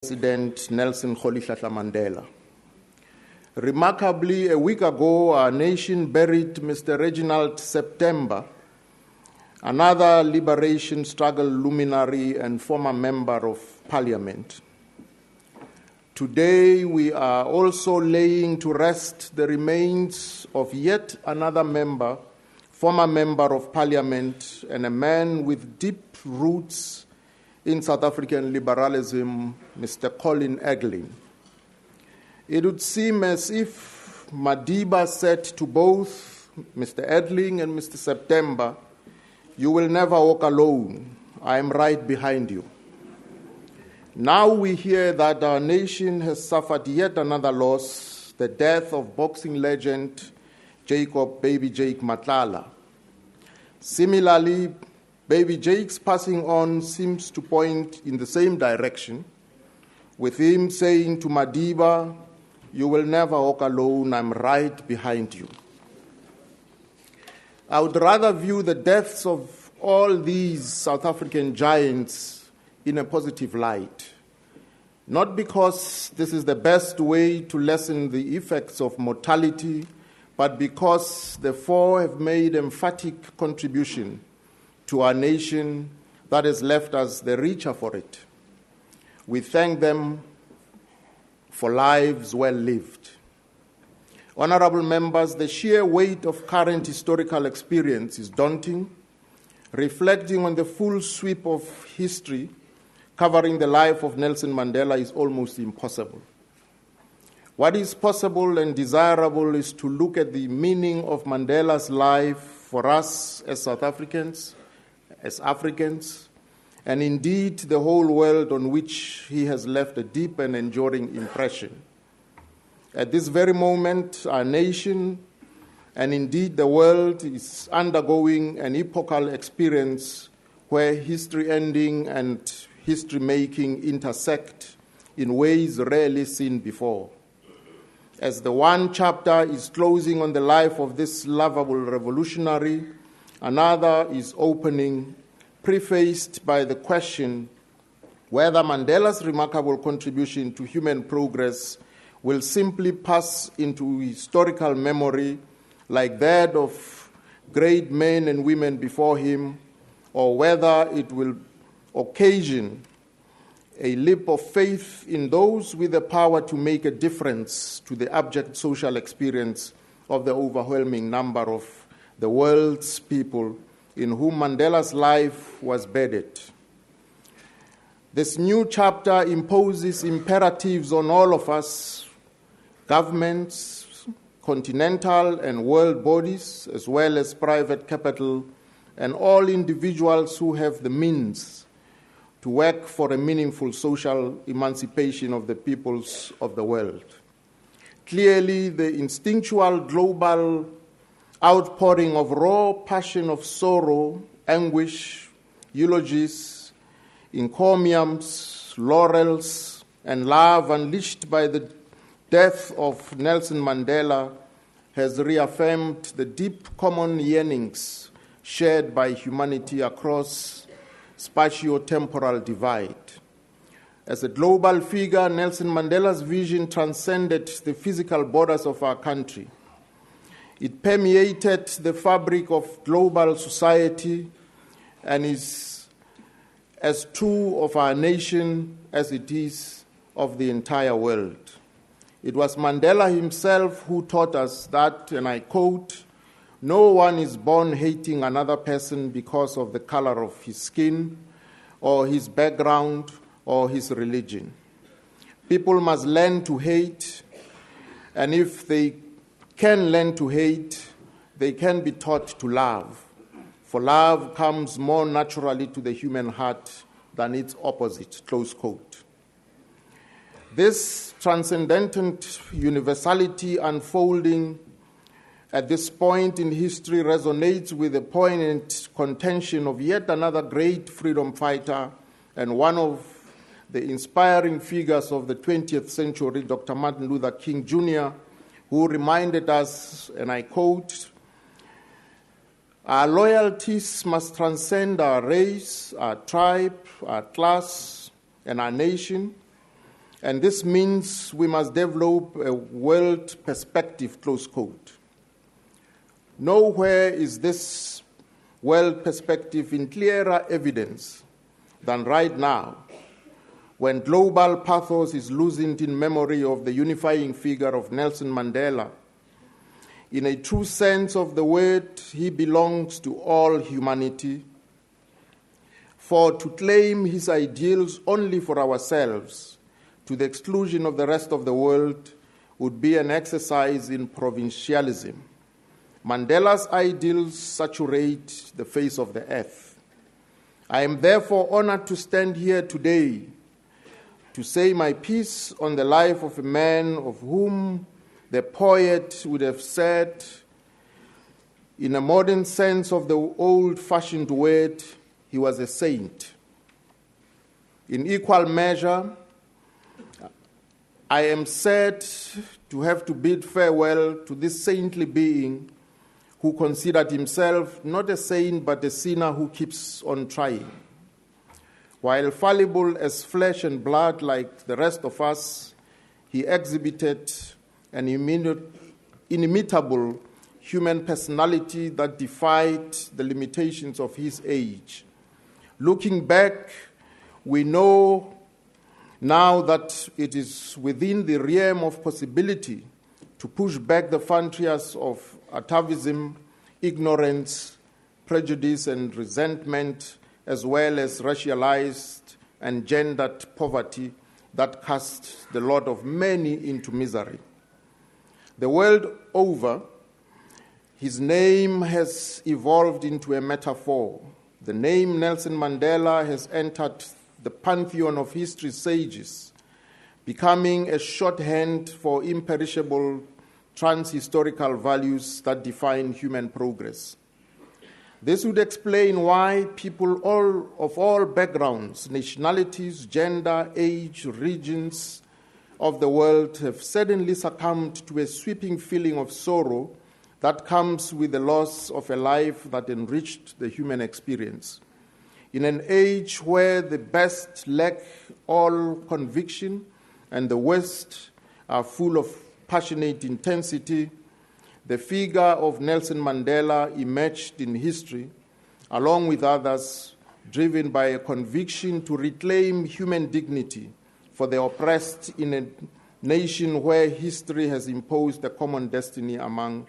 President Nelson Mandela. Remarkably, a week ago, our nation buried Mr. Reginald September, another liberation struggle luminary and former member of parliament. Today, we are also laying to rest the remains of yet another member, former member of parliament, and a man with deep roots in South African liberalism, Mr. Colin Eglin. It would seem as if Madiba said to both Mr. Edling and Mr. September, "You will never walk alone. I am right behind you." Now we hear that our nation has suffered yet another loss, the death of boxing legend Jacob "Baby Jake" Matlala. Similarly, Baby Jake's passing on seems to point in the same direction, with him saying to Madiba, "You will never walk alone, I'm right behind you." I would rather view the deaths of all these South African giants in a positive light, not because this is the best way to lessen the effects of mortality, but because the four have made emphatic contribution to our nation that has left us the richer for it. We thank them for lives well lived. Honorable members, the sheer weight of current historical experience is daunting. Reflecting on the full sweep of history covering the life of Nelson Mandela is almost impossible. What is possible and desirable is to look at the meaning of Mandela's life for us as South Africans, as Africans, and indeed the whole world on which he has left a deep and enduring impression. At this very moment, our nation, and indeed the world, is undergoing an epochal experience where history ending and history making intersect in ways rarely seen before. As the one chapter is closing on the life of this lovable revolutionary, another is opening, prefaced by the question whether Mandela's remarkable contribution to human progress will simply pass into historical memory like that of great men and women before him, or whether it will occasion a leap of faith in those with the power to make a difference to the abject social experience of the overwhelming number of the world's people in whom Mandela's life was bedded. This new chapter imposes imperatives on all of us, governments, continental and world bodies, as well as private capital, and all individuals who have the means to work for a meaningful social emancipation of the peoples of the world. Clearly, the instinctual global outpouring of raw passion of sorrow, anguish, eulogies, encomiums, laurels, and love unleashed by the death of Nelson Mandela has reaffirmed the deep common yearnings shared by humanity across spatio-temporal divide. As a global figure, Nelson Mandela's vision transcended the physical borders of our country. It permeated the fabric of global society and is as true of our nation as it is of the entire world. It was Mandela himself who taught us that, and I quote, "No one is born hating another person because of the color of his skin or his background or his religion. People must learn to hate, and if they can learn to hate, they can be taught to love. For love comes more naturally to the human heart than its opposite," close quote. This transcendent universality unfolding at this point in history resonates with the poignant contention of yet another great freedom fighter and one of the inspiring figures of the 20th century, Dr. Martin Luther King Jr., who reminded us, and I quote, "Our loyalties must transcend our race, our tribe, our class, and our nation. And this means we must develop a world perspective, close quote. Nowhere is this world perspective in clearer evidence than right now, when global pathos is loosened in memory of the unifying figure of Nelson Mandela. In a true sense of the word, he belongs to all humanity. For to claim his ideals only for ourselves, to the exclusion of the rest of the world, would be an exercise in provincialism. Mandela's ideals saturate the face of the earth. I am therefore honored to stand here today to say my piece on the life of a man of whom the poet would have said, in a modern sense of the old-fashioned word, he was a saint. In equal measure, I am sad to have to bid farewell to this saintly being who considered himself not a saint but a sinner who keeps on trying. While fallible as flesh and blood like the rest of us, he exhibited an inimitable human personality that defied the limitations of his age. Looking back, we know now that it is within the realm of possibility to push back the frontiers of atavism, ignorance, prejudice, and resentment, as well as racialized and gendered poverty that cast the lot of many into misery. The world over, his name has evolved into a metaphor. The name Nelson Mandela has entered the pantheon of history's sages, becoming a shorthand for imperishable trans-historical values that define human progress. This would explain why people of all backgrounds, nationalities, gender, age, regions of the world have suddenly succumbed to a sweeping feeling of sorrow that comes with the loss of a life that enriched the human experience. In an age where the best lack all conviction and the worst are full of passionate intensity, the figure of Nelson Mandela emerged in history, along with others, driven by a conviction to reclaim human dignity for the oppressed in a nation where history has imposed a common destiny among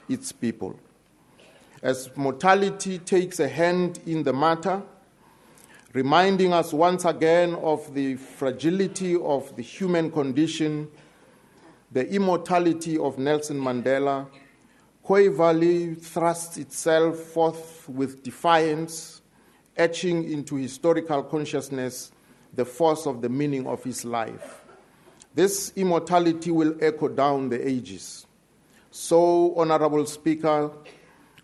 its people. As mortality takes a hand in the matter, reminding us once again of the fragility of the human condition, the immortality of Nelson Mandela, Koi Valley thrusts itself forth with defiance, etching into historical consciousness the force of the meaning of his life. This immortality will echo down the ages. So, Honorable Speaker,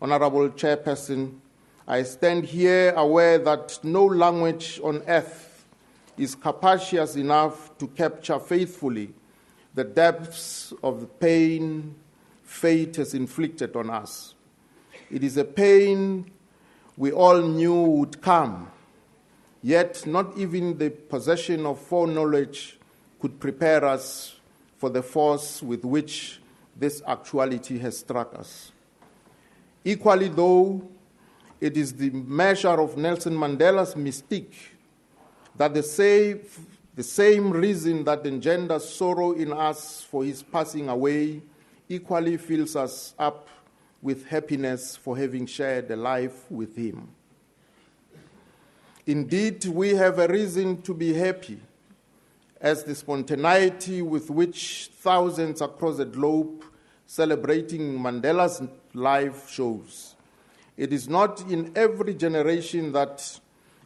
Honorable Chairperson, I stand here aware that no language on earth is capacious enough to capture faithfully the depths of the pain fate has inflicted on us. It is a pain we all knew would come, yet not even the possession of foreknowledge could prepare us for the force with which this actuality has struck us. Equally, though, it is the measure of Nelson Mandela's mystique that the same reason that engenders sorrow in us for his passing away equally fills us up with happiness for having shared a life with him. Indeed, we have a reason to be happy, as the spontaneity with which thousands across the globe celebrating Mandela's life shows. It is not in every generation that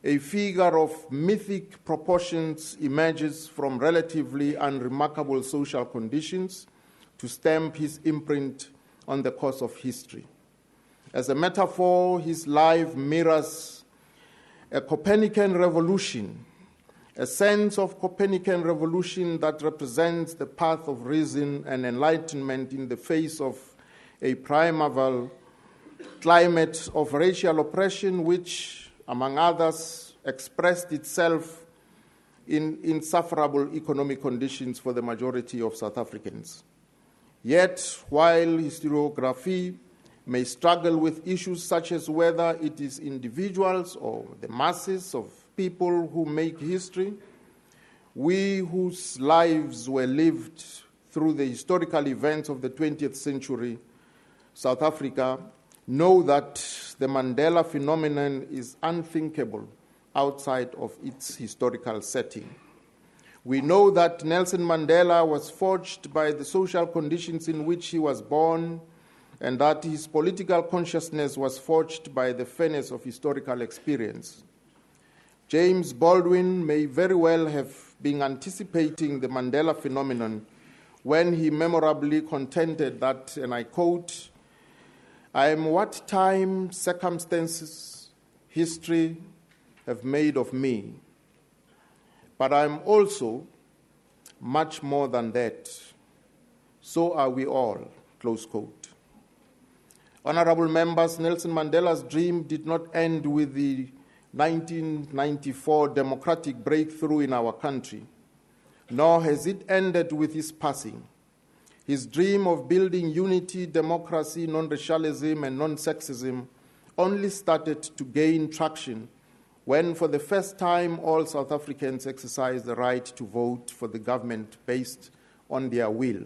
a figure of mythic proportions emerges from relatively unremarkable social conditions to stamp his imprint on the course of history. As a metaphor, his life mirrors a Copernican revolution, a sense of Copernican revolution that represents the path of reason and enlightenment in the face of a primeval climate of racial oppression which, among others, expressed itself in insufferable economic conditions for the majority of South Africans. Yet, while historiography may struggle with issues such as whether it is individuals or the masses of people who make history, we whose lives were lived through the historical events of the 20th century, South Africa, know that the Mandela phenomenon is unthinkable outside of its historical setting. We know that Nelson Mandela was forged by the social conditions in which he was born, and that his political consciousness was forged by the furnace of historical experience. James Baldwin may very well have been anticipating the Mandela phenomenon when he memorably contended that, and I quote, "I am what time, circumstances, history have made of me, but I am also much more than that. So are we all," close quote. Honorable members, Nelson Mandela's dream did not end with the 1994 democratic breakthrough in our country, nor has it ended with his passing. His dream of building unity, democracy, non-racialism, and non-sexism only started to gain traction when, for the first time, all South Africans exercised the right to vote for the government based on their will.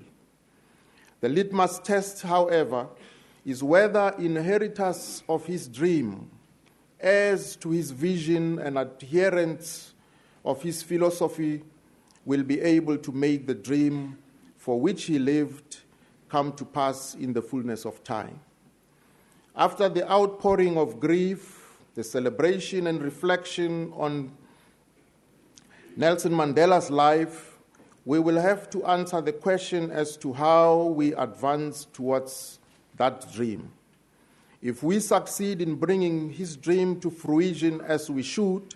The litmus test, however, is whether inheritors of his dream, heirs to his vision and adherents of his philosophy, will be able to make the dream for which he lived come to pass in the fullness of time. After the outpouring of grief, the celebration and reflection on Nelson Mandela's life, we will have to answer the question as to how we advance towards that dream. If we succeed in bringing his dream to fruition as we should,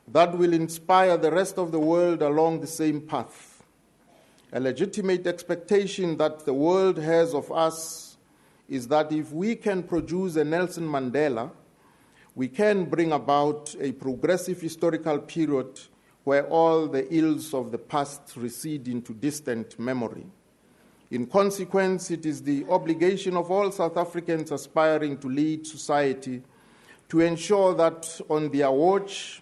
that will inspire the rest of the world along the same path. A legitimate expectation that the world has of us is that if we can produce a Nelson Mandela, we can bring about a progressive historical period where all the ills of the past recede into distant memory. In consequence, it is the obligation of all South Africans aspiring to lead society to ensure that on their watch,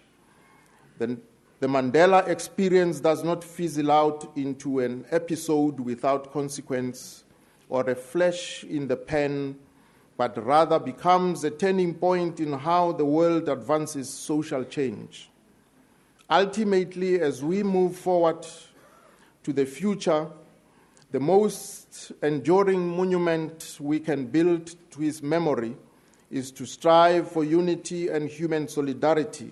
the Mandela experience does not fizzle out into an episode without consequence or a flash in the pan, but rather becomes a turning point in how the world advances social change. Ultimately, as we move forward to the future, the most enduring monument we can build to his memory is to strive for unity and human solidarity,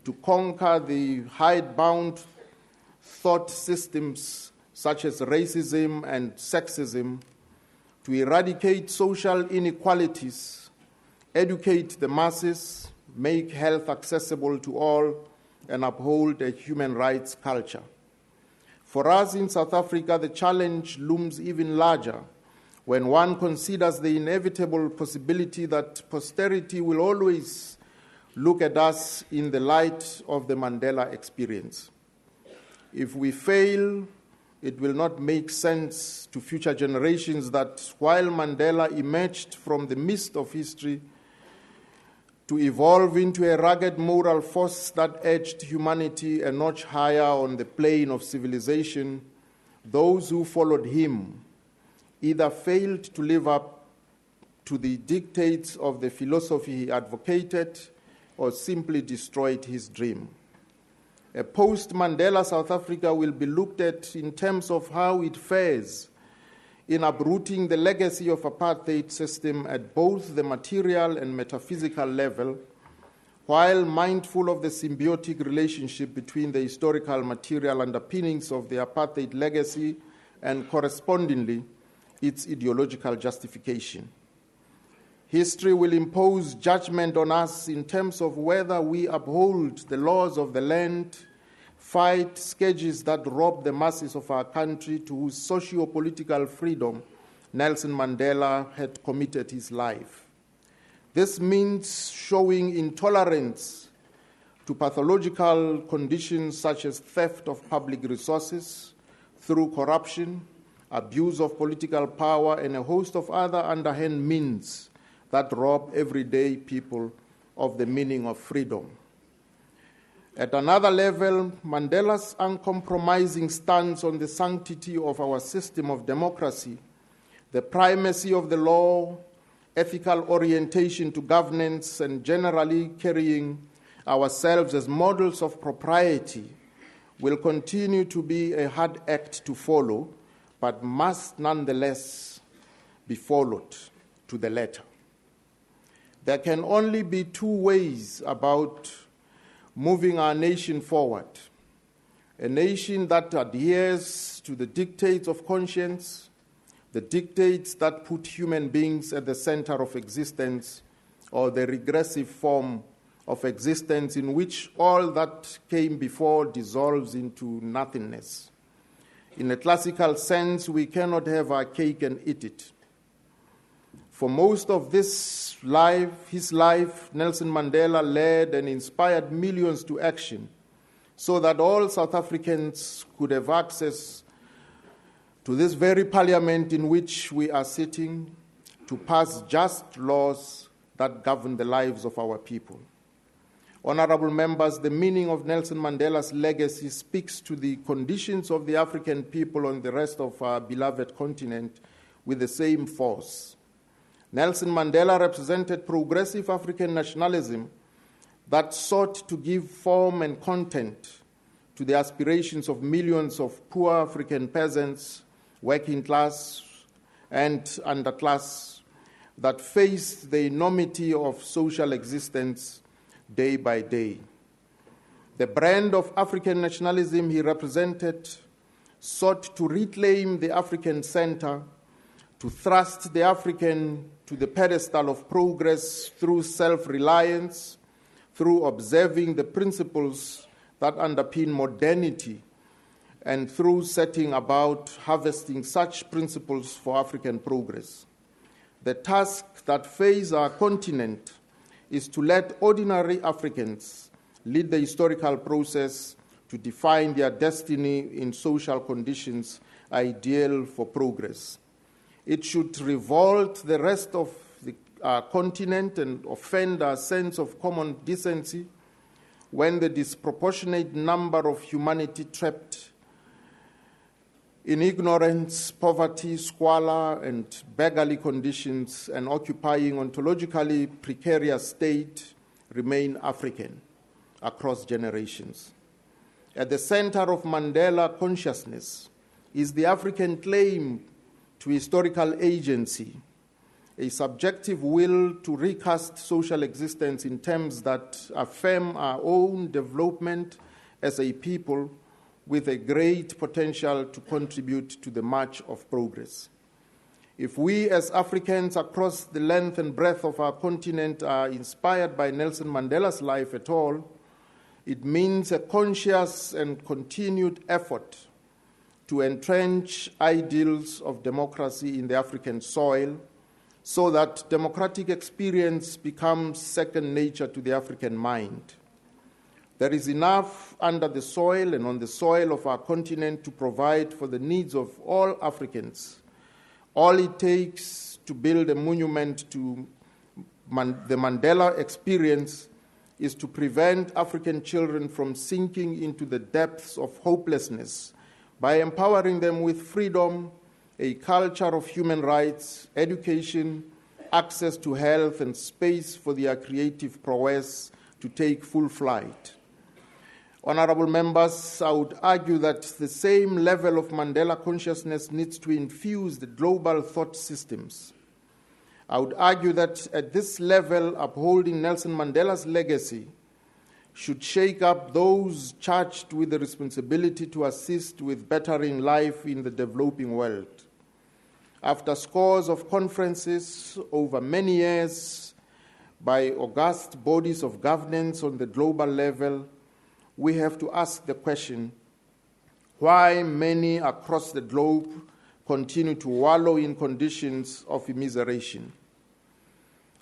to conquer the hidebound thought systems such as racism and sexism, to eradicate social inequalities, educate the masses, make health accessible to all, and uphold a human rights culture. For us in South Africa, the challenge looms even larger when one considers the inevitable possibility that posterity will always look at us in the light of the Mandela experience. If we fail, it will not make sense to future generations that while Mandela emerged from the mist of history to evolve into a rugged moral force that edged humanity a notch higher on the plane of civilization, those who followed him either failed to live up to the dictates of the philosophy he advocated or simply destroyed his dream. A post-Mandela South Africa will be looked at in terms of how it fares in uprooting the legacy of apartheid system at both the material and metaphysical level, while mindful of the symbiotic relationship between the historical material underpinnings of the apartheid legacy and correspondingly its ideological justification. History will impose judgment on us in terms of whether we uphold the laws of the land, fight scourges that rob the masses of our country to whose socio-political freedom Nelson Mandela had committed his life. This means showing intolerance to pathological conditions such as theft of public resources through corruption, abuse of political power, and a host of other underhand means that rob everyday people of the meaning of freedom. At another level, Mandela's uncompromising stance on the sanctity of our system of democracy, the primacy of the law, ethical orientation to governance, and generally carrying ourselves as models of propriety will continue to be a hard act to follow, but must nonetheless be followed to the letter. There can only be two ways about moving our nation forward: a nation that adheres to the dictates of conscience, the dictates that put human beings at the center of existence, or the regressive form of existence in which all that came before dissolves into nothingness. In a classical sense, we cannot have our cake and eat it. For most of his life, Nelson Mandela led and inspired millions to action so that all South Africans could have access to this very parliament in which we are sitting to pass just laws that govern the lives of our people. Honorable members, the meaning of Nelson Mandela's legacy speaks to the conditions of the African people on the rest of our beloved continent with the same force. Nelson Mandela represented progressive African nationalism that sought to give form and content to the aspirations of millions of poor African peasants, working class and underclass, that faced the enormity of social existence day by day. The brand of African nationalism he represented sought to reclaim the African center, to thrust the African to the pedestal of progress through self-reliance, through observing the principles that underpin modernity, and through setting about harvesting such principles for African progress. The task that faces our continent is to let ordinary Africans lead the historical process to define their destiny in social conditions ideal for progress. It should revolt the rest of our continent and offend our sense of common decency when the disproportionate number of humanity trapped in ignorance, poverty, squalor, and beggarly conditions and occupying ontologically precarious state remain African across generations. At the center of Mandela consciousness is the African claim to historical agency, a subjective will to recast social existence in terms that affirm our own development as a people with a great potential to contribute to the march of progress. If we as Africans across the length and breadth of our continent are inspired by Nelson Mandela's life at all, it means a conscious and continued effort to entrench ideals of democracy in the African soil so that democratic experience becomes second nature to the African mind. There is enough under the soil and on the soil of our continent to provide for the needs of all Africans. All it takes to build a monument to the Mandela experience is to prevent African children from sinking into the depths of hopelessness by empowering them with freedom, a culture of human rights, education, access to health, and space for their creative prowess to take full flight. Honorable members, I would argue that the same level of Mandela consciousness needs to infuse the global thought systems. I would argue that at this level, upholding Nelson Mandela's legacy should shake up those charged with the responsibility to assist with bettering life in the developing world. After scores of conferences over many years by august bodies of governance on the global level, we have to ask the question, why many across the globe continue to wallow in conditions of immiseration?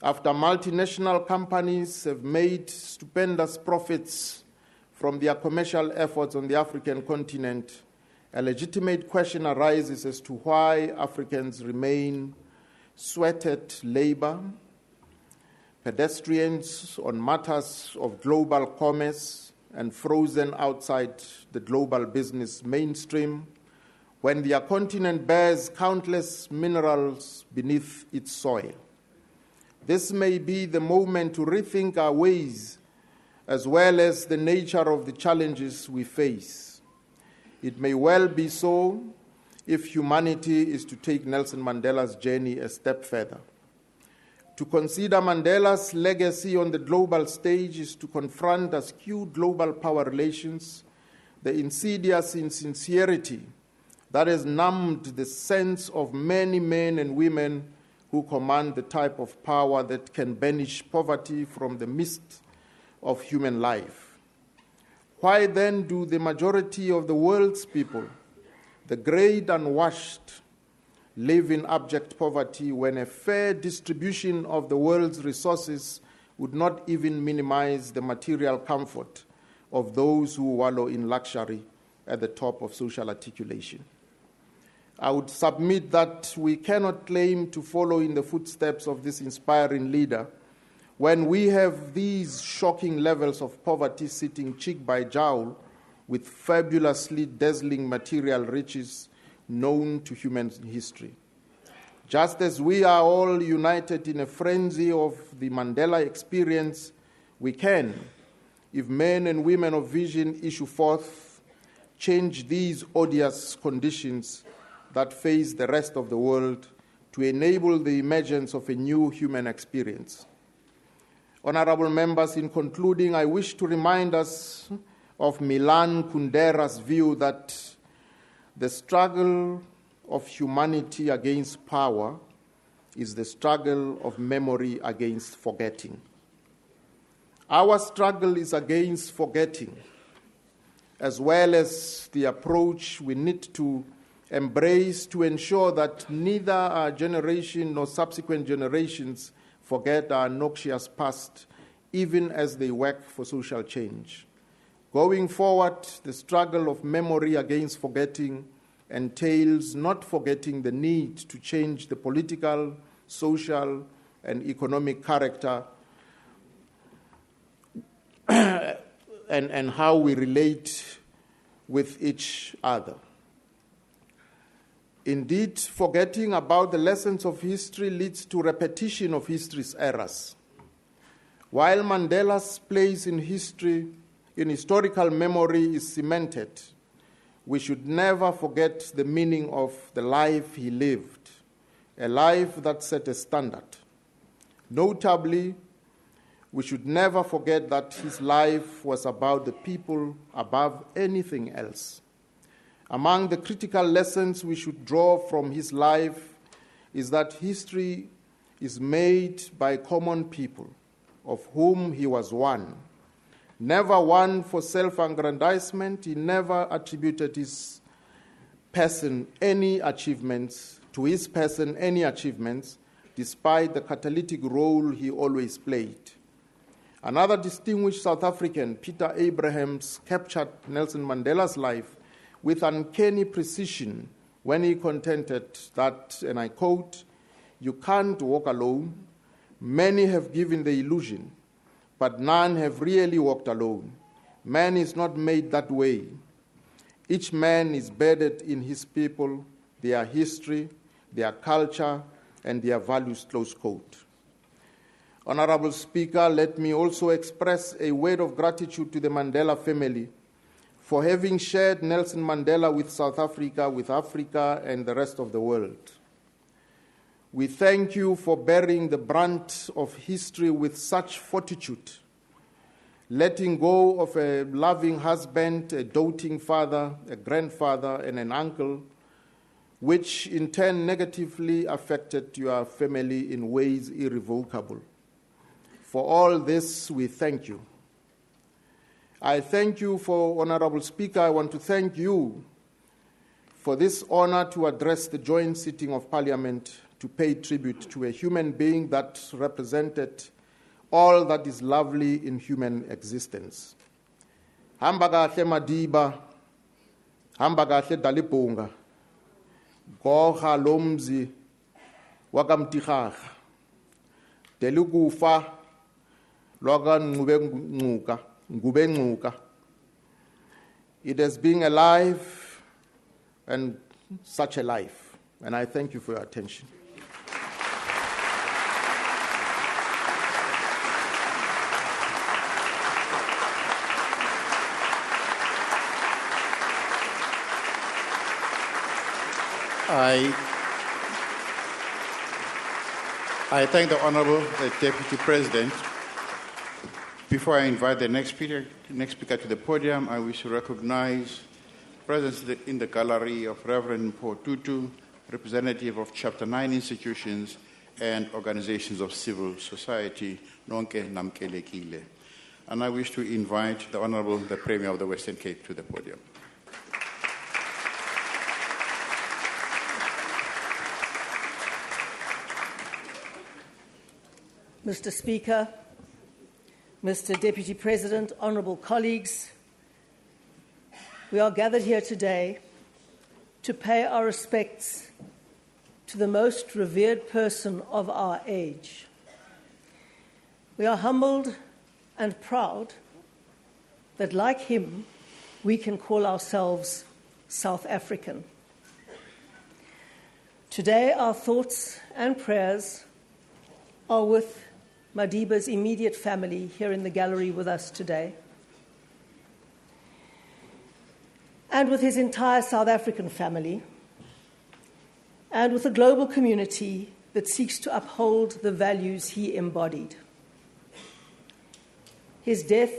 After multinational companies have made stupendous profits from their commercial efforts on the African continent, a legitimate question arises as to why Africans remain sweated labor, pedestrians on matters of global commerce, and frozen outside the global business mainstream, when their continent bears countless minerals beneath its soil. This may be the moment to rethink our ways as well as the nature of the challenges we face. It may well be so if humanity is to take Nelson Mandela's journey a step further. To consider Mandela's legacy on the global stage is to confront askew global power relations, the insidious insincerity that has numbed the sense of many men and women who command the type of power that can banish poverty from the midst of human life. Why then do the majority of the world's people, the great unwashed, live in abject poverty when a fair distribution of the world's resources would not even minimize the material comfort of those who wallow in luxury at the top of social articulation? I would submit that we cannot claim to follow in the footsteps of this inspiring leader when we have these shocking levels of poverty sitting cheek by jowl with fabulously dazzling material riches known to human history. Just as we are all united in a frenzy of the Mandela experience, we can, if men and women of vision issue forth, change these odious conditions that face the rest of the world to enable the emergence of a new human experience. Honorable members, in concluding, I wish to remind us of Milan Kundera's view that the struggle of humanity against power is the struggle of memory against forgetting. Our struggle is against forgetting, as well as the approach we need to embrace to ensure that neither our generation nor subsequent generations forget our noxious past, even as they work for social change. Going forward, the struggle of memory against forgetting entails not forgetting the need to change the political, social, and economic character and how we relate with each other. Indeed, forgetting about the lessons of history leads to repetition of history's errors. While Mandela's place in history, in historical memory, is cemented, we should never forget the meaning of the life he lived, a life that set a standard. Notably, we should never forget that his life was about the people above anything else. Among the critical lessons we should draw from his life is that history is made by common people, of whom he was one. Never one for self-aggrandizement, he never attributed his person any achievements, despite the catalytic role he always played. Another distinguished South African, Peter Abrahams, captured Nelson Mandela's life with uncanny precision when he contended that, and I quote, "You can't walk alone. Many have given the illusion, but none have really walked alone. Man is not made that way. Each man is bedded in his people, their history, their culture, and their values," close quote. Honorable Speaker, let me also express a word of gratitude to the Mandela family for having shared Nelson Mandela with South Africa, with Africa, and the rest of the world. We thank you for bearing the brunt of history with such fortitude, letting go of a loving husband, a doting father, a grandfather, and an uncle, which in turn negatively affected your family in ways irrevocable. For all this, we thank you. I thank you for, Honorable Speaker, I want to thank you for this honor to address the joint sitting of Parliament to pay tribute to a human being that represented all that is lovely in human existence. Hamba kahle Madiba, hamba kahle Dalibunga, goha lomzi wakamtikhakha, delukufa lwaka ngube. It has been a life and such a life, and I thank you for your attention. I thank the Honourable Deputy President. Before I invite the next speaker to the podium, I wish to recognize presence in the gallery of Reverend Paul Tutu, representative of Chapter 9 institutions and organizations of civil society, Nonke Namkelekile. And I wish to invite the Honourable, the Premier of the Western Cape, to the podium. Mr. Speaker, Mr. Deputy President, honourable colleagues, we are gathered here today to pay our respects to the most revered person of our age. We are humbled and proud that, like him, we can call ourselves South African. Today, our thoughts and prayers are with Madiba's immediate family here in the gallery with us today, and with his entire South African family, and with a global community that seeks to uphold the values he embodied. His death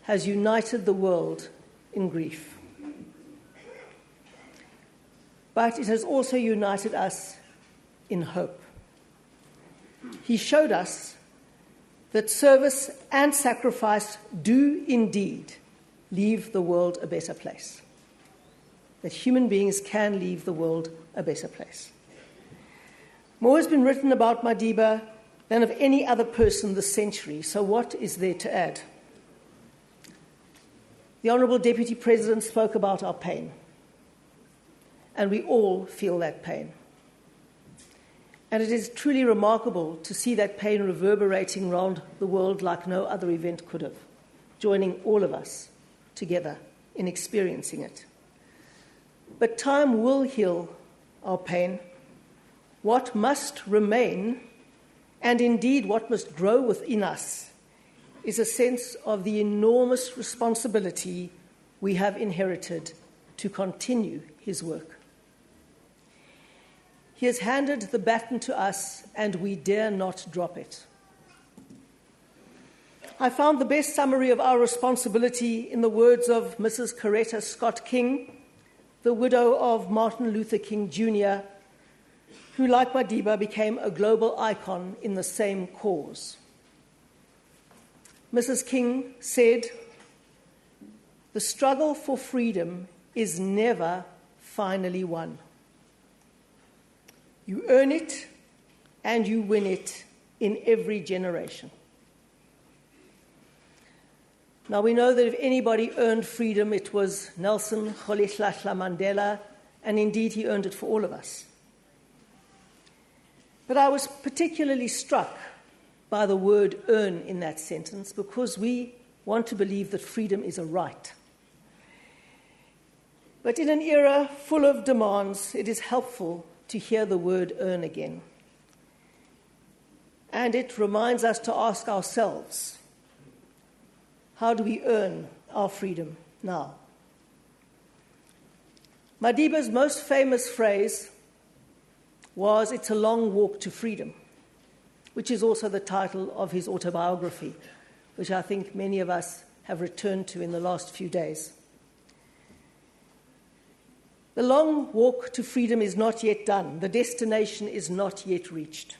has united the world in grief, but it has also united us in hope. He showed us that service and sacrifice do indeed leave the world a better place, that human beings can leave the world a better place. More has been written about Madiba than of any other person this century, so what is there to add? The Honourable Deputy President spoke about our pain, and we all feel that pain. And it is truly remarkable to see that pain reverberating around the world like no other event could have, joining all of us together in experiencing it. But time will heal our pain. What must remain, and indeed what must grow within us, is a sense of the enormous responsibility we have inherited to continue his work. He has handed the baton to us, and we dare not drop it. I found the best summary of our responsibility in the words of Mrs. Coretta Scott King, the widow of Martin Luther King Jr., who, like Madiba, became a global icon in the same cause. Mrs. King said, "The struggle for freedom is never finally won. You earn it and you win it in every generation." Now, we know that if anybody earned freedom, it was Nelson Mandela, and indeed he earned it for all of us. But I was particularly struck by the word earn in that sentence, because we want to believe that freedom is a right. But in an era full of demands, it is helpful to hear the word earn again. And it reminds us to ask ourselves, how do we earn our freedom now? Madiba's most famous phrase was, "It's a long walk to freedom," which is also the title of his autobiography, which I think many of us have returned to in the last few days. The long walk to freedom is not yet done. The destination is not yet reached.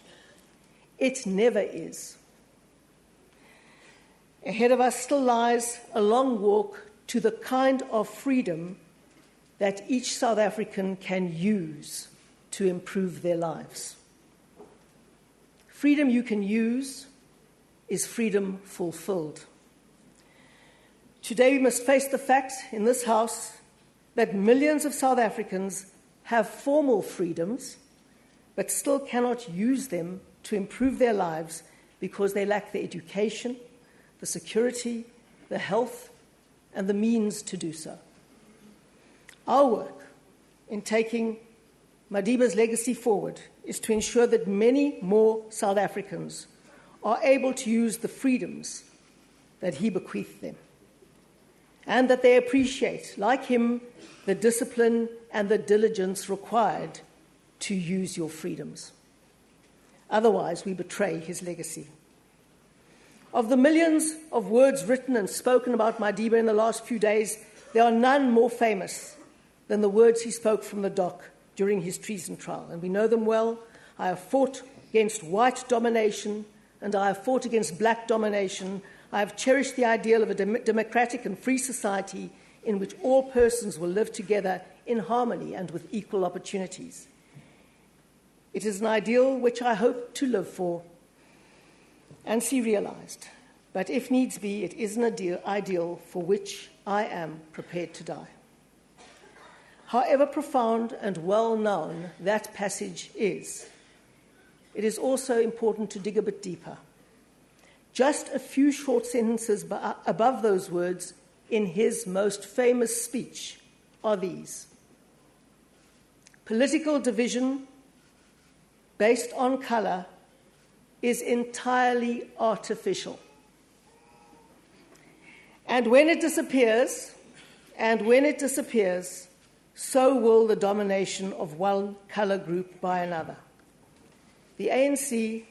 It never is. Ahead of us still lies a long walk to the kind of freedom that each South African can use to improve their lives. Freedom you can use is freedom fulfilled. Today we must face the fact in this House that millions of South Africans have formal freedoms but still cannot use them to improve their lives because they lack the education, the security, the health, and the means to do so. Our work in taking Madiba's legacy forward is to ensure that many more South Africans are able to use the freedoms that he bequeathed them, and that they appreciate, like him, the discipline and the diligence required to use your freedoms. Otherwise, we betray his legacy. Of the millions of words written and spoken about Madiba in the last few days, there are none more famous than the words he spoke from the dock during his treason trial. And we know them well. I have fought against white domination, and I have fought against black domination. I have cherished the ideal of a democratic and free society in which all persons will live together in harmony and with equal opportunities. It is an ideal which I hope to live for and see realized. But if needs be, it is an ideal for which I am prepared to die. However profound and well-known that passage is, it is also important to dig a bit deeper. Just a few short sentences above those words in his most famous speech are these: political division based on color is entirely artificial. And when it disappears, so will the domination of one color group by another. The ANC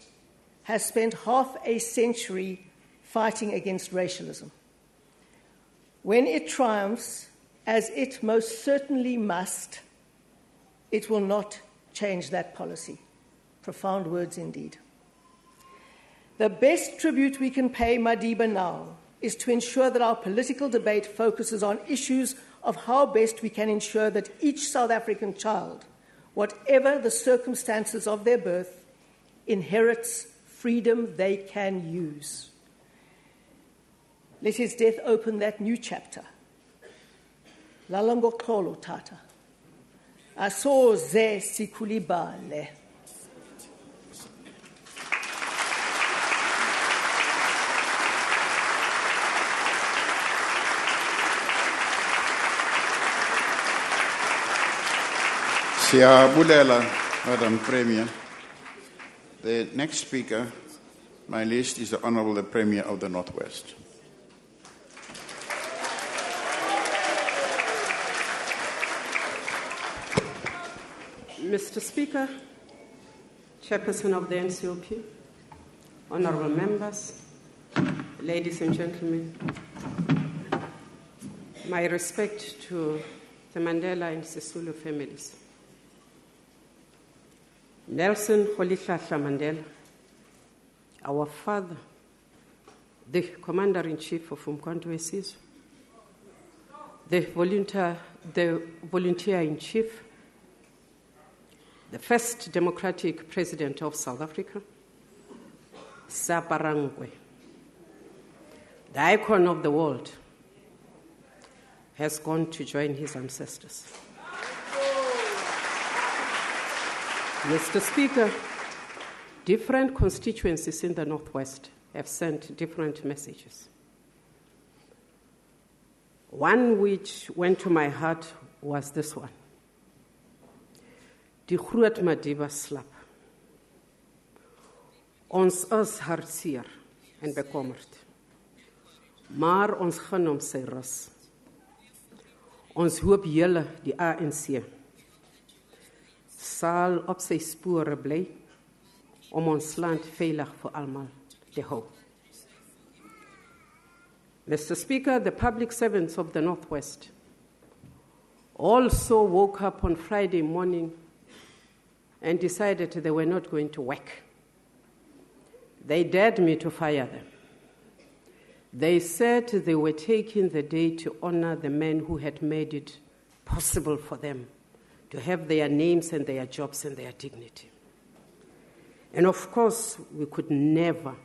has spent half a century fighting against racialism. When it triumphs, as it most certainly must, it will not change that policy. Profound words indeed. The best tribute we can pay Madiba now is to ensure that our political debate focuses on issues of how best we can ensure that each South African child, whatever the circumstances of their birth, inherits freedom they can use. Let his death open that new chapter. Lalangoxolo tata. Asoze sikulibale. Siyabulela, Madam Premier. The next speaker, my list, is the Honourable the Premier of the Northwest. Mr. Speaker, Chairperson of the NCOP, Honourable Members, ladies and gentlemen, my respect to the Mandela and Sisulu families. Nelson Mandela, our father, the Commander-in-Chief of Umkhonto weSizwe, the Volunteer-in-Chief, the first democratic president of South Africa, Saparangwe, the icon of the world, has gone to join his ancestors. Mr. Speaker, different constituencies in the Northwest have sent different messages. One which went to my heart was this one. Die groot Madiba slap. Ons is hartseer en bekommerd. Maar ons gaan hom sy rus. Ons hoop julle, die ANC, sal op sy spore bly om ons land veilig vir almal te hou. Mr. Speaker, the public servants of the Northwest also woke up on Friday morning and decided they were not going to work. They dared me to fire them. They said they were taking the day to honor the men who had made it possible for them to have their names and their jobs and their dignity. And of course, we could never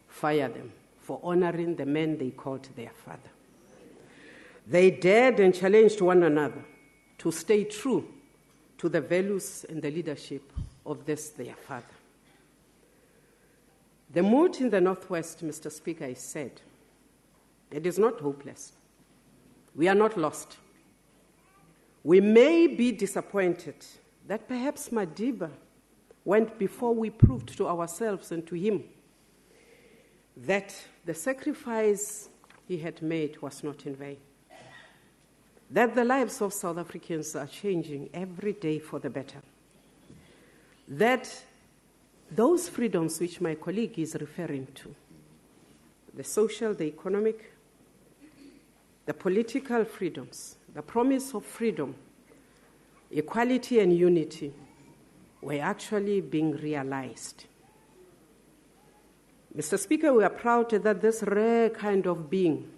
fire them for honoring the man they called their father. They dared and challenged one another to stay true to the values and the leadership of this, their father. The mood in the Northwest, Mr. Speaker, is sad. It is not hopeless. We are not lost. We may be disappointed that perhaps Madiba went before we proved to ourselves and to him that the sacrifice he had made was not in vain, that the lives of South Africans are changing every day for the better, that those freedoms which my colleague is referring to, the social, the economic, the political freedoms, the promise of freedom, equality and unity, were actually being realized. Mr. Speaker, we are proud that this rare kind of being,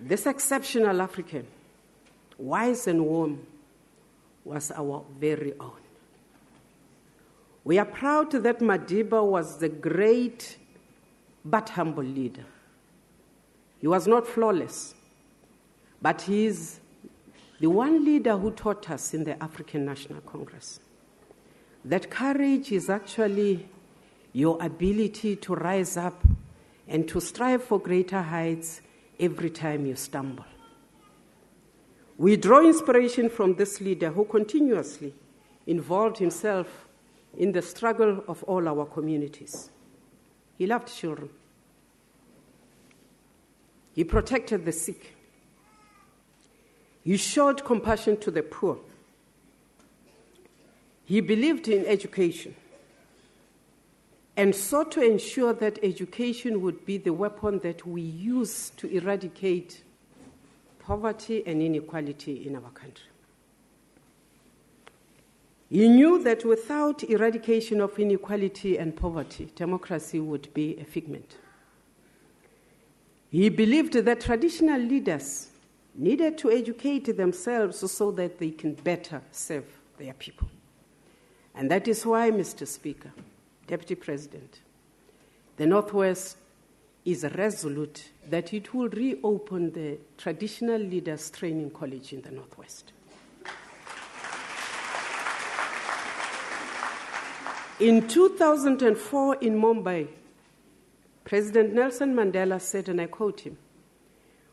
this exceptional African, wise and warm, was our very own. We are proud that Madiba was the great but humble leader. He was not flawless, but he is the one leader who taught us in the African National Congress that courage is actually your ability to rise up and to strive for greater heights every time you stumble. We draw inspiration from this leader who continuously involved himself in the struggle of all our communities. He loved children. He protected the sick. He showed compassion to the poor. He believed in education and sought to ensure that education would be the weapon that we use to eradicate poverty and inequality in our country. He knew that without eradication of inequality and poverty, democracy would be a figment. He believed that traditional leaders needed to educate themselves so that they can better serve their people. And that is why, Mr. Speaker, Deputy President, the Northwest is resolute that it will reopen the Traditional Leaders Training College in the Northwest. In 2004 in Mumbai, President Nelson Mandela said, and I quote him,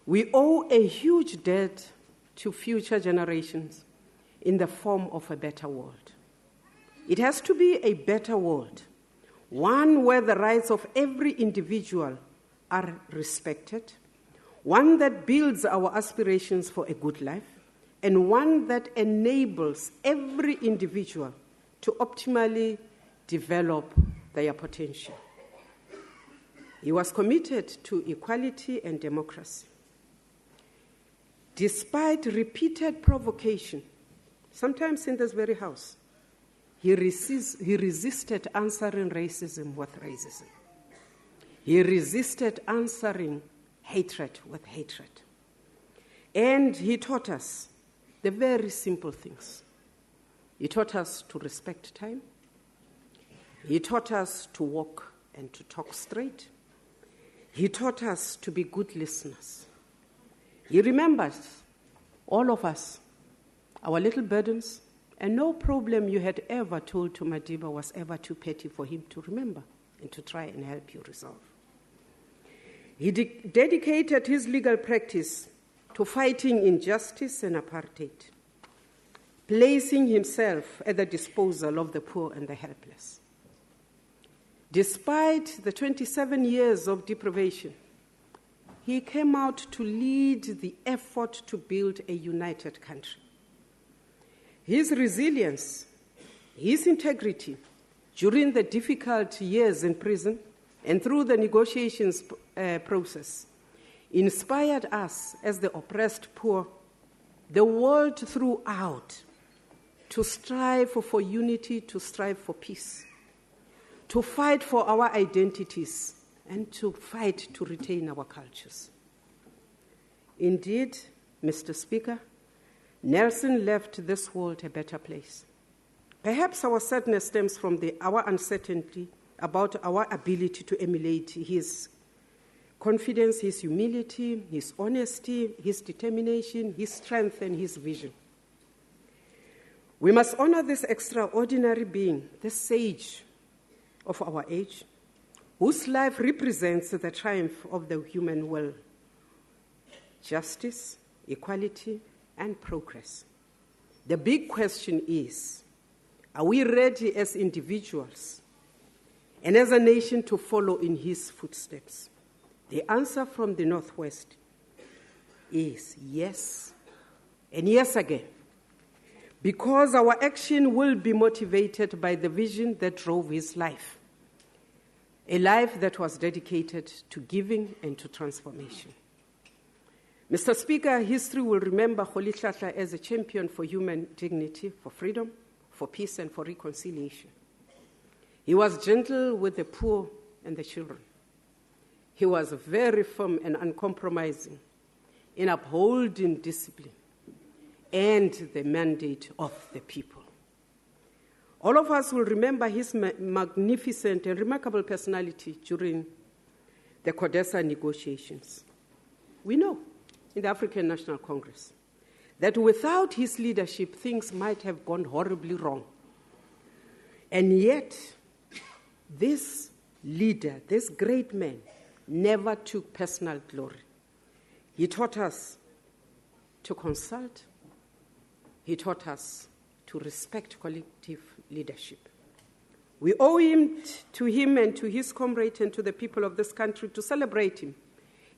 "We owe a huge debt to future generations in the form of a better world. It has to be a better world, one where the rights of every individual are respected, one that builds our aspirations for a good life, and one that enables every individual to optimally develop their potential." He was committed to equality and democracy. Despite repeated provocation, sometimes in this very house, he resisted answering racism with racism. He resisted answering hatred with hatred. And he taught us the very simple things. He taught us to respect time. He taught us to walk and to talk straight. He taught us to be good listeners. He remembers all of us, our little burdens, and no problem you had ever told to Madiba was ever too petty for him to remember and to try and help you resolve. He dedicated his legal practice to fighting injustice and apartheid, placing himself at the disposal of the poor and the helpless. Despite the 27 years of deprivation, he came out to lead the effort to build a united country. His resilience, his integrity during the difficult years in prison and through the negotiations process inspired us as the oppressed poor, the world throughout, to strive for unity, to strive for peace, to fight for our identities, and to fight to retain our cultures. Indeed, Mr. Speaker, Nelson left this world a better place. Perhaps our sadness stems from our uncertainty about our ability to emulate his confidence, his humility, his honesty, his determination, his strength, and his vision. We must honor this extraordinary being, the sage of our age, whose life represents the triumph of the human will, justice, equality, and progress. The big question is, are we ready as individuals and as a nation to follow in his footsteps? The answer from the Northwest is yes, and yes again, because our action will be motivated by the vision that drove his life, a life that was dedicated to giving and to transformation. Mr. Speaker, history will remember Rolihlahla as a champion for human dignity, for freedom, for peace, and for reconciliation. He was gentle with the poor and the children. He was very firm and uncompromising in upholding discipline and the mandate of the people. All of us will remember his magnificent and remarkable personality during the CODESA negotiations. We know in the African National Congress that without his leadership, things might have gone horribly wrong. And yet, this leader, this great man, never took personal glory. He taught us to consult. He taught us to respect collective leadership. We owe to him and to his comrades and to the people of this country to celebrate him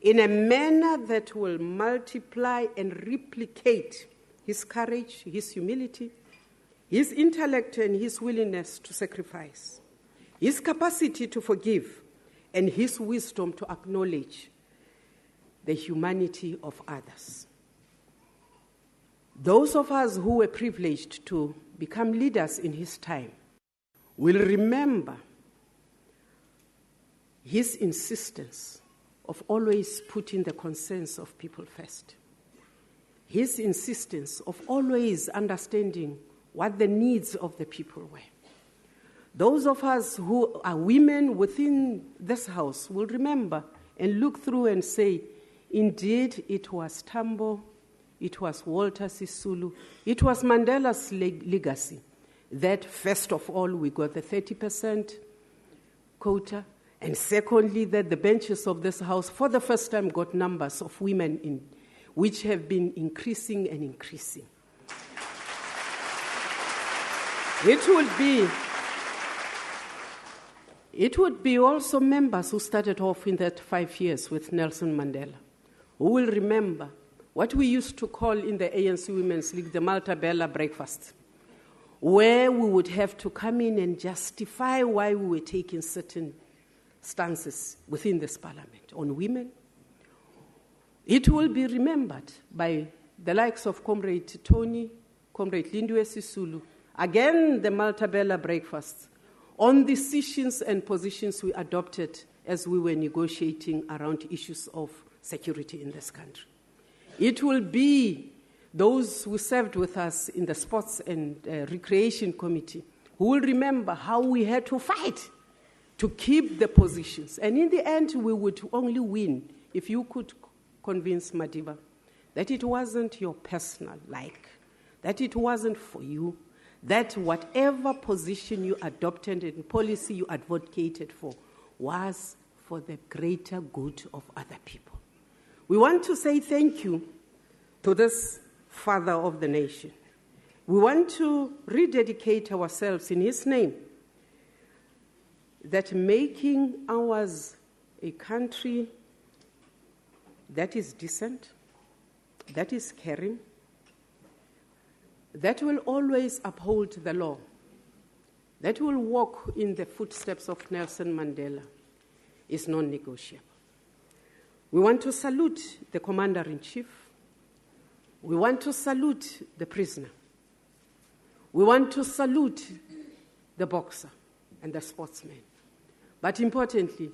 in a manner that will multiply and replicate his courage, his humility, his intellect, and his willingness to sacrifice, his capacity to forgive, and his wisdom to acknowledge the humanity of others. Those of us who were privileged to become leaders in his time will remember his insistence of always putting the concerns of people first, his insistence of always understanding what the needs of the people were. Those of us who are women within this house will remember and look through and say, indeed, it was Tambo, it was Walter Sisulu, it was Mandela's legacy that, first of all, we got the 30% quota, and secondly, that the benches of this house, for the first time, got numbers of women in, which have been increasing and increasing. It would be also members who started off in that 5 years with Nelson Mandela, who will remember what we used to call in the ANC Women's League the Malta Bella breakfast, where we would have to come in and justify why we were taking certain stances within this parliament on women. It will be remembered by the likes of Comrade Tony, Comrade Lindiwe Sisulu, again the Malta Bella breakfast, on decisions and positions we adopted as we were negotiating around issues of security in this country. It will be those who served with us in the Sports and Recreation Committee who will remember how we had to fight to keep the positions. And in the end, we would only win if you could convince Madiba that it wasn't your personal like, that it wasn't for you, that whatever position you adopted and policy you advocated for was for the greater good of other people. We want to say thank you to this father of the nation. We want to rededicate ourselves in his name, that making ours a country that is decent, that is caring, that will always uphold the law, that will walk in the footsteps of Nelson Mandela, is non-negotiable. We want to salute the Commander-in-Chief. We want to salute the prisoner. We want to salute the boxer and the sportsman. But importantly,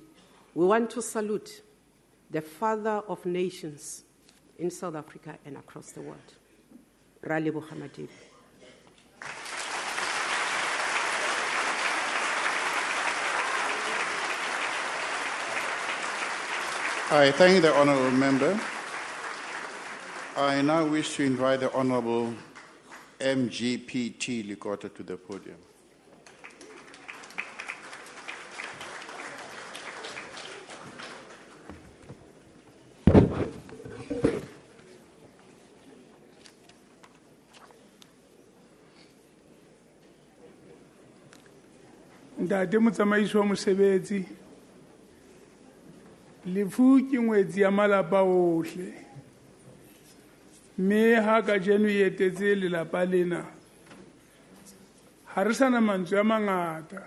we want to salute the father of nations in South Africa and across the world. Ra leboga Madiba. I thank the honourable member. I now wish to invite the Honourable MGPT Likota to the podium. Ntate motsamaiso wa mosebetsi lefu ke ngwetsi ya malapa ohle mme ha ka jeno e etetse lelapa lena ha re sana mantswe a mangata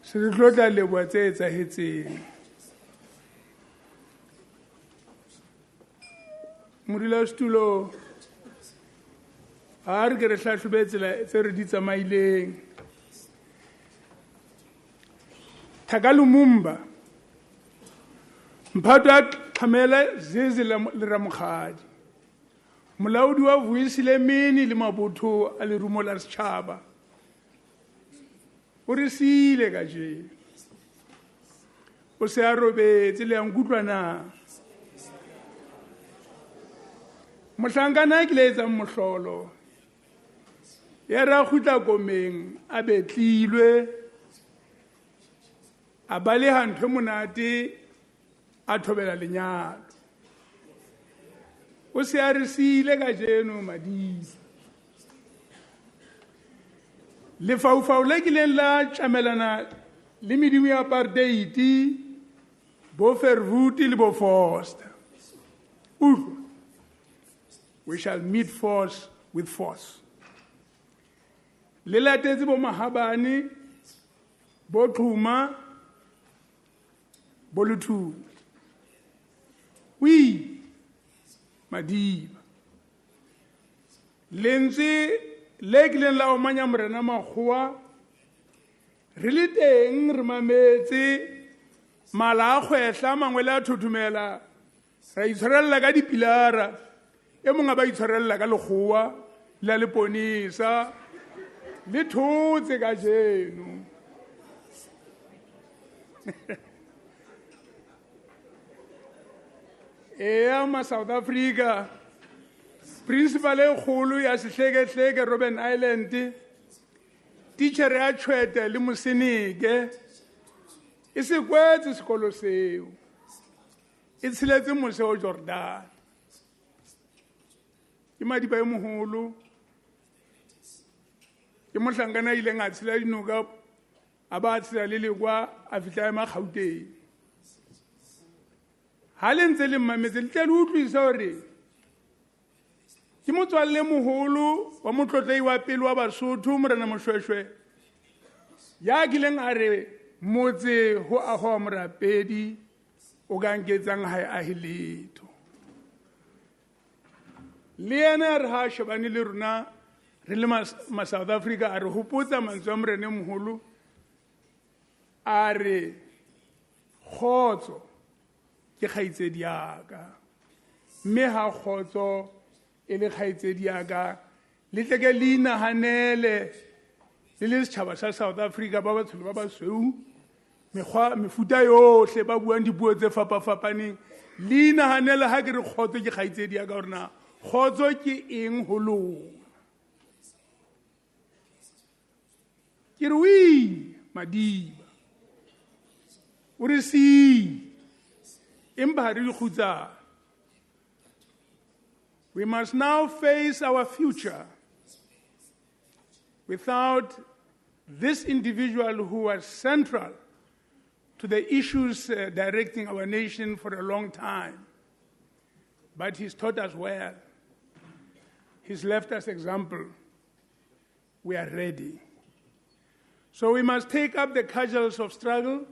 se re tlo tla leboha tse etsahetseng modulasetulo ha re ke re hlahlobetse tsela tse re di tsamaileng Tagalumumba mphato a tlhamela zeze le ramogadi molaodi wa vuisile mene le mabotho a lerumo la setšhaba o re siile ka je o se a robetse le yang kutlwana mohlankana ke le etsang mohlolo ya ra khutla komeng a betlilwe a baleha ntho monate a thobela lenyalo o se a re siile ka jeno Madiba lefaufau le kileng la tšamelana le medimo ya apartheid bo Verwoerd le bo Vorster we shall meet force with force le latetse bo Mahabane bo Xuma bo Luthu Madiba lentswe le kileng la omanya morena Makgowa re le teng re mametse mala a kgwehla mangwe le a thothomela ra itshwarella ka dipilara e mongwe ba itshwarella ka lekgowa la leponisa le thotse ka jeno ma South Africa principal e kgolo ya sehlekehleke Robben Island teacher ya tshwete le moseneke e se kwetse sekolo seo e tshiletse mose o Jordan ke Madiba e moholo ke mohlankana ile nga tshila dinoka a ba tshila le lekwa a fitla ema Gauteng ha le ntse le mmametse le tle le utlwisa hore ke motswalle moholo wa motlotlei wa pele wa Basotho morena Moshweshwe ya kileng a re motse ho aho wa morapedi o ka nketsang ha a hiletho le ena re ha shebane le rona re le ma South Africa a re hopotsa mantswe a morena moholo a re khotso ke kgaitsedi yaka mme ha khotso e le kgaitsedi yaka le tleke le inahanele le le setšhaba sa South Africa ba batsholo ba basweu mefuta yohle ba buang dipuo tse fapafapaneng le inahanele ha ke re khotso ke kgaitsedi yaka gore na khotso ke eng ho lona ke re Madiba o re si we must now face our future without this individual who was central to the issues directing our nation for a long time. But he's taught us well. He's left us example. We are ready. So we must take up the cudgels of struggle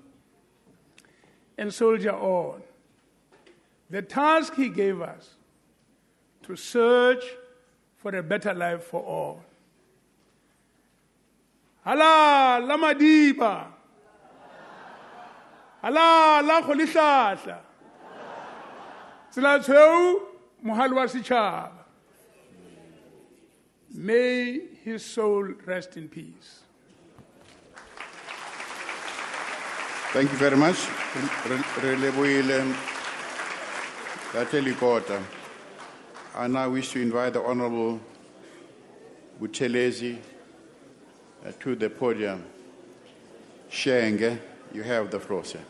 and soldier on. The task he gave us to search for a better life for all. Hala la Madiba. Hala la kholihlahla. Tsela tshweu mohali wa setjhaba. May his soul rest in peace. Thank you very much. I now wish to invite the Honorable Buthelezi to the podium. Shenge, you have the floor, sir.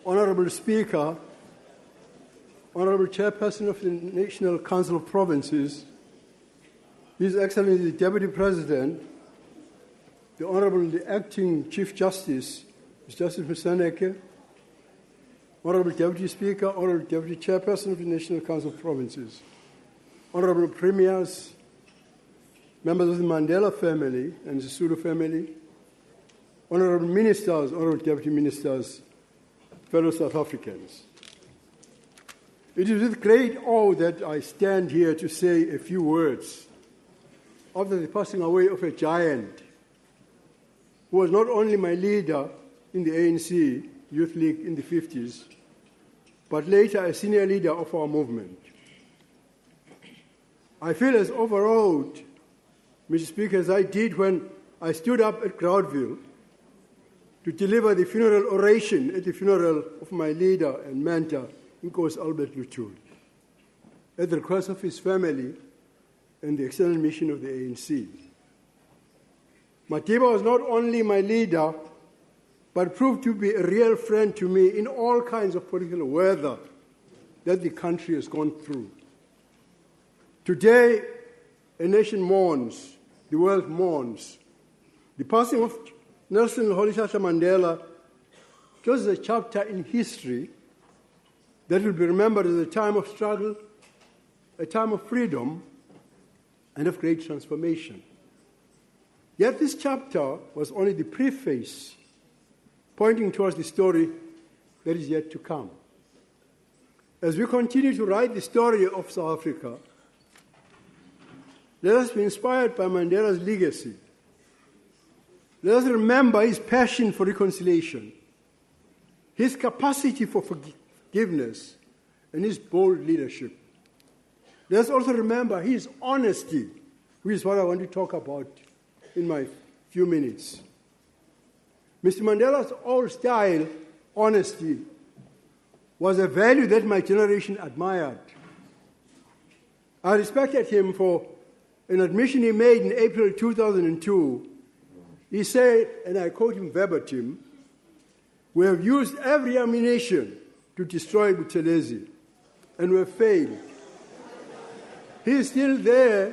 Honorable Speaker, Honorable Chairperson of the National Council of Provinces, His Excellency the Deputy President, the Honorable the Acting Chief Justice, Justice Msaneke, Honorable Deputy Speaker, Honorable Deputy Chairperson of the National Council of Provinces, Honorable Premiers, members of the Mandela family and the Zulu family, Honorable Ministers, Honorable Deputy Ministers, fellow South Africans. It is with great awe that I stand here to say a few words after the passing away of a giant who was not only my leader in the ANC Youth League in the 50s, but later a senior leader of our movement. I feel as overawed, Mr. Speaker, as I did when I stood up at Groudville to deliver the funeral oration at the funeral of my leader and mentor, Inkosi Albert Luthuli, at the request of his family and the external mission of the ANC. Madiba was not only my leader, but proved to be a real friend to me in all kinds of political weather that the country has gone through. Today, a nation mourns, the world mourns. The passing of Nelson Mandela closes a chapter in history that will be remembered as a time of struggle, a time of freedom, and of great transformation. Yet this chapter was only the preface, pointing towards the story that is yet to come. As we continue to write the story of South Africa, let us be inspired by Mandela's legacy. Let us remember his passion for reconciliation, his capacity for forgiveness, and his bold leadership. Let us also remember his honesty, which is what I want to talk about in my few minutes. Mr. Mandela's old-style honesty was a value that my generation admired. I respected him for an admission he made in April 2002. He said, and I quote him verbatim, "We have used every ammunition to destroy Buthelezi, and we have failed. He is still there.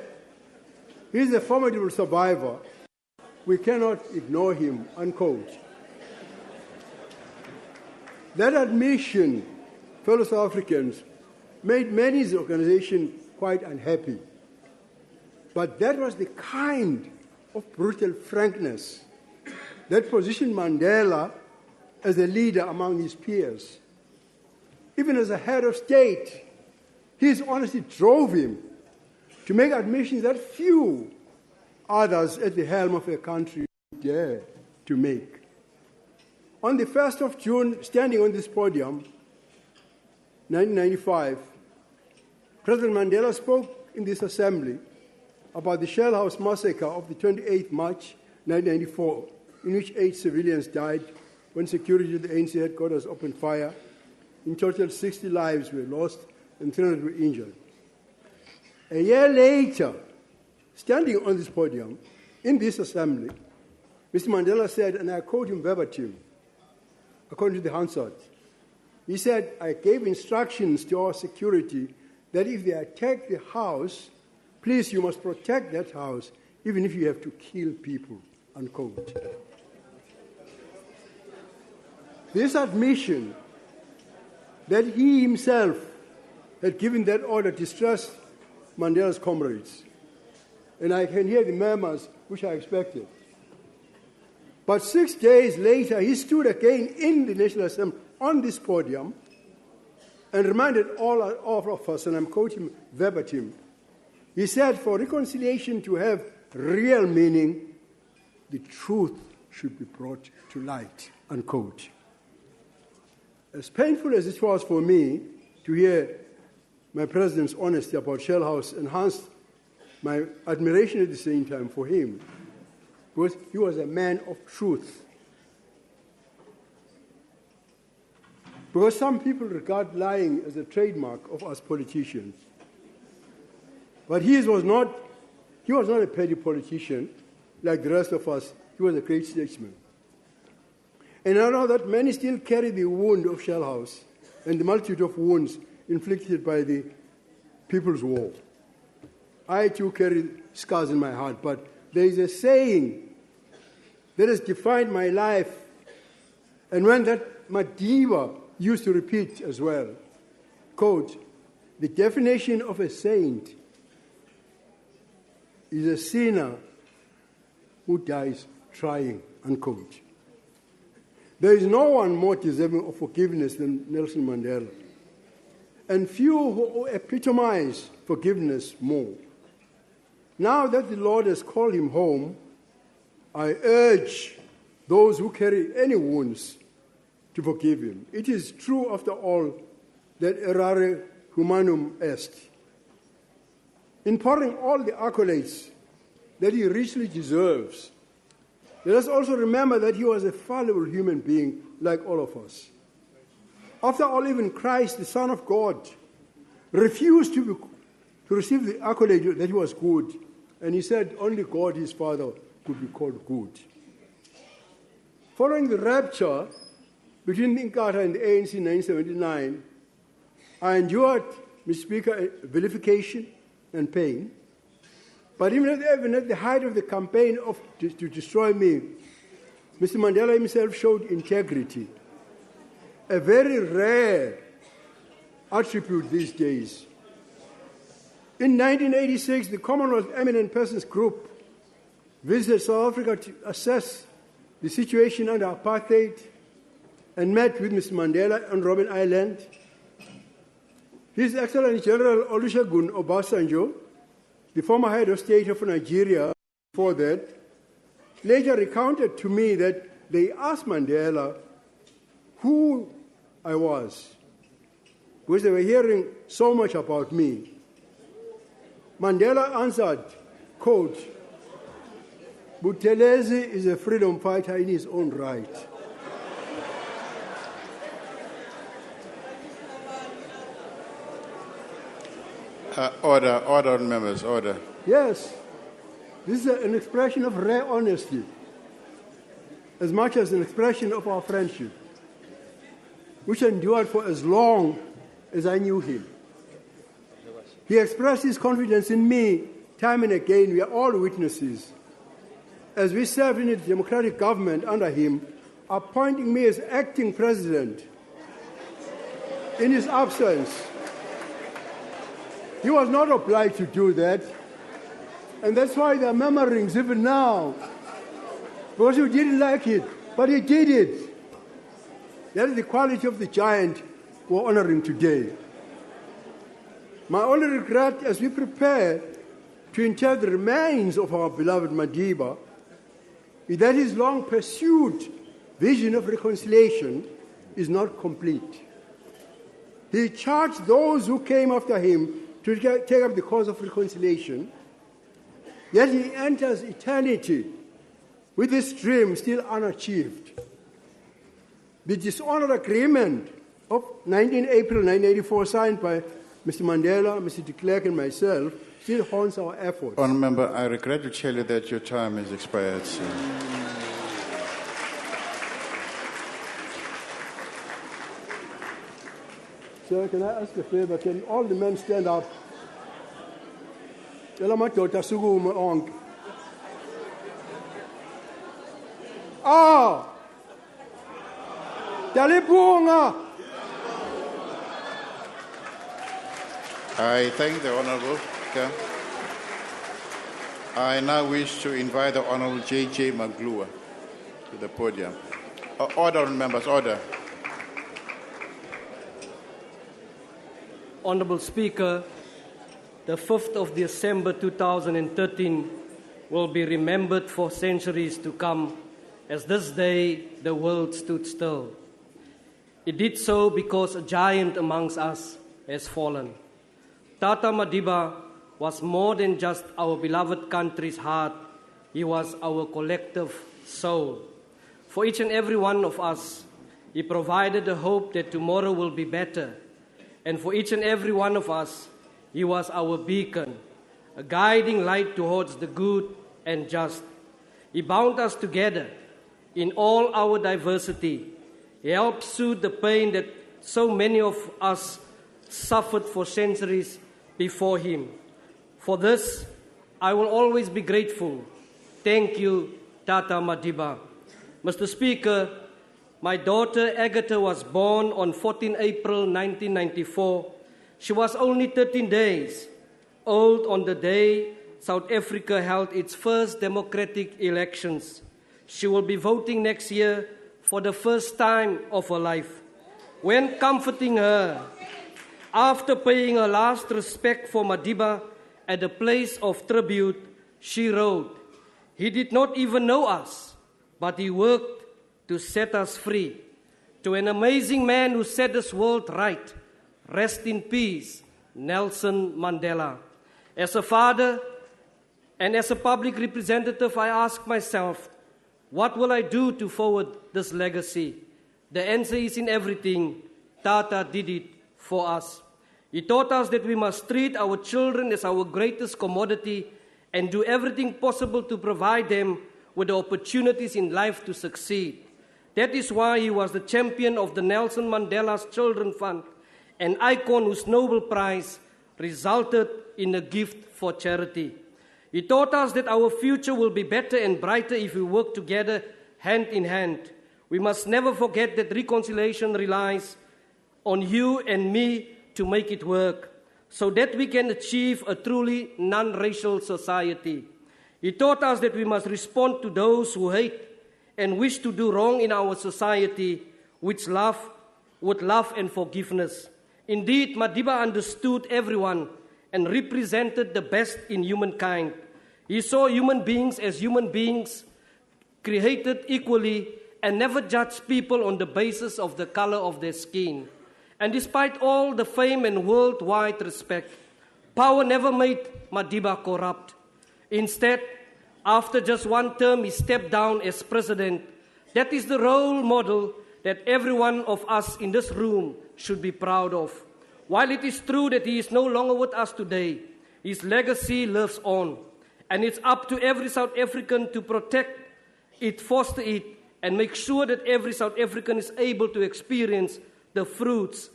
He is a formidable survivor. We cannot ignore him," unquote. That admission, fellow South Africans, made many in the organization quite unhappy. But that was the kind of brutal frankness that positioned Mandela as a leader among his peers. Even as a head of state, his honesty drove him to make admissions that few others at the helm of a country dare to make. On the 1st of June, standing on this podium, 1995, President Mandela spoke in this assembly about the Shell House massacre of the 28th March 1994, in which 8 civilians died when security at the ANC headquarters opened fire. In total, 60 lives were lost and 300 were injured. A year later, standing on this podium, in this assembly, Mr. Mandela said, and I quote him verbatim, according to the Hansard, he said, "I gave instructions to our security that if they attack the house, please, you must protect that house, even if you have to kill people," unquote. This admission that he himself had given that order distressed Mandela's comrades. And I can hear the murmurs which I expected. But 6 days later, he stood again in the National Assembly on this podium and reminded all of us, and I'm quoting verbatim, he said, for reconciliation to have real meaning, the truth should be brought to light, unquote. As painful as it was for me to hear my president's honesty about Shell House enhanced my admiration at the same time for him, because he was a man of truth. Because some people regard lying as a trademark of us politicians. But he was not a petty politician like the rest of us. He was a great statesman. And I know that many still carry the wound of Shell House and the multitude of wounds inflicted by the People's War. I too carry scars in my heart, but there is a saying that has defined my life, and one that Madiba used to repeat as well. Quote, the definition of a saint is a sinner who dies trying, unquote. There is no one more deserving of forgiveness than Nelson Mandela, and few who epitomize forgiveness more. Now that the Lord has called him home, I urge those who carry any wounds to forgive him. It is true, after all, that errare humanum est. In pouring all the accolades that he richly deserves, let us also remember that he was a fallible human being like all of us. After all, even Christ, the Son of God, refused to receive the accolade that he was good, and he said only God, his Father, could be called good. Following the rapture between Inkatha and the ANC in 1979, I endured, Mr. Speaker, vilification and pain. But even at the height of the campaign to destroy me, Mr. Mandela himself showed integrity, a very rare attribute these days. In 1986, the Commonwealth Eminent Persons Group visited South Africa to assess the situation under apartheid and met with Mr. Mandela on Robben Island. His Excellency General Olusegun Obasanjo, the former head of state of Nigeria before that, later recounted to me that they asked Mandela who I was, because they were hearing so much about me. Mandela answered, quote, Buthelezi is a freedom fighter in his own right. Order, members, order. Yes, this is an expression of rare honesty, as much as an expression of our friendship, which endured for as long as I knew him. He expressed his confidence in me time and again. We are all witnesses. As we served in a democratic government under him, appointing me as acting president. In his absence, he was not obliged to do that. And that's why there are murmurings even now. Because he didn't like it, but he did it. That is the quality of the giant we're honoring today. My only regret as we prepare to inter the remains of our beloved Madiba is that his long-pursued vision of reconciliation is not complete. He charged those who came after him to take up the cause of reconciliation, yet he enters eternity with this dream still unachieved. The dishonor agreement of 19 April 1984, signed by Mr. Mandela, Mr. de Klerk, and myself, still haunts our efforts. Honourable Member, I regret to tell you that your time has expired, sir. Sir, can I ask a favor? Can all the men stand up? Ah! Dalipunga! I thank the Honourable. I now wish to invite the Honourable J.J. Maglua to the podium. Order, members, order. Honourable Speaker, the 5th of December 2013 will be remembered for centuries to come as this day the world stood still. It did so because a giant amongst us has fallen. Tata Madiba was more than just our beloved country's heart, he was our collective soul. For each and every one of us, he provided the hope that tomorrow will be better. And for each and every one of us, he was our beacon, a guiding light towards the good and just. He bound us together in all our diversity. He helped soothe the pain that so many of us suffered for centuries before him. For this, I will always be grateful. Thank you, Tata Madiba. Mr. Speaker, my daughter Agatha was born on 14 April 1994. She was only 13 days old on the day South Africa held its first democratic elections. She will be voting next year for the first time of her life. When comforting her, after paying her last respect for Madiba at the place of tribute, she wrote, "He did not even know us, but he worked to set us free. To an amazing man who set this world right, rest in peace, Nelson Mandela." As a father and as a public representative, I ask myself, what will I do to forward this legacy? The answer is in everything. Tata did it for us. He taught us that we must treat our children as our greatest commodity and do everything possible to provide them with the opportunities in life to succeed. That is why he was the champion of the Nelson Mandela's Children Fund, an icon whose Nobel Prize resulted in a gift for charity. He taught us that our future will be better and brighter if we work together hand in hand. We must never forget that reconciliation relies on you and me to make it work, so that we can achieve a truly non-racial society. He taught us that we must respond to those who hate and wish to do wrong in our society with love and forgiveness. Indeed, Madiba understood everyone and represented the best in humankind. He saw human beings as human beings, created equally, and never judged people on the basis of the color of their skin. And despite all the fame and worldwide respect, power never made Madiba corrupt. Instead, after just one term, he stepped down as president. That is the role model that every one of us in this room should be proud of. While it is true that he is no longer with us today, his legacy lives on. And it's up to every South African to protect it, foster it, and make sure that every South African is able to experience the fruits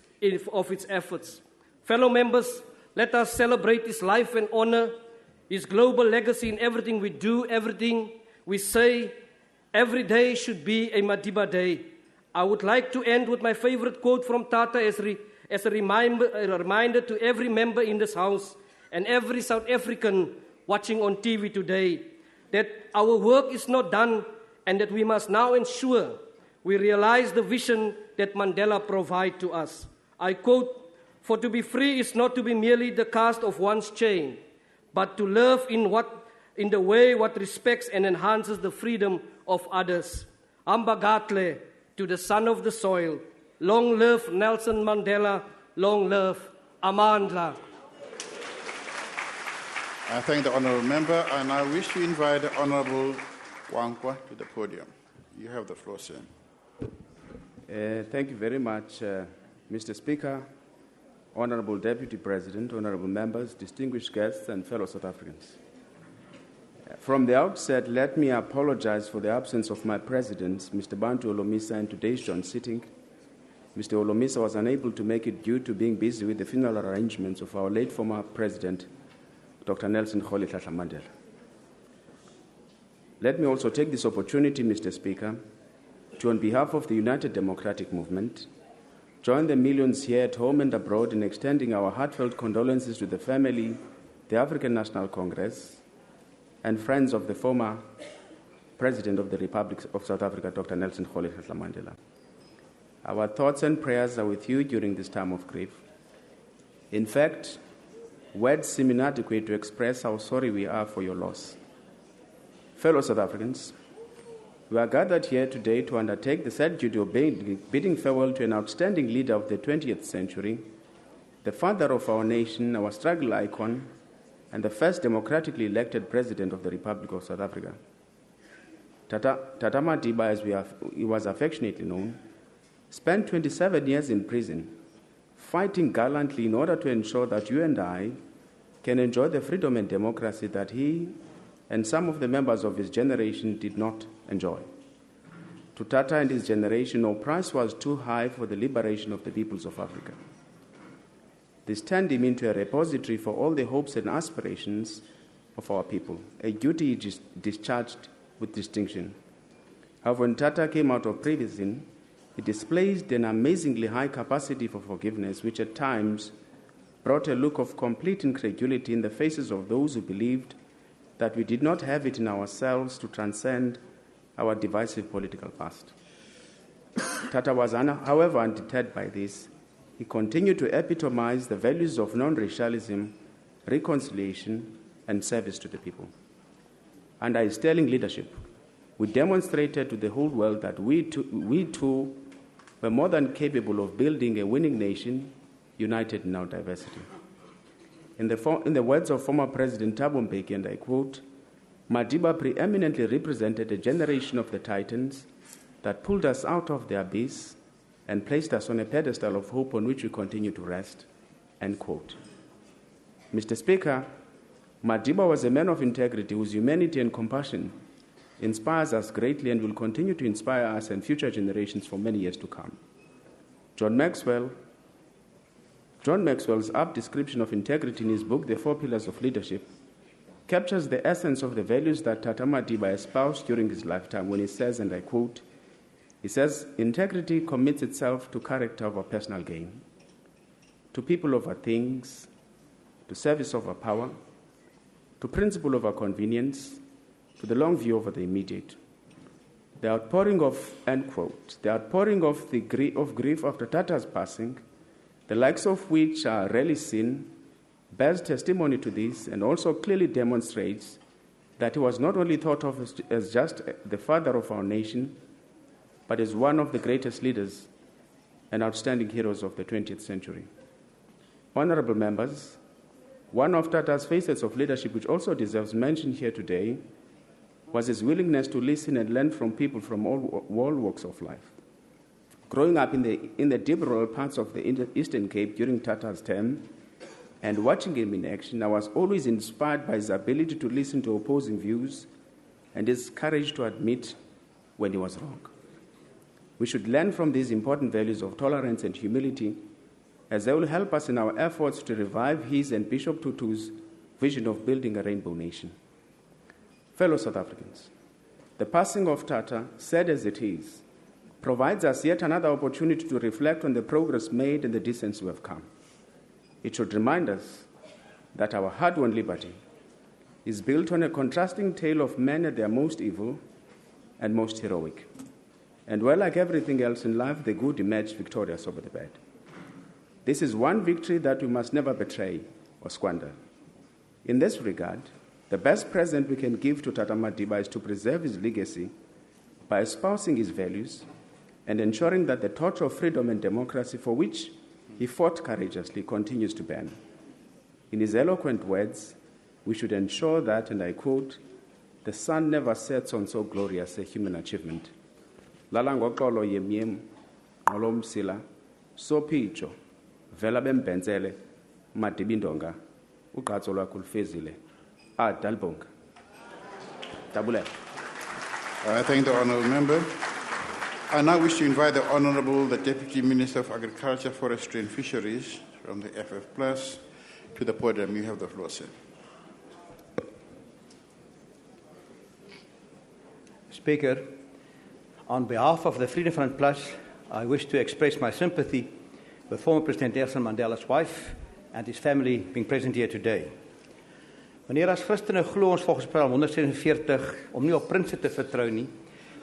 of its efforts. Fellow members, let us celebrate his life and honor his global legacy in everything we do, everything we say. Every day should be a Madiba Day. I would like to end with my favorite quote from Tata as a reminder to every member in this House and every South African watching on TV today, that our work is not done and that we must now ensure we realize the vision that Mandela provided to us. I quote, "For to be free is not to be merely the cast of one's chain, but to live in the way what respects and enhances the freedom of others. Ambagatle to the son of the soil. Long live Nelson Mandela, long live Amandla." I thank the honourable member, and I wish to invite the Honourable Wankwa to the podium. You have the floor, sir. Thank you very much, Mr. Speaker, Honourable Deputy President, honourable members, distinguished guests, and fellow South Africans. From the outset, let me apologize for the absence of my president, Mr. Bantu Olomisa, in today's joint sitting. Mr. Olomisa was unable to make it due to being busy with the funeral arrangements of our late former president, Dr. Nelson Mandela. Let me also take this opportunity, Mr. Speaker, to, on behalf of the United Democratic Movement, join the millions here at home and abroad in extending our heartfelt condolences to the family, the African National Congress, and friends of the former President of the Republic of South Africa, Dr. Nelson Mandela. Our thoughts and prayers are with you during this time of grief. In fact, words seem inadequate to express how sorry we are for your loss. Fellow South Africans, we are gathered here today to undertake the sad duty of bidding farewell to an outstanding leader of the 20th century, the father of our nation, our struggle icon, and the first democratically elected president of the Republic of South Africa. Tata Madiba, as he was affectionately known, spent 27 years in prison, fighting gallantly in order to ensure that you and I can enjoy the freedom and democracy that he and some of the members of his generation did not enjoy. To Tata and his generation, no price was too high for the liberation of the peoples of Africa. This turned him into a repository for all the hopes and aspirations of our people, a duty he discharged with distinction. However, when Tata came out of prison, he displayed an amazingly high capacity for forgiveness, which at times brought a look of complete incredulity in the faces of those who believed that we did not have it in ourselves to transcend our divisive political past. Tata was, however, undeterred by this. He continued to epitomize the values of non-racialism, reconciliation, and service to the people. Under his sterling leadership, we demonstrated to the whole world that we too were more than capable of building a winning nation united in our diversity. In the words of former President Thabo Mbeki, and I quote, Madiba preeminently represented a generation of the titans that pulled us out of the abyss and placed us on a pedestal of hope on which we continue to rest, end quote. Mr. Speaker, Madiba was a man of integrity whose humanity and compassion inspires us greatly and will continue to inspire us and future generations for many years to come. John Maxwell's apt description of integrity in his book, The Four Pillars of Leadership, captures the essence of the values that Tata Madiba espoused during his lifetime when he says, and I quote, he says, integrity commits itself to character over personal gain, to people over things, to service over power, to principle over convenience, to the long view over the immediate. The outpouring of, end quote, the outpouring of grief after Tata's passing, the likes of which are rarely seen, bears testimony to this and also clearly demonstrates that he was not only thought of as just the father of our nation, but as one of the greatest leaders and outstanding heroes of the 20th century. Honorable members, one of Tata's facets of leadership which also deserves mention here today was his willingness to listen and learn from people from all walks of life. Growing up in the deep rural parts of the Eastern Cape during Tata's term and watching him in action, I was always inspired by his ability to listen to opposing views and his courage to admit when he was wrong. We should learn from these important values of tolerance and humility, as they will help us in our efforts to revive his and Bishop Tutu's vision of building a rainbow nation. Fellow South Africans, the passing of Tata, sad as it is, provides us yet another opportunity to reflect on the progress made and the distance we have come. It should remind us that our hard-won liberty is built on a contrasting tale of men at their most evil and most heroic. And well, like everything else in life, the good emerge victorious over the bad. This is one victory that we must never betray or squander. In this regard, the best present we can give to Tata Madiba is to preserve his legacy by espousing his values and ensuring that the torch of freedom and democracy for which he fought courageously continues to burn. In his eloquent words, we should ensure that, and I quote, the sun never sets on so glorious a human achievement. Lalangokolo yemiem, olom sila, so picho, vela bembenzele, madibindonga, ugatsolwa kulfezile, dalbonga. Tabule. I thank the honourable member. I now wish to invite the Deputy Minister of Agriculture, Forestry and Fisheries from the FF Plus to the podium. You have the floor, sir. Speaker, on behalf of the Freedom Front Plus, I wish to express my sympathy with former President Nelson Mandela's wife and his family being present here today. Wanneer as Christene glo ons volgens Psalm 147 om nie op prinse te vertrou nie,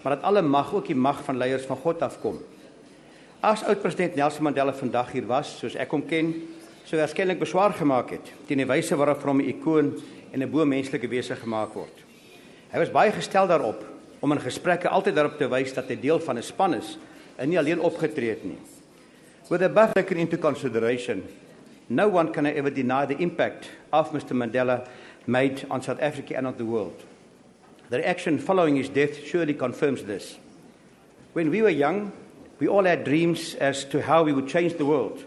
maar dat alle mag, ook die mag van leiers van God afkom. As oud-president Nelson Mandela vandag hier was, soos ek hom ken, sou waarskynlik beswaar gemaak het teen die wyse waarop hom 'n ikoon en 'n bo-menslike wese gemaak word. Hy was baie gestel daarop om in gesprekke altyd daarop te wys dat hy deel van 'n span is en nie alleen opgetree het nie. With the above taken into consideration, no one can ever deny the impact of Mr. Mandela made on South Africa and on the world. The reaction following his death surely confirms this. When we were young, we all had dreams as to how we would change the world,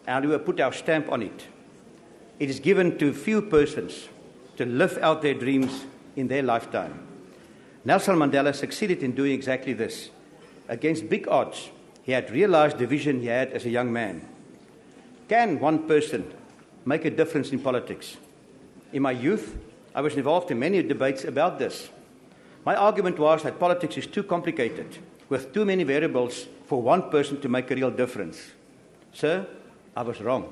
and we would put our stamp on it. It is given to few persons to live out their dreams in their lifetime. Nelson Mandela succeeded in doing exactly this. Against big odds, he had realized the vision he had as a young man. Can one person make a difference in politics? In my youth, I was involved in many debates about this. My argument was that politics is too complicated, with too many variables for one person to make a real difference. Sir, I was wrong.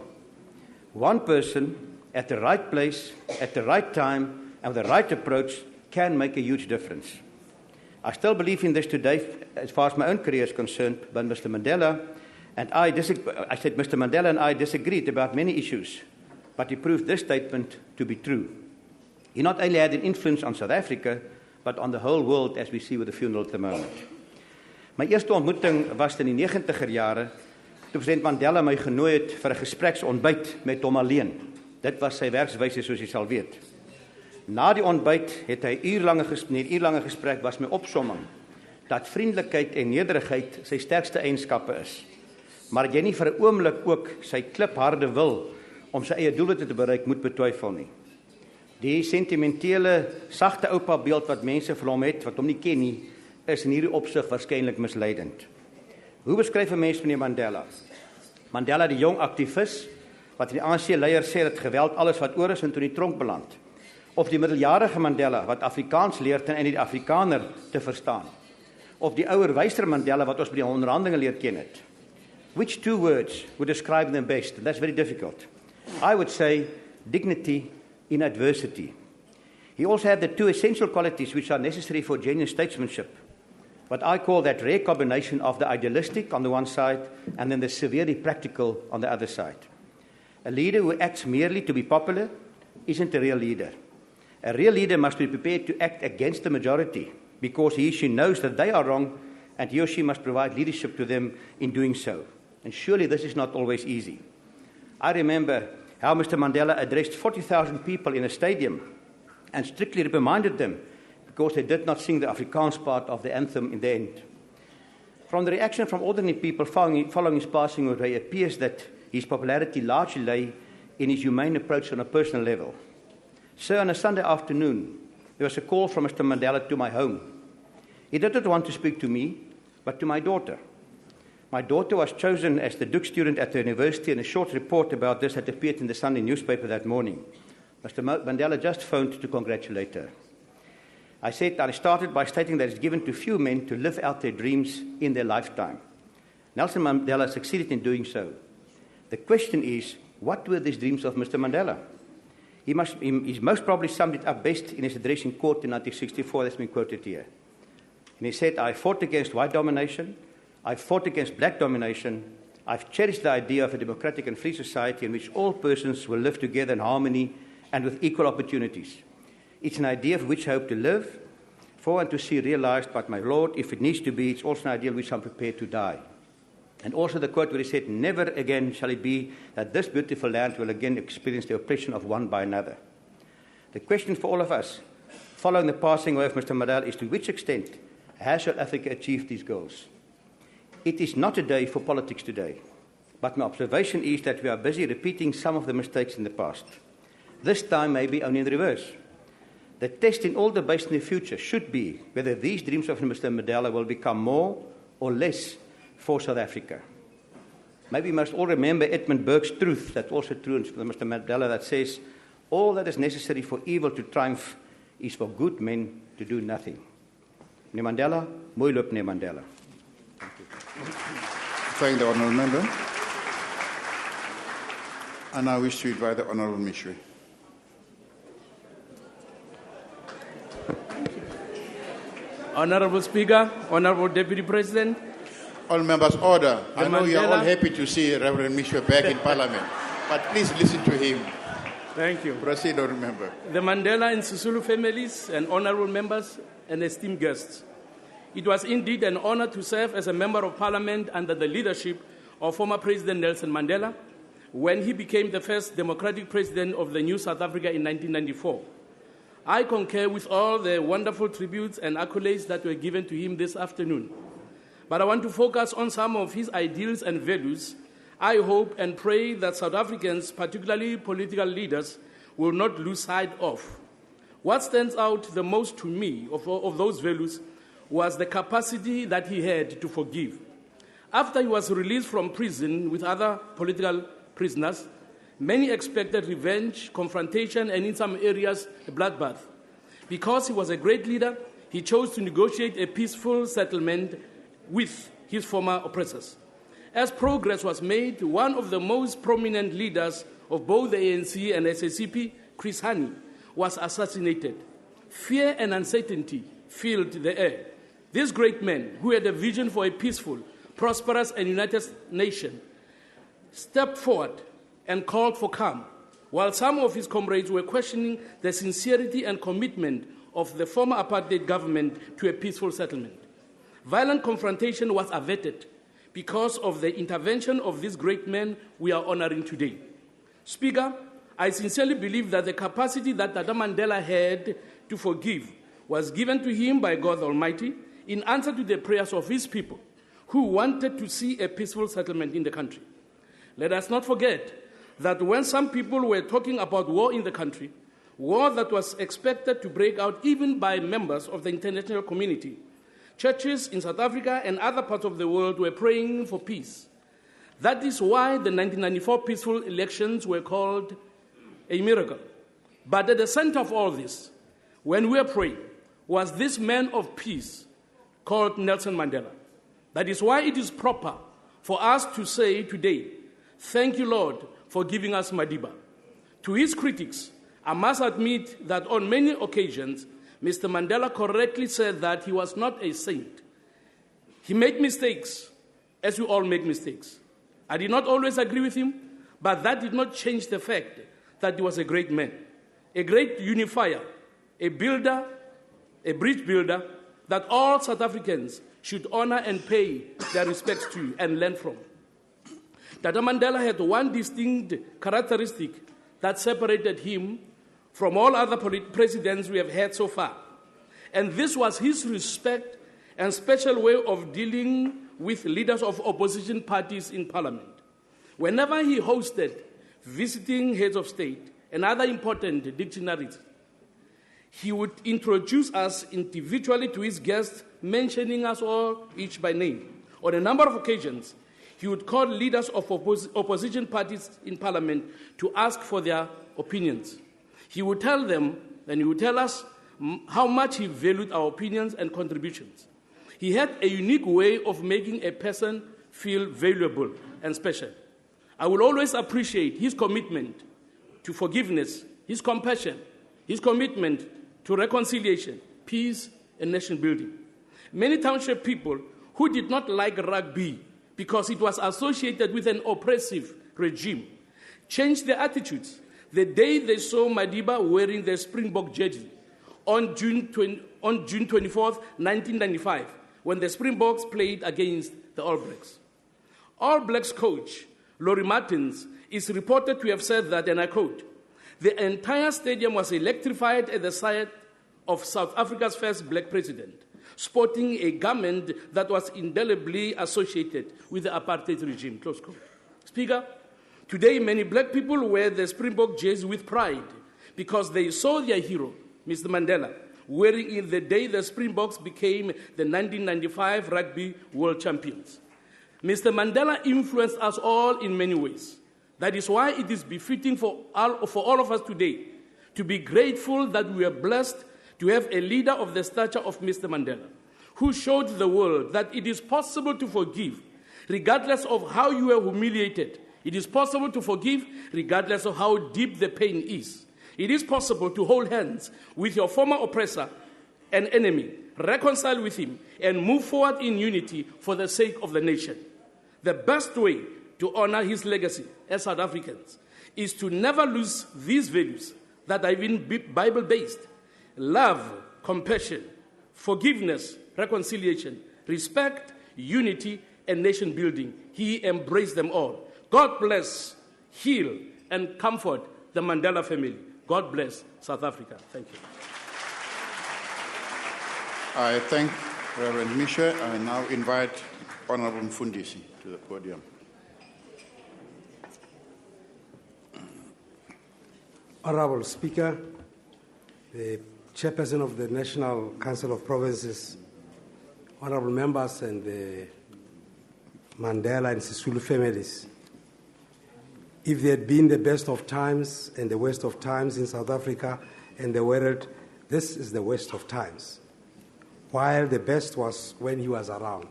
One person at the right place, at the right time, and with the right approach can make a huge difference. I still believe in this today as far as my own career is concerned, but Mr. Mandela and Mr. Mandela and I disagreed about many issues, but he proved this statement to be true. He not only had an influence on South Africa, but on the whole world, as we see with the funeral at the moment. My eerste ontmoeting was in die 90er jare, toe president Mandela my genooi het vir 'n gespreksontbyt met hom alleen. Dit was sy werkswyse, soos jy sal weet. Na die ontbyt het hy uurlange gesprek was my opsomming dat vriendelikheid en nederigheid sy sterkste eienskappe is. Maar jy nie vir 'n oomblik ook sy klipharde wil om sy eie doele te bereik moet betwyfel nie. Die sentimentele, sagte oupa beeld wat mense vir hom het, wat hom nie ken nie, is in hierdie opsig waarskynlik misleidend. Hoe beskryf 'n mens meneer Mandela? Mandela, die jong aktivis, wat die ANC-leier sê dat geweld alles wat oor is en toe in die tronk beland. Of die middeljarige Mandela, wat Afrikaans leer ten einde die Afrikaner te verstaan. Of die ouer wyser Mandela, wat ons by die onderhandelinge leer ken het. Which two words would describe them best? That's very difficult. I would say dignity in adversity. He also had the two essential qualities which are necessary for genuine statesmanship. What I call that rare combination of the idealistic on the one side and then the severely practical on the other side. A leader who acts merely to be popular isn't a real leader. A real leader must be prepared to act against the majority because he or she knows that they are wrong and he or she must provide leadership to them in doing so. And surely this is not always easy. I remember how Mr. Mandela addressed 40,000 people in a stadium and strictly reprimanded them because they did not sing the Afrikaans part of the anthem in the end. From the reaction from ordinary people following his passing away, it appears that his popularity largely lay in his humane approach on a personal level. Sir, on a Sunday afternoon, there was a call from Mr. Mandela to my home. He did not want to speak to me, but to my daughter. My daughter was chosen as the Duke student at the university, and a short report about this had appeared in the Sunday newspaper that morning. Mr. Mandela just phoned to congratulate her. I started by stating that it's given to few men to live out their dreams in their lifetime. Nelson Mandela succeeded in doing so. The question is, what were these dreams of Mr. Mandela? He's most probably summed it up best in his address in court in 1964 that's been quoted here. And he said, I fought against white domination, I fought against black domination, I've cherished the idea of a democratic and free society in which all persons will live together in harmony and with equal opportunities. It's an idea for which I hope to live, for and to see realized, but my Lord, if it needs to be, it's also an ideal which I'm prepared to die. And also the quote where he said, never again shall it be that this beautiful land will again experience the oppression of one by another. The question for all of us, following the passing away of Mr. Mandela, is to which extent has South Africa achieved these goals? It is not a day for politics today, but my observation is that we are busy repeating some of the mistakes in the past. This time may be only in reverse. The test in all debates in the future should be whether these dreams of Mr. Mandela will become more or less for South Africa. Maybe we must all remember Edmund Burke's truth, that's also true in Mr. Mandela, that says, all that is necessary for evil to triumph is for good men to do nothing. Meneer Mandela, mooi loop, meneer Mandela. Thank the Honourable Member. And I wish to invite the Honourable Mishwe. Honourable Speaker, Honourable Deputy President. All members, order. I know you are all happy to see Reverend Mishwe back in Parliament. But please listen to him. Thank you. Proceed, honorable member. The Mandela and Sisulu families and honorable members and esteemed guests. It was indeed an honor to serve as a member of parliament under the leadership of former President Nelson Mandela when he became the first democratic president of the new South Africa in 1994. I concur with all the wonderful tributes and accolades that were given to him this afternoon. But I want to focus on some of his ideals and values. I hope and pray that South Africans, particularly political leaders, will not lose sight of. What stands out the most to me of those values was the capacity that he had to forgive. After he was released from prison with other political prisoners, many expected revenge, confrontation, and in some areas, a bloodbath. Because he was a great leader, he chose to negotiate a peaceful settlement with his former oppressors. As progress was made, one of the most prominent leaders of both the ANC and SACP, Chris Hani, was assassinated. Fear and uncertainty filled the air. This great man, who had a vision for a peaceful, prosperous, and united nation, stepped forward and called for calm, while some of his comrades were questioning the sincerity and commitment of the former apartheid government to a peaceful settlement. Violent confrontation was averted because of the intervention of this great man we are honoring today. Speaker, I sincerely believe that the capacity that Tata Mandela had to forgive was given to him by God Almighty in answer to the prayers of his people who wanted to see a peaceful settlement in the country. Let us not forget that when some people were talking about war in the country, war that was expected to break out even by members of the international community, churches in South Africa and other parts of the world were praying for peace. That is why the 1994 peaceful elections were called a miracle. But at the center of all this, when we were praying, was this man of peace called Nelson Mandela. That is why it is proper for us to say today, thank you, Lord, for giving us Madiba. To his critics, I must admit that on many occasions, Mr. Mandela correctly said that he was not a saint. He made mistakes, as we all make mistakes. I did not always agree with him, but that did not change the fact that he was a great man, a great unifier, a builder, a bridge builder that all South Africans should honor and pay their respects to and learn from. Tata Mandela had one distinct characteristic that separated him from all other presidents we have had so far. And this was his respect and special way of dealing with leaders of opposition parties in parliament. Whenever he hosted visiting heads of state and other important dignitaries, he would introduce us individually to his guests, mentioning us all each by name. On a number of occasions, he would call leaders of opposition parties in parliament to ask for their opinions. He would tell them, and he would tell us how much he valued our opinions and contributions. He had a unique way of making a person feel valuable and special. I will always appreciate his commitment to forgiveness, his compassion, his commitment to reconciliation, peace, and nation building. Many township people who did not like rugby because it was associated with an oppressive regime changed their attitudes the day they saw Madiba wearing the Springbok jersey on June 24th, 1995, when the Springboks played against the All Blacks. All Blacks coach Laurie Martins is reported to have said that, and I quote, "The entire stadium was electrified at the sight of South Africa's first black president, sporting a garment that was indelibly associated with the apartheid regime," close quote. Speaker, today many black people wear the Springbok jersey with pride because they saw their hero, Mr. Mandela, wearing it the day the Springboks became the 1995 rugby world champions. Mr. Mandela influenced us all in many ways. That is why it is befitting for all of us today to be grateful that we are blessed to have a leader of the stature of Mr. Mandela, who showed the world that it is possible to forgive regardless of how you were humiliated. It is possible to forgive regardless of how deep the pain is. It is possible to hold hands with your former oppressor and enemy, reconcile with him, and move forward in unity for the sake of the nation. The best way to honor his legacy as South Africans is to never lose these values that are even Bible-based: love, compassion, forgiveness, reconciliation, respect, unity, and nation building. He embraced them all. God bless, heal, and comfort the Mandela family. God bless South Africa. Thank you. I thank Reverend Misha. I now invite Honorable Mfundisi to the podium. Honorable Speaker, the Chairperson of the National Council of Provinces, honorable members, and the Mandela and Sisulu families. If there had been the best of times and the worst of times in South Africa and the world, this is the worst of times, while the best was when he was around.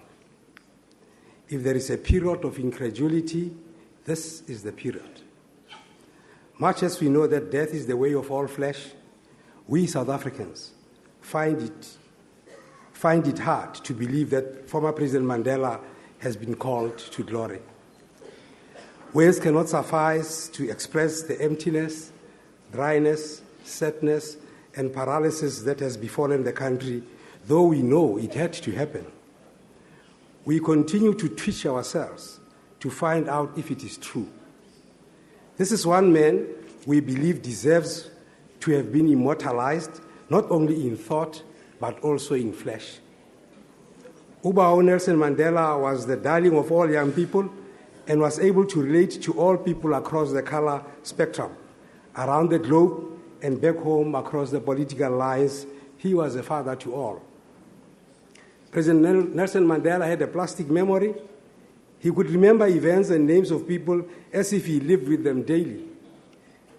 If there is a period of incredulity, this is the period. Much as we know that death is the way of all flesh, we South Africans find it hard to believe that former President Mandela has been called to glory. Words cannot suffice to express the emptiness, dryness, sadness, and paralysis that has befallen the country, though we know it had to happen. We continue to twitch ourselves to find out if it is true. This is one man we believe deserves to have been immortalized, not only in thought, but also in flesh. Ubao Nelson Mandela was the darling of all young people and was able to relate to all people across the color spectrum, around the globe and back home across the political lines. He was a father to all. President Nelson Mandela had a plastic memory. He could remember events and names of people as if he lived with them daily.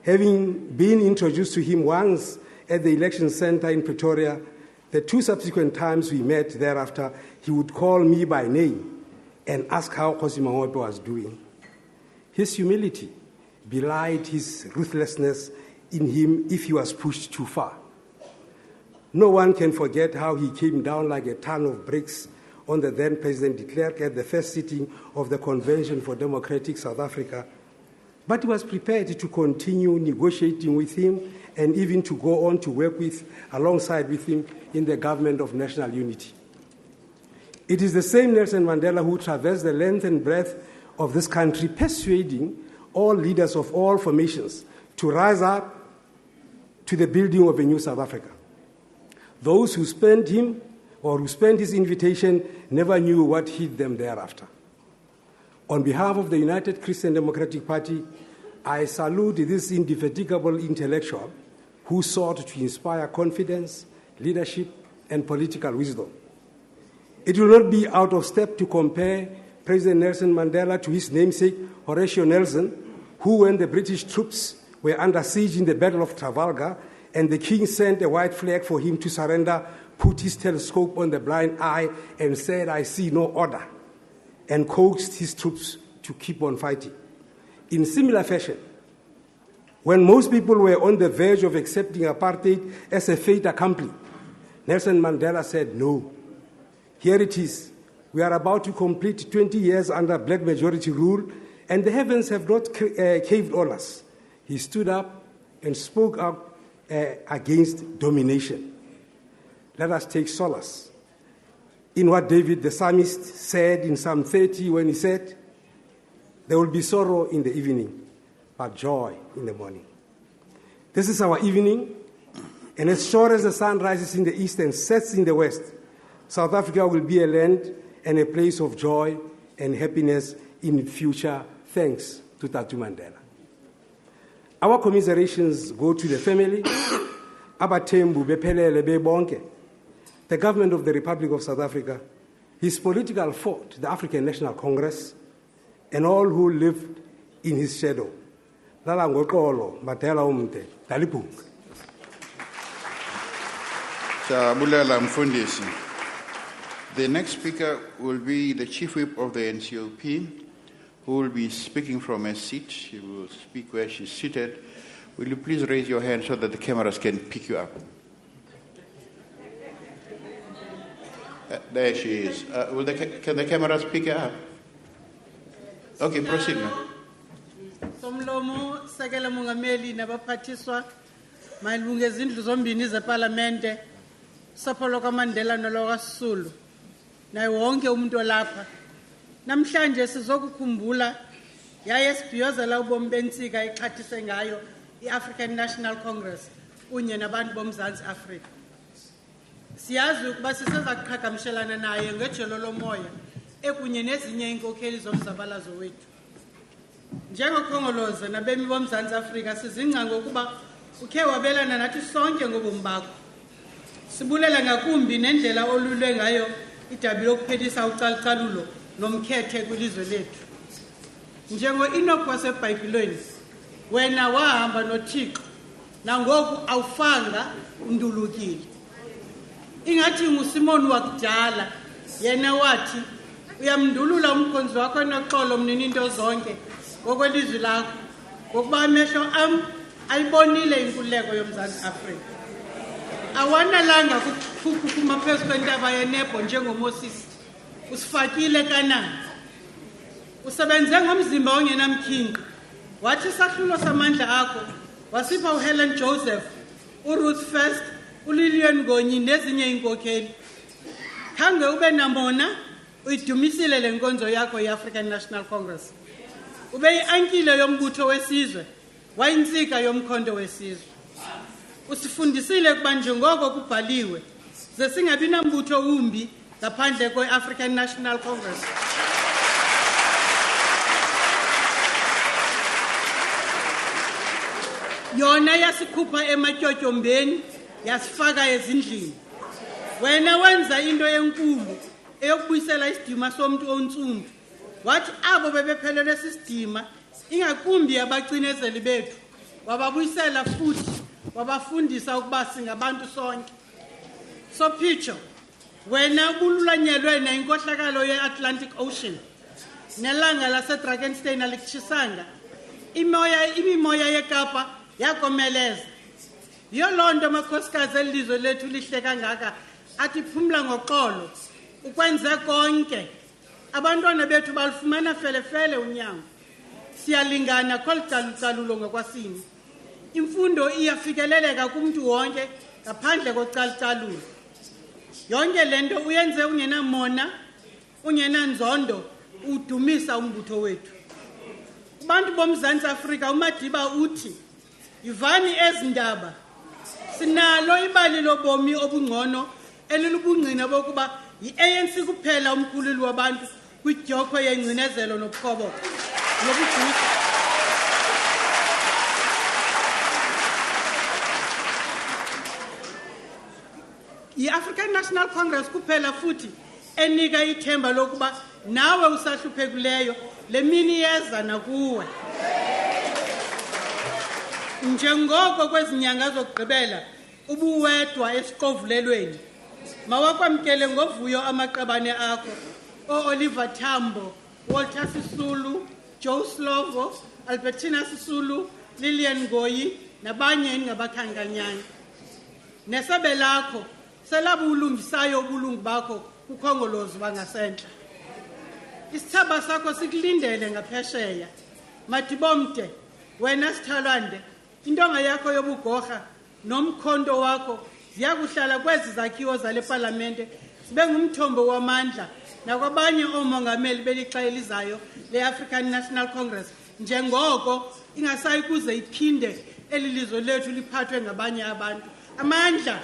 Having been introduced to him once at the election center in Pretoria, the two subsequent times we met thereafter, he would call me by name and ask how Kgosi Mangwephe was doing. His humility belied his ruthlessness in him if he was pushed too far. No one can forget how he came down like a ton of bricks on the then President de Klerk at the first sitting of the Convention for Democratic South Africa, but he was prepared to continue negotiating with him and even to go on to work alongside with him in the government of national unity. It is the same Nelson Mandela who traversed the length and breadth of this country, persuading all leaders of all formations to rise up to the building of a new South Africa. Those who spurned him or who spurned his invitation never knew what hit them thereafter. On behalf of the United Christian Democratic Party, I salute this indefatigable intellectual who sought to inspire confidence, leadership, and political wisdom. It will not be out of step to compare President Nelson Mandela to his namesake, Horatio Nelson, who, when the British troops were under siege in the Battle of Trafalgar and the king sent a white flag for him to surrender, put his telescope on the blind eye and said, "I see no order," and coaxed his troops to keep on fighting. In similar fashion, when most people were on the verge of accepting apartheid as a fait accompli, Nelson Mandela said, "No, here it is. We are about to complete 20 years under black majority rule, and the heavens have not caved on us." He stood up and spoke up against domination. Let us take solace in what David the psalmist said in Psalm 30 when he said, "There will be sorrow in the evening, but joy in the morning." This is our evening, and as sure as the sun rises in the east and sets in the west, South Africa will be a land and a place of joy and happiness in future, thanks to Tatu Mandela. Our commiserations go to the family, abathembu bephelele bebonke, the government of the Republic of South Africa, his political fort, the African National Congress, and all who lived in his shadow. Lala ngoxolo, Mandela umte, dalibunga. Siyabulela Mfundisi. The next speaker will be the Chief Whip of the NCOP, who will be speaking from a seat. She will speak where she's seated. Will you please raise your hand so that the cameras can pick you up? There she is. Can the cameras pick her up? Okay, proceed, ma'am. Somlomo sekela mongameli nabaphathiswa malunga ezindlu zombini zeparlamente sapho lwakaMandela nolwakaSisulu naye wonke umuntu olapha. Namhlanje sizokukhumbula yaye sibhiyozela ubomi bentsika exhathise ngayo i-African National Congress kunye nabantu boMzantsi Afrika. Siyazi ukuba siseza kuqhagamshelana naye ngejelo lomoya ekunye nezinye iinkokheli zomzabalazo wethu. Njengokhongoloze nabemi boMzantsi Afrika sizingca ngokuba ukhe wabelana nathi sonke ngobomi bakho. Sibulela ngakumbi nendlela olulwe ngayo idabi lokuphelisa ucalucalulo nomkhethe kwilizwe lethu. Njengo-Enoch waseBhayibhilweni, wena wahamba noThixo nangoku awufanga undulukile. Ingathi nguSimoni wakudala, yena wathi uyamndulula umkhonzi wakho noxolo mnini into zonke ngokwelizwi lakho, ngokuba amehlo am ayibonile inkululeko yoMzantsi Afrika. Awanalanga kuphuma phezu kwentaba yeNebo njengoMoses, usifakile Kanani. Usebenze ngomzimba ongenamkhinqa, wathi isahlulo samandla akho wasipha uHelen Joseph, uRuth First, uLillian Gonyi nezinye inkokheli. Khange ube namona uyidumisile le nkonzo yakho i-African National Congress. Ube yi-ankile yombutho wesizwe, wayintsika yomkhonto wesizwe. Usifundisile ukuba njengoko kubhaliwe, ze singabi nambutho wumbi ngaphandle kwe-African National Congress. Yona yasikhupha ematyotyombeni, yasifaka ezindlini. Wena wenza into enkulu eyokubuyisela isidima somuntu ontsundu. Wathi abo bebephelelwe sisidima, ingakumbi abacinezeli bethu, wababuyisela futhi, wabafundisa ukuba singabantu sonke. So Picho, wena ubululanyelwe nenkohlakalo ye-Atlantic Ocean, nelanga laseDrakenstein alikutshisanga, imimoya yeKapa yakomeleza. Yiyo loo nto amakhosikazi elizwe lethu lihle kangaka athi phumla ngoxolo ukwenze konke. Abantwana bethu balufumana felefele unyango. Siyalingana kholu calucalulo ngokwasini. Imfundo iyafikeleleka kumntu wonke ngaphandle kocalucalulo. Yonke lento uyenze ungenamona, ungenanzondo, udumisa umbutho wethu. Abantu boMzantsi Afrika uMadiba uthi, yivani ezindaba. Sinalo ibali lobomi obungcono elilubungqina bokuba yi-ANC kuphela umkhululi wabantu kwidyoko yengcinezelo nobuqhoboko nobugcisa. Yi-African National Congress kuphela futhi enika ithemba lokuba nawe usahluphekileyo le mini yeza nakuwe. Njengoko kwezinyanga zokugqibela ubuwedwa esiqovulelweni, mawakwamkele ngovuyo amaqabane akho, o-Oliver Tambo, Walter Sisulu, Joe Slovo, Albertina Sisulu, Lillian Goyi nabanye endingabakhankanyanga. Nesebe lakho selabulungisayo ubulungu bakho kukhongolozi bangasentla. Isithaba sakho sikulindele ngaphesheya. Matibomde, wena sithalwande, intonga yakho yobugorha nomkhonto wakho ziyakuhlala kwezi zakhiwo zale parlamente zibe ngumthombo wamandla nakwabanye omongameli belixa elizayo le-African National Congress, njengoko ingasayi kuze iphinde eli lizwe lethu liphathwe ngabanye abantu. Amandla.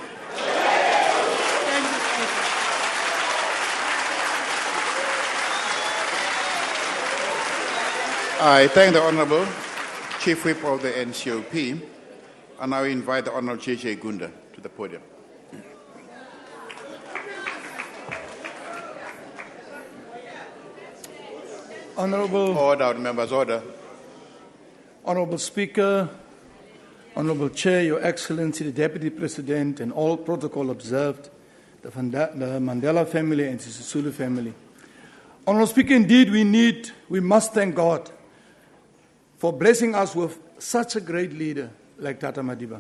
I thank the Honorable Chief Whip of the NCOP, and I invite the Honorable J.J. Gunda to the podium. Honorable Order, members, order. Honorable Speaker, Honorable Chair, Your Excellency, the Deputy President, and all protocol observed, the Mandela family and the Sisulu family. Honorable Speaker, indeed we must thank God for blessing us with such a great leader like Tata Madiba.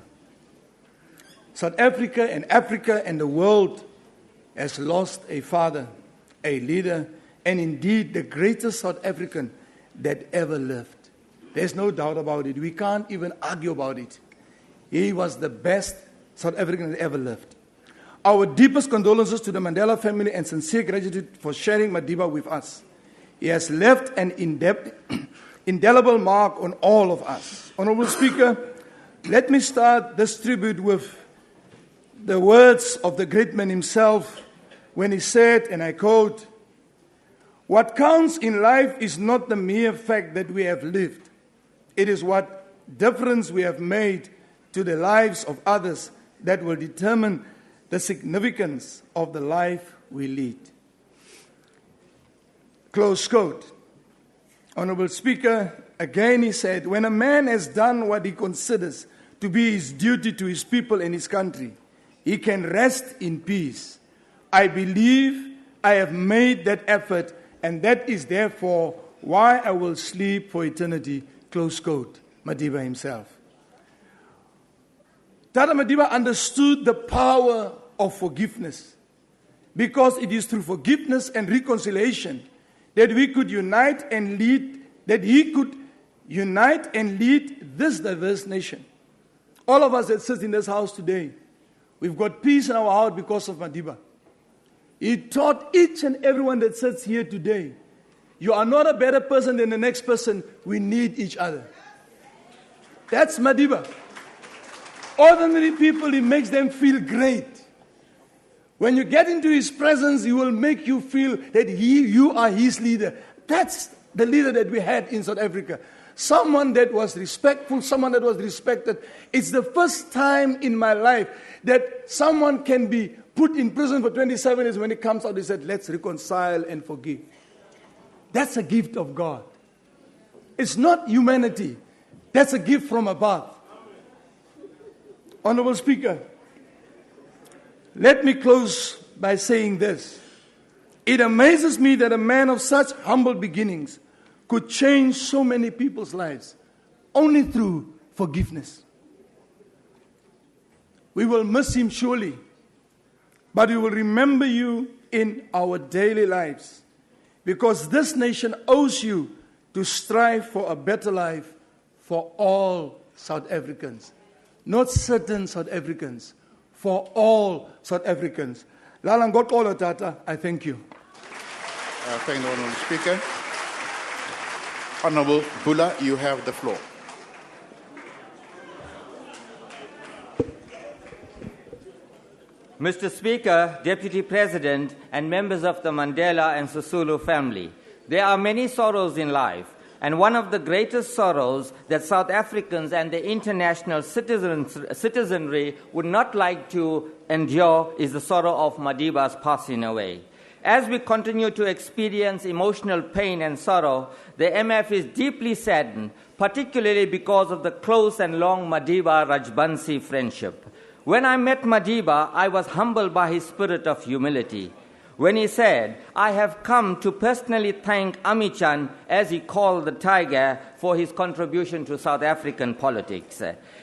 South Africa and the world has lost a father, a leader, and indeed the greatest South African that ever lived. There's no doubt about it. We can't even argue about it. He was the best South African that ever lived. Our deepest condolences to the Mandela family and sincere gratitude for sharing Madiba with us. He has left an indelible mark on all of us. Honorable Speaker, let me start this tribute with the words of the great man himself when he said, and I quote, "What counts in life is not the mere fact that we have lived. It is what difference we have made to the lives of others that will determine the significance of the life we lead." Close quote. Honorable Speaker, again he said, when a man has done what he considers to be his duty to his people and his country, he can rest in peace. I believe I have made that effort, and that is therefore why I will sleep for eternity. Close quote. Madiba himself. Tata Madiba understood the power of forgiveness, because it is through forgiveness and reconciliation that we could unite and lead, that he could unite and lead this diverse nation. All of us that sit in this house today, we've got peace in our heart because of Madiba. He taught each and everyone that sits here today, you are not a better person than the next person. We need each other. That's Madiba. Ordinary people, he makes them feel great. When you get into his presence, he will make you feel that you are his leader. That's the leader that we had in South Africa. Someone that was respectful, someone that was respected. It's the first time in my life that someone can be put in prison for 27 years. When he comes out, he said, let's reconcile and forgive. That's a gift of God. It's not humanity. That's a gift from above. Honorable Speaker, let me close by saying this. It amazes me that a man of such humble beginnings could change so many people's lives only through forgiveness. We will miss him surely, but we will remember you in our daily lives, because this nation owes you to strive for a better life for all South Africans, not certain South Africans, for all South Africans. Lalangokolo Tata, I thank you. Thank the Honourable Speaker. Honourable Bula, you have the floor. Mr. Speaker, Deputy President, and members of the Mandela and Sisulu family, there are many sorrows in life, and one of the greatest sorrows that South Africans and the international citizenry would not like to endure is the sorrow of Madiba's passing away. As we continue to experience emotional pain and sorrow, the MF is deeply saddened, particularly because of the close and long Madiba-Rajbansi friendship. When I met Madiba, I was humbled by his spirit of humility. When he said, I have come to personally thank Amichan, as he called the tiger, for his contribution to South African politics.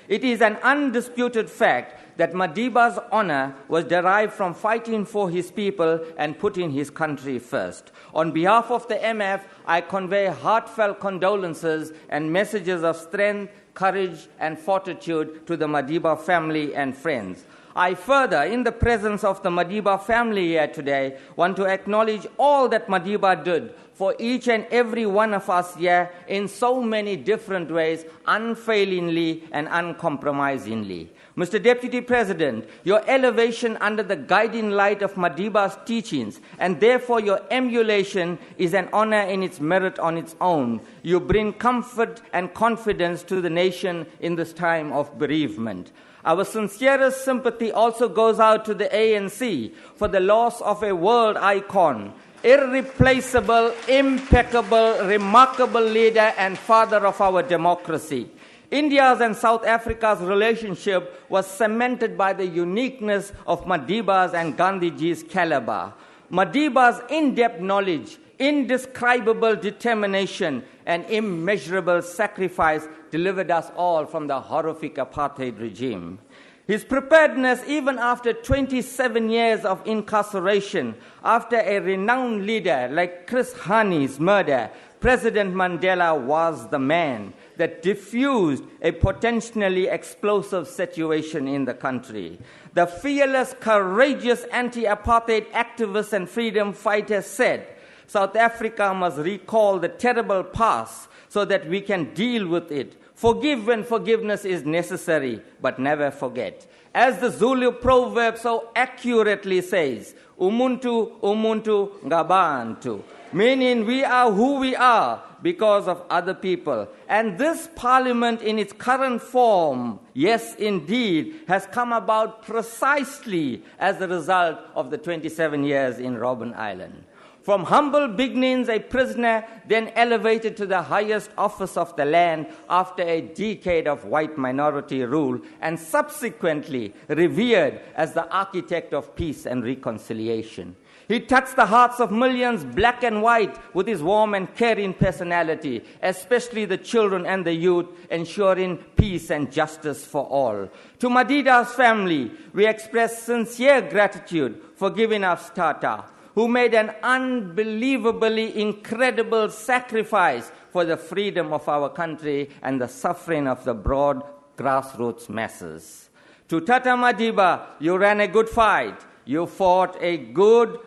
It is an undisputed fact that Madiba's honor was derived from fighting for his people and putting his country first. On behalf of the MF, I convey heartfelt condolences and messages of strength, courage, and fortitude to the Madiba family and friends. I further, in the presence of the Madiba family here today, want to acknowledge all that Madiba did for each and every one of us here in so many different ways, unfailingly and uncompromisingly. Mr. Deputy President, your elevation under the guiding light of Madiba's teachings, and therefore your emulation, is an honor in its merit on its own. You bring comfort and confidence to the nation in this time of bereavement. Our sincerest sympathy also goes out to the ANC for the loss of a world icon, irreplaceable, impeccable, remarkable leader and father of our democracy. India's and South Africa's relationship was cemented by the uniqueness of Madiba's and Gandhiji's caliber. Madiba's in-depth knowledge, indescribable determination, and immeasurable sacrifice delivered us all from the horrific apartheid regime. His preparedness, even after 27 years of incarceration, after a renowned leader like Chris Hani's murder, President Mandela was the man. that diffused a potentially explosive situation in the country. The fearless, courageous anti-apartheid activists and freedom fighters said, South Africa must recall the terrible past so that we can deal with it. Forgive when forgiveness is necessary, but never forget. As the Zulu proverb so accurately says, Umuntu, umuntu, ngabantu, meaning we are who we are because of other people. And this parliament in its current form, yes indeed, has come about precisely as a result of the 27 years in Robben Island. From humble beginnings, a prisoner, then elevated to the highest office of the land after a decade of white minority rule, and subsequently revered as the architect of peace and reconciliation. He touched the hearts of millions, black and white, with his warm and caring personality, especially the children and the youth, ensuring peace and justice for all. To Madida's family, we express sincere gratitude for giving us Tata, who made an unbelievably incredible sacrifice for the freedom of our country and the suffering of the broad grassroots masses. To Tata Madiba, you ran a good fight. You fought a good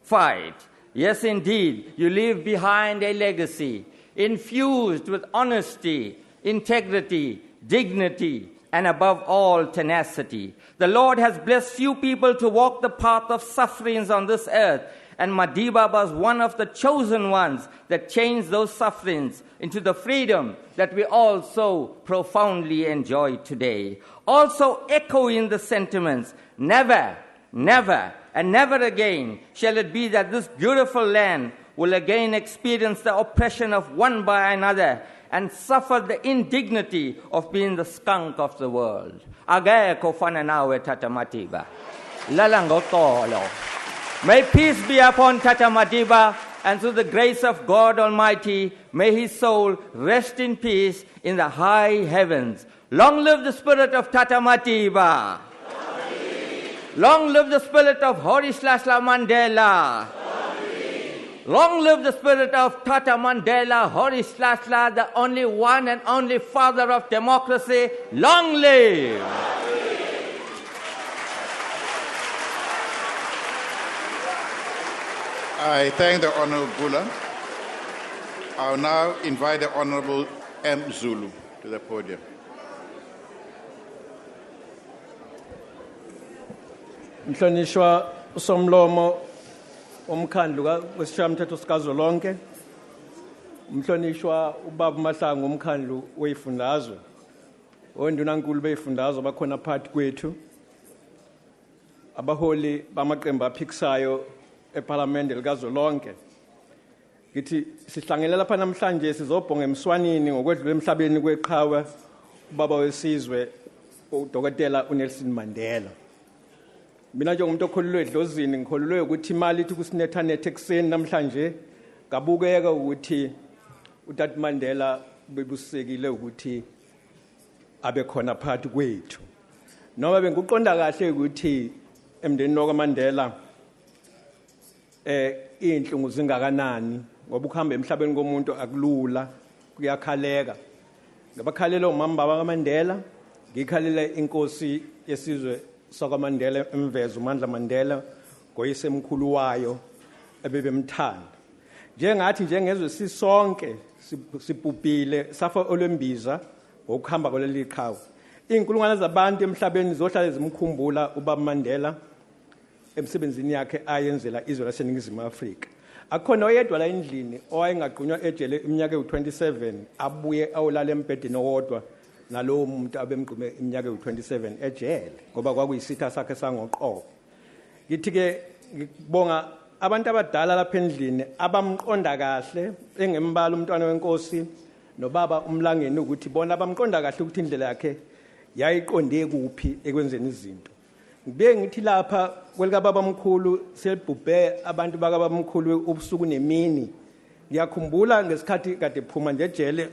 fight. Yes, indeed, you leave behind a legacy infused with honesty, integrity, dignity, and above all, tenacity. The Lord has blessed few people to walk the path of sufferings on this earth, and Madiba was one of the chosen ones that changed those sufferings into the freedom that we all so profoundly enjoy today. Also echoing the sentiments, never, never, and never again shall it be that this beautiful land will again experience the oppression of one by another and suffer the indignity of being the skunk of the world. Agayeko fana nawe Tata Madiba. Lalango tolo. May peace be upon Tata Madiba, and through the grace of God Almighty, may his soul rest in peace in the high heavens. Long live the spirit of Tata Madiba. Long live the spirit of Horislashla Mandela. Long live the spirit of Tata Mandela, Horislashla, the only one and only father of democracy. Long live! I thank the Honorable Bula. I'll now invite the Honorable M. Zulu to the podium. Mhlonishwa usomlomo umkhandlu wesishayamithetho sikazwelonke, umhlonishwa ubaba uMahlangu umkhandlu weyifundazwe, ondunankulu beyifundazwe bakhona phakathi kwethu, abaholi bamaqembu aphikisayo eParliament likazwelonke. Ngithi sihlangene lapha namhlanje sizobhonga emswanini ngokwedlula emhlabeni kweqhawe ubaba wesizwe uDokotela uNelson Mandela. Mina njengomuntu okholelwe edlozini ngikholelwe ukuthi imali ithi kusinethanethe ekseni namhlanje ngabukeka ukuthi uTata Mandela bebusekile ukuthi abe khona phakathi kwethu. Noma benguqonda kahle ukuthi emndenini wakwaMandela inhlungu zingakanani ngoba ukuhamba emhlabeni komuntu akulula kuyakhaleka. Ngabakhalela umama bakaMandela, ngikhalela inkosi yesizwe sakwaMandela emveza uMandla Mandela ngoyisemkhulu wayo ebebemthanda. Njengathi njengezwe sisonke sibhubhile safa olwembiza ngokuhamba kwaleli qhawe. Inkulungwane zabantu emhlabeni zohlala zimkhumbula ubaba Mandela emsebenzini yakhe ayenzela izwe laseNingizimu Afrika. Akhona oyedwa la endlini owayengaqunywa ejele iminyaka ewu27 abuye awulala embhedeni owodwa nalowo muntu abemgqume iminyaka ewu27 ejele ngoba kwakuyisitha sakhe sangoqobo. Ngithi ke ngibonga abantu abadala lapha endlini abamqonda kahle engembala umntwana wenkosi nobaba umlangeni ukuthi bona abamqonda kahle ukuthi indlela yakhe yayiqonde kuphi ekwenzeni izinto. Ngibe ngithi lapha kwelika baba mkhulu selibhubhe abantu baka baba mkhulu ubusuku nemini. Ngiyakhumbula ngesikhathi kade phuma nje ejele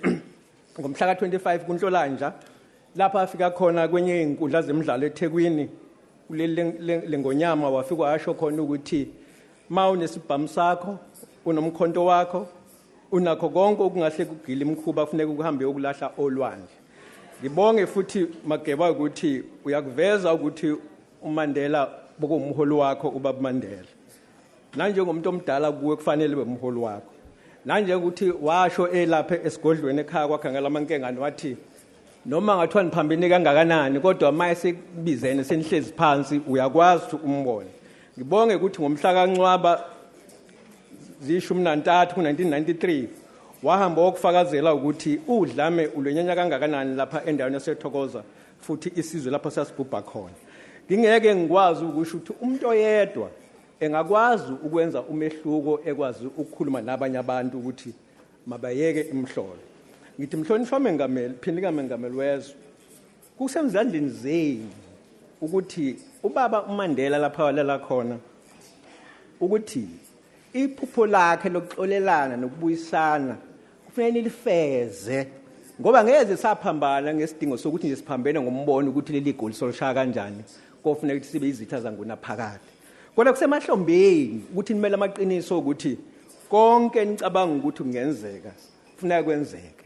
ngomhla ka25 kuNhlolanja lapha afika khona kwenye inkundla zemidlalo eThekwini kuleli ngonyama wafika washo khona ukuthi ma unesibhamu sakho unomkhonto wakho unakho konke okungahle kugile imkhuba kufuneka ukuhambe ukulahla olwandle. Ngibonge futhi Mageba ukuthi uyakuveza ukuthi uMandela bokumholi wakho ubaba Mandela. Nanje ngomuntu omdala kuwe kufanele bemholi wakho. Nanje ukuthi washo elapha esigodlweni ekhaya kwakhe ngalamankengane wathi noma ngathiwa niphambene kangakanani kodwa maye sekubizene senihlezi phansi uyakwazi ukuthi umbone. Ngibonge ukuthi ngomhla kaNcwaba zishumi nantathu ku1993 wahamba okufakazela ukuthi udlame ulwenyanya kangakanani lapha endaweni yaseThokoza futhi isizwe lapho sasibhubha khona. Ngingeke ngikwazi ukusho ukuthi umuntu oyedwa engakwazi ukwenza umehluko ekwazi ukukhuluma nabanye abantu ukuthi mabayeke imhlolo. Ngithi mhlonishwa mengameli phindika mengameli wezwe kusemzandleni zenu ukuthi ubaba uMandela lapha walela khona ukuthi iphupho lakhe lokuxolelana nokubuyisana kufanele lifeze ngoba ngeze saphambana ngesidingo sokuthi nje siphambene ngombono ukuthi leli goli solishaya kanjani kofuneka ukuthi sibe izitha zanguna phakade kodwa kusemahlombeni ukuthi nimele amaqiniso ukuthi konke nicabanga ukuthi kungenzeka kufanele kwenzeke.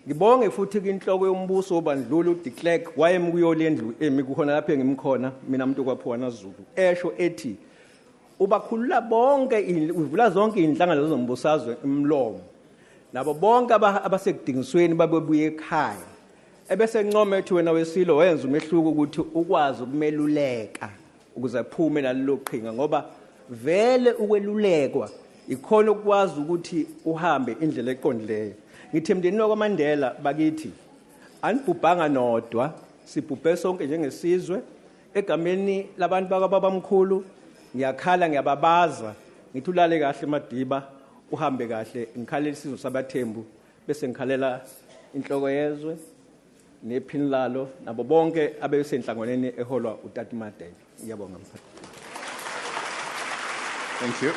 Ngibonge futhi inhloko yombuso obandlulu uDe Klerk wayemkuyolendlu emikukhona lapha engimkhona mina umuntu kwaPhuwana Zulu esho ethi ubakhulula bonke uvula zonke inhlangano zombusazwe imlomo nabo bonke abasekudingisweni babebuye ekhaya ebese ncoma ethi wena wesilo wenza umehluko ukuthi ukwazi ukumeluleka ukuze aphume nalelo qhinga ngoba vele ukwelulekwa ikhona ukwazi ukuthi uhambe indlela eqondileyo. Ngithi mndeni wakwaMandela bakithi anibhubhanga nodwa sibhubhe sonke njengesizwe egameni labantu bakababamkhulu ngiyakhala ngiyababaza ngithi ulale kahle Madiba uhambe kahle ngikhalela isizwe sabathembu bese ngikhalela inhloko yezwe nephini lalo nabo bonke abesenhlanganweni eholwa uTati Madela. Ngiyabonga mfana. Thank you.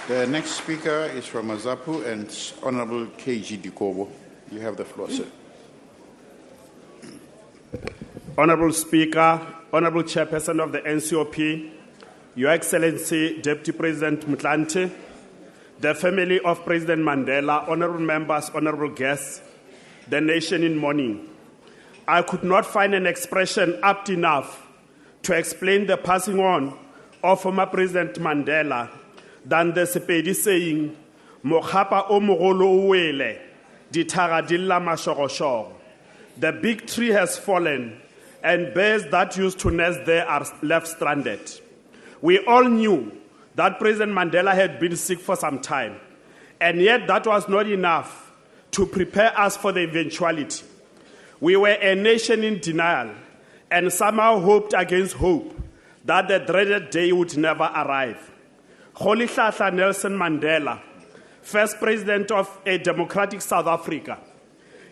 The next speaker is from Mazapu and Honorable KG Dikobo. You have the floor, sir. Honorable Speaker, Honorable Chairperson of the NCOP, Your Excellency Deputy President Mtlanthe, the family of President Mandela, honorable members, honorable guests, the nation in mourning. I could not find an expression apt enough to explain the passing on of former President Mandela than the Sepedi saying, Mokgapa o mogolo o wele, dithara di lla mashogoshoro. The big tree has fallen, and bears that used to nest there are left stranded. We all knew that President Mandela had been sick for some time, and yet that was not enough to prepare us for the eventuality. We were a nation in denial, and somehow hoped against hope that the dreaded day would never arrive. Rolihlahla Nelson Mandela, first president of a democratic South Africa,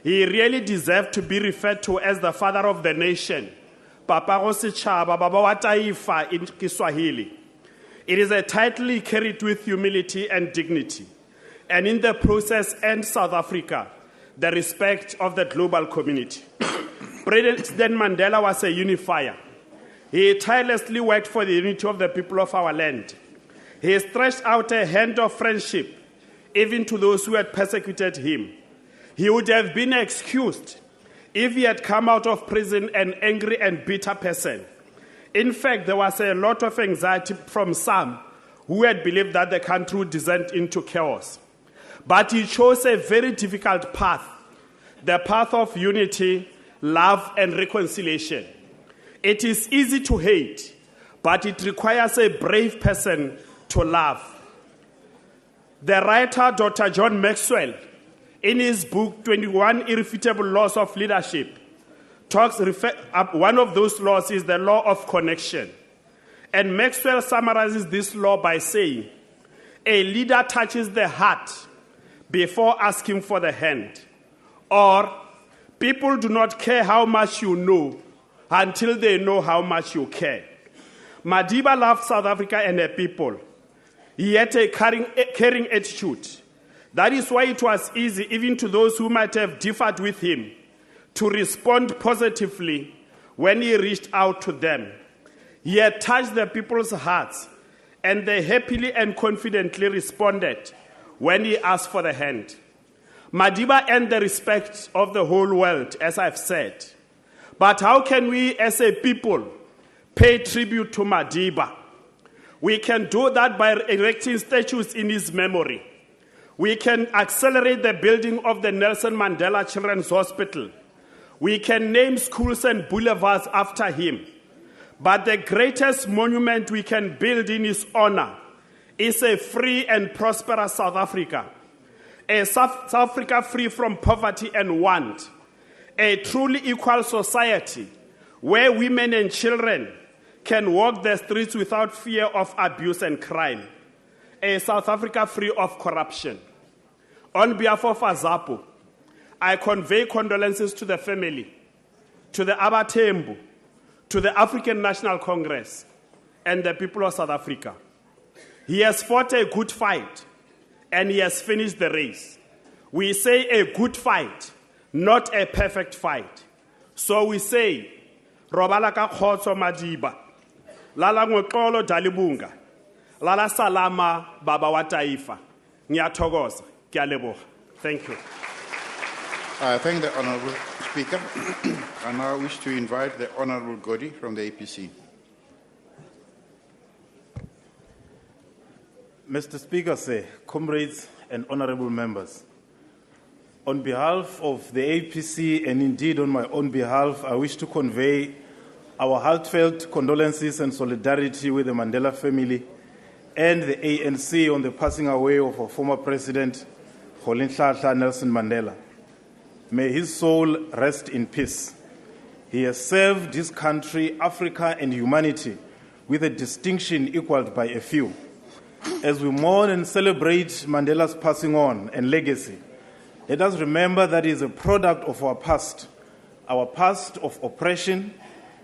he really deserved to be referred to as the father of the nation. Papa go setšhaba, Baba wa Taifa in Kiswahili. It is a title he carried with humility and dignity, and in the process earned South Africa the respect of the global community. President Mandela was a unifier. He tirelessly worked for the unity of the people of our land. He stretched out a hand of friendship even to those who had persecuted him. He would have been excused if he had come out of prison an angry and bitter person. In fact, there was a lot of anxiety from some who had believed that the country would descend into chaos. But he chose a very difficult path, the path of unity, love, and reconciliation. It is easy to hate, but it requires a brave person to love. The writer, Dr. John Maxwell, in his book, 21 Irrefutable Laws of Leadership, one of those laws is the law of connection. And Maxwell summarizes this law by saying, a leader touches the heart before asking for the hand. Or, people do not care how much you know until they know how much you care. Madiba loved South Africa and her people. He had a caring attitude. That is why it was easy, even to those who might have differed with him, to respond positively when he reached out to them. He had touched the people's hearts, and they happily and confidently responded when he asked for the hand. Madiba earned the respect of the whole world, as I've said. But how can we as a people pay tribute to Madiba? We can do that by erecting statues in his memory. We can accelerate the building of the Nelson Mandela Children's Hospital. We can name schools and boulevards after him. But the greatest monument we can build in his honor is a free and prosperous South Africa. A South Africa free from poverty and want. A truly equal society where women and children can walk the streets without fear of abuse and crime. A South Africa free of corruption. On behalf of Azapo, I convey condolences to the family, to the Abatembu, to the African National Congress, and the people of South Africa. He has fought a good fight, and he has finished the race. We say a good fight, not a perfect fight. So we say, Robala ka khotso Madiba, lala ngoxolo Dalibunga, lala salama baba wa taifa. Ngiyathokoza, ngiyaleboga. Thank you. I thank the Honourable Speaker. I now wish to invite the Honourable Godi from the APC. Mr. Speaker, sir, comrades and honourable members, on behalf of the APC and indeed on my own behalf, I wish to convey our heartfelt condolences and solidarity with the Mandela family and the ANC on the passing away of our former president, Rolihlahla Nelson Mandela. May his soul rest in peace. He has served his country, Africa, and humanity with a distinction equaled by a few. As we mourn and celebrate Mandela's passing on and legacy, let us remember that he is a product of our past of oppression,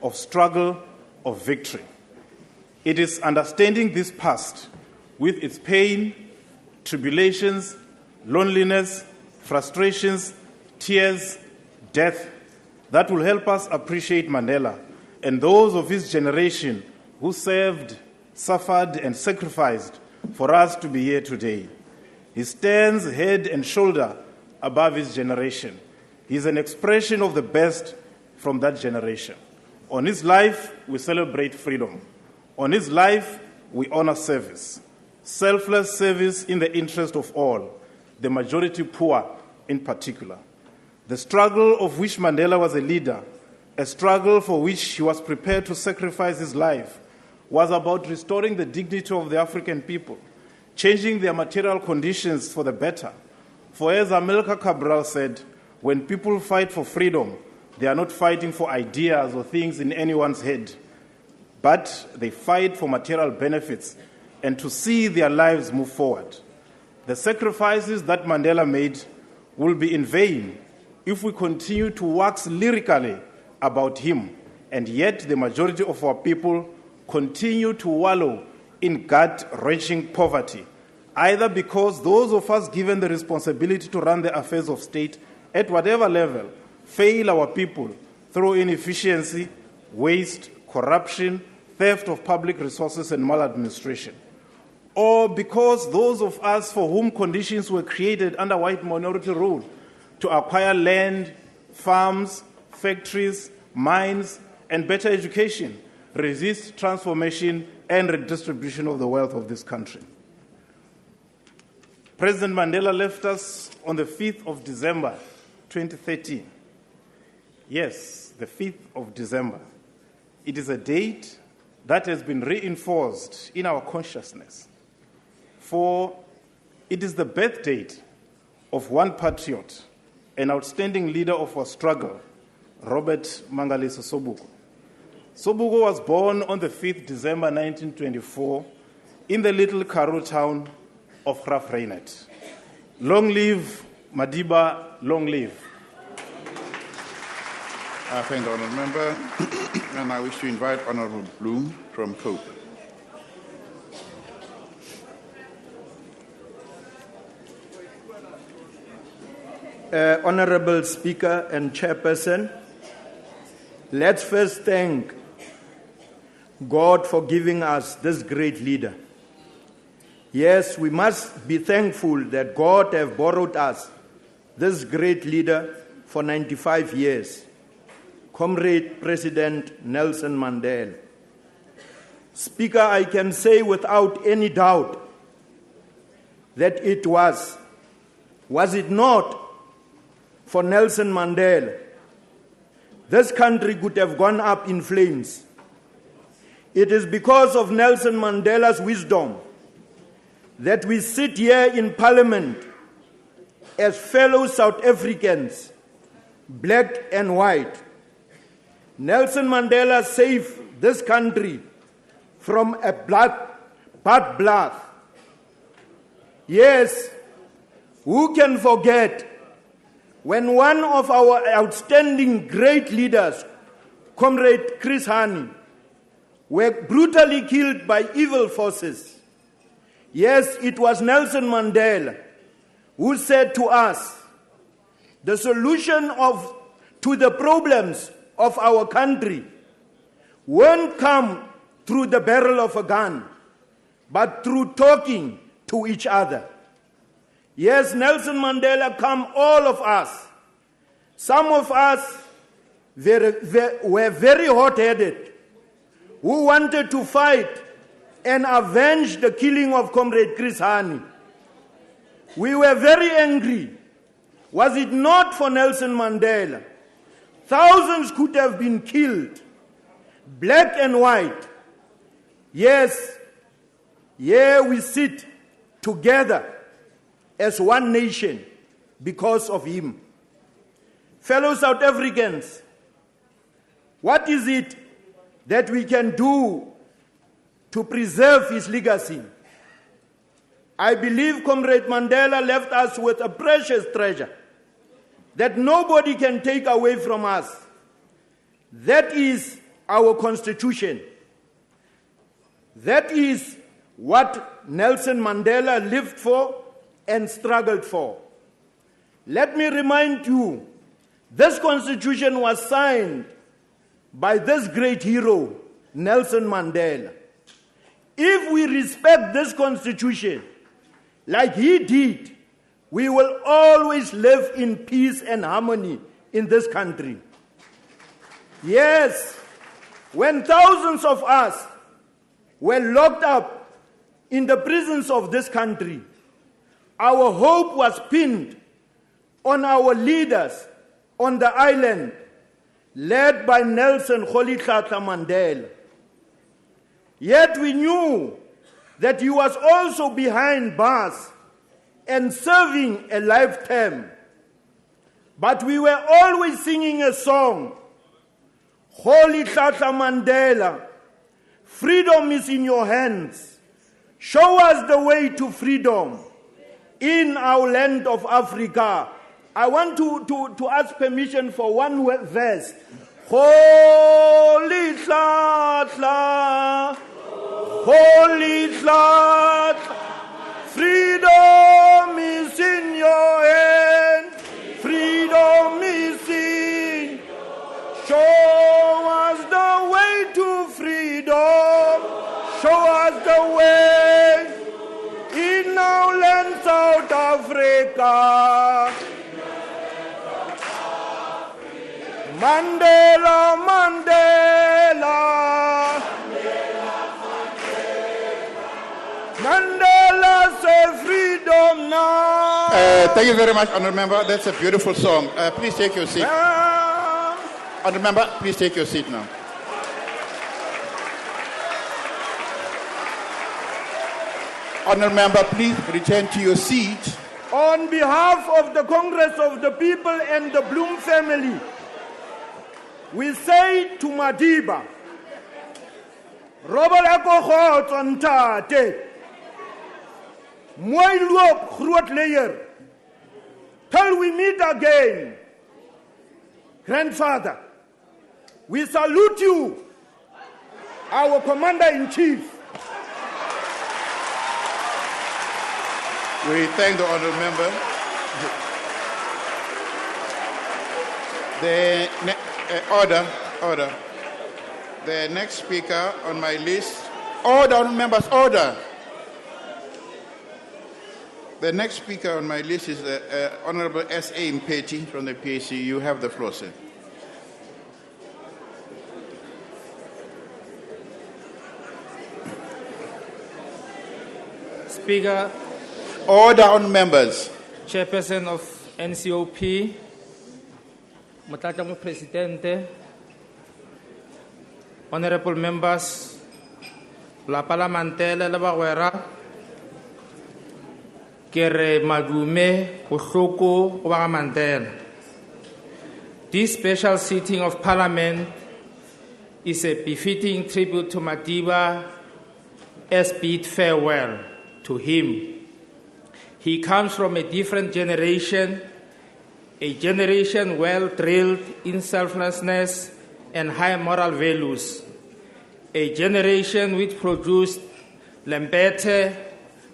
of struggle, of victory. It is understanding this past with its pain, tribulations, loneliness, frustrations, tears, death, that will help us appreciate Mandela and those of his generation who served, suffered, and sacrificed for us to be here today. He stands head and shoulder above his generation. He is an expression of the best from that generation. On his life, we celebrate freedom. On his life, we honor service. Selfless service in the interest of all, the majority poor in particular. The struggle of which Mandela was a leader, a struggle for which he was prepared to sacrifice his life, was about restoring the dignity of the African people, changing their material conditions for the better. For as Amilcar Cabral said, when people fight for freedom, they are not fighting for ideas or things in anyone's head, but they fight for material benefits and to see their lives move forward. The sacrifices that Mandela made will be in vain if we continue to wax lyrically about him, and yet the majority of our people continue to wallow in gut-wrenching poverty, either because those of us given the responsibility to run the affairs of state at whatever level fail our people through inefficiency, waste, corruption, theft of public resources, and maladministration, or because those of us for whom conditions were created under white minority rule to acquire land, farms, factories, mines, and better education resist transformation and redistribution of the wealth of this country. President Mandela left us on the 5th of December, 2013. Yes, the 5th of December. It is a date that has been reinforced in our consciousness, for it is the birth date of one patriot, an outstanding leader of our struggle, Robert Mangaliso Sobukwe. Sobukwe was born on the 5th December 1924 in the little Karoo town of Graaff-Reinet. Long live Madiba, long live. I thank the Honourable Member, and I wish to invite Honourable Bloom from Cope. Honourable Speaker and Chairperson, let's first thank God for giving us this great leader. Yes, we must be thankful that God have borrowed us, this great leader, for 95 years, Comrade President Nelson Mandela. Speaker, I can say without any doubt that it was it not for Nelson Mandela, this country could have gone up in flames. It is because of Nelson Mandela's wisdom that we sit here in Parliament as fellow South Africans, black and white. Nelson Mandela saved this country from a bloodbath. Yes, who can forget when one of our outstanding great leaders, Comrade Chris Hani, were brutally killed by evil forces? Yes, it was Nelson Mandela who said to us, the solution to the problems of our country won't come through the barrel of a gun, but through talking to each other. Yes, Nelson Mandela calmed all of us. Some of us were very hot-headed, who wanted to fight and avenge the killing of Comrade Chris Hani. We were very angry. Was it not for Nelson Mandela, thousands could have been killed, black and white. Yes, here we sit together as one nation because of him. Fellow South Africans, what is it that we can do to preserve his legacy? I believe Comrade Mandela left us with a precious treasure that nobody can take away from us. That is our Constitution. That is what Nelson Mandela lived for and struggled for. Let me remind you, this Constitution was signed by this great hero, Nelson Mandela. If we respect this Constitution like he did, we will always live in peace and harmony in this country. Yes, when thousands of us were locked up in the prisons of this country, our hope was pinned on our leaders on the island, led by Nelson Mandela. Yet we knew that he was also behind bars and serving a life term. But we were always singing a song, Holy Tata Mandela, freedom is in your hands. Show us the way to freedom in our land of Africa. I want to ask permission for one verse. Holy Tata, Holy Tata, freedom is in your hand. Freedom is in. Show us the way to freedom. Show us the way in our land, South Africa. Mandela, Mandela. Mandela said freedom now. Thank you very much, Honourable Member. That's a beautiful song. Please take your seat. Honourable Member, please take your seat now. Honourable Member, please return to your seat. On behalf of the Congress of the People and the Bloom family, we say to Madiba, Robert Akohot on Tate, Moy Luop Khruat Layer, till we meet again. Grandfather, we salute you, our Commander-in-Chief. We thank the Honourable Member. Order. The next speaker on my list. Order, Honourable Members, order. The next speaker on my list is Honorable S.A. Mpeti from the PAC. You have the floor, sir. Speaker. Order on members. Chairperson of NCOP, Motlatamo Presidente, Honorable members, La Parlamentele la Bagwera, Kere Madume, Koshoko, Mandela. This special sitting of Parliament is a befitting tribute to Madiba as bid farewell to him. He comes from a different generation, a generation well drilled in selflessness and high moral values, a generation which produced Lembete,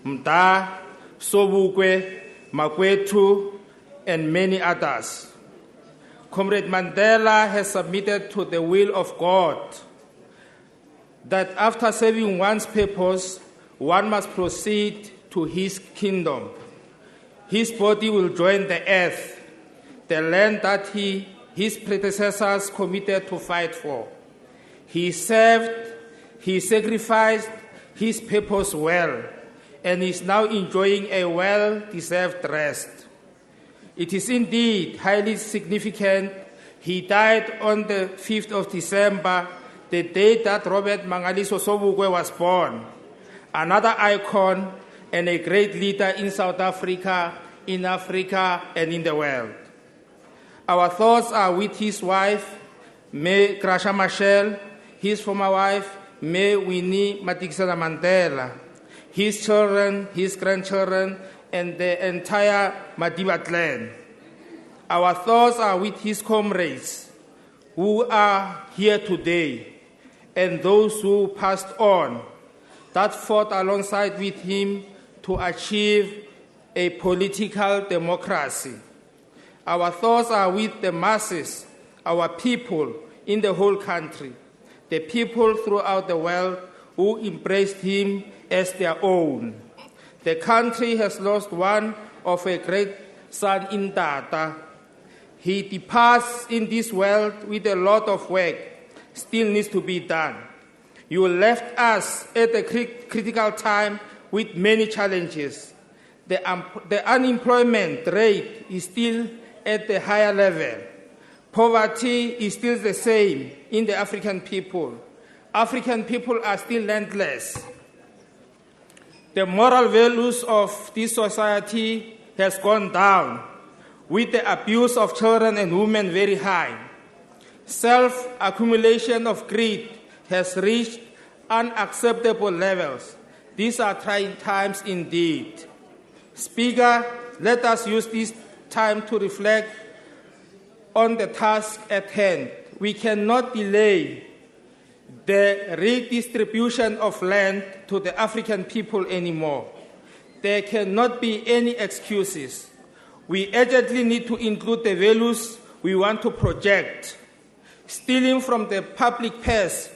Mda, Sobukwe, Makwetu, and many others. Comrade Mandela has submitted to the will of God that after serving one's purpose, one must proceed to his kingdom. His body will join the earth, the land that his predecessors committed to fight for. He served, he sacrificed his purpose well, and is now enjoying a well-deserved rest. It is indeed highly significant. He died on the 5th of December, the day that Robert Mangaliso Sobukwe was born, another icon and a great leader in South Africa, in Africa, and in the world. Our thoughts are with his wife, May Krasha Machel, his former wife, May Winnie Madikizela Mandela, his children, his grandchildren, and the entire Madiba clan. Our thoughts are with his comrades who are here today and those who passed on, that fought alongside with him to achieve a political democracy. Our thoughts are with the masses, our people in the whole country, the people throughout the world who embraced him as their own. The country has lost one of a great son in Tata. He departs in this world with a lot of work still needs to be done. You left us at a critical time with many challenges. The unemployment rate is still at the higher level. Poverty is still the same in the African people. African people are still landless. The moral values of this society has gone down, with the abuse of children and women very high. Self-accumulation of greed has reached unacceptable levels. These are trying times indeed. Speaker, let us use this time to reflect on the task at hand. We cannot delay the redistribution of land to the African people anymore. There cannot be any excuses. We urgently need to include the values we want to project. Stealing from the public purse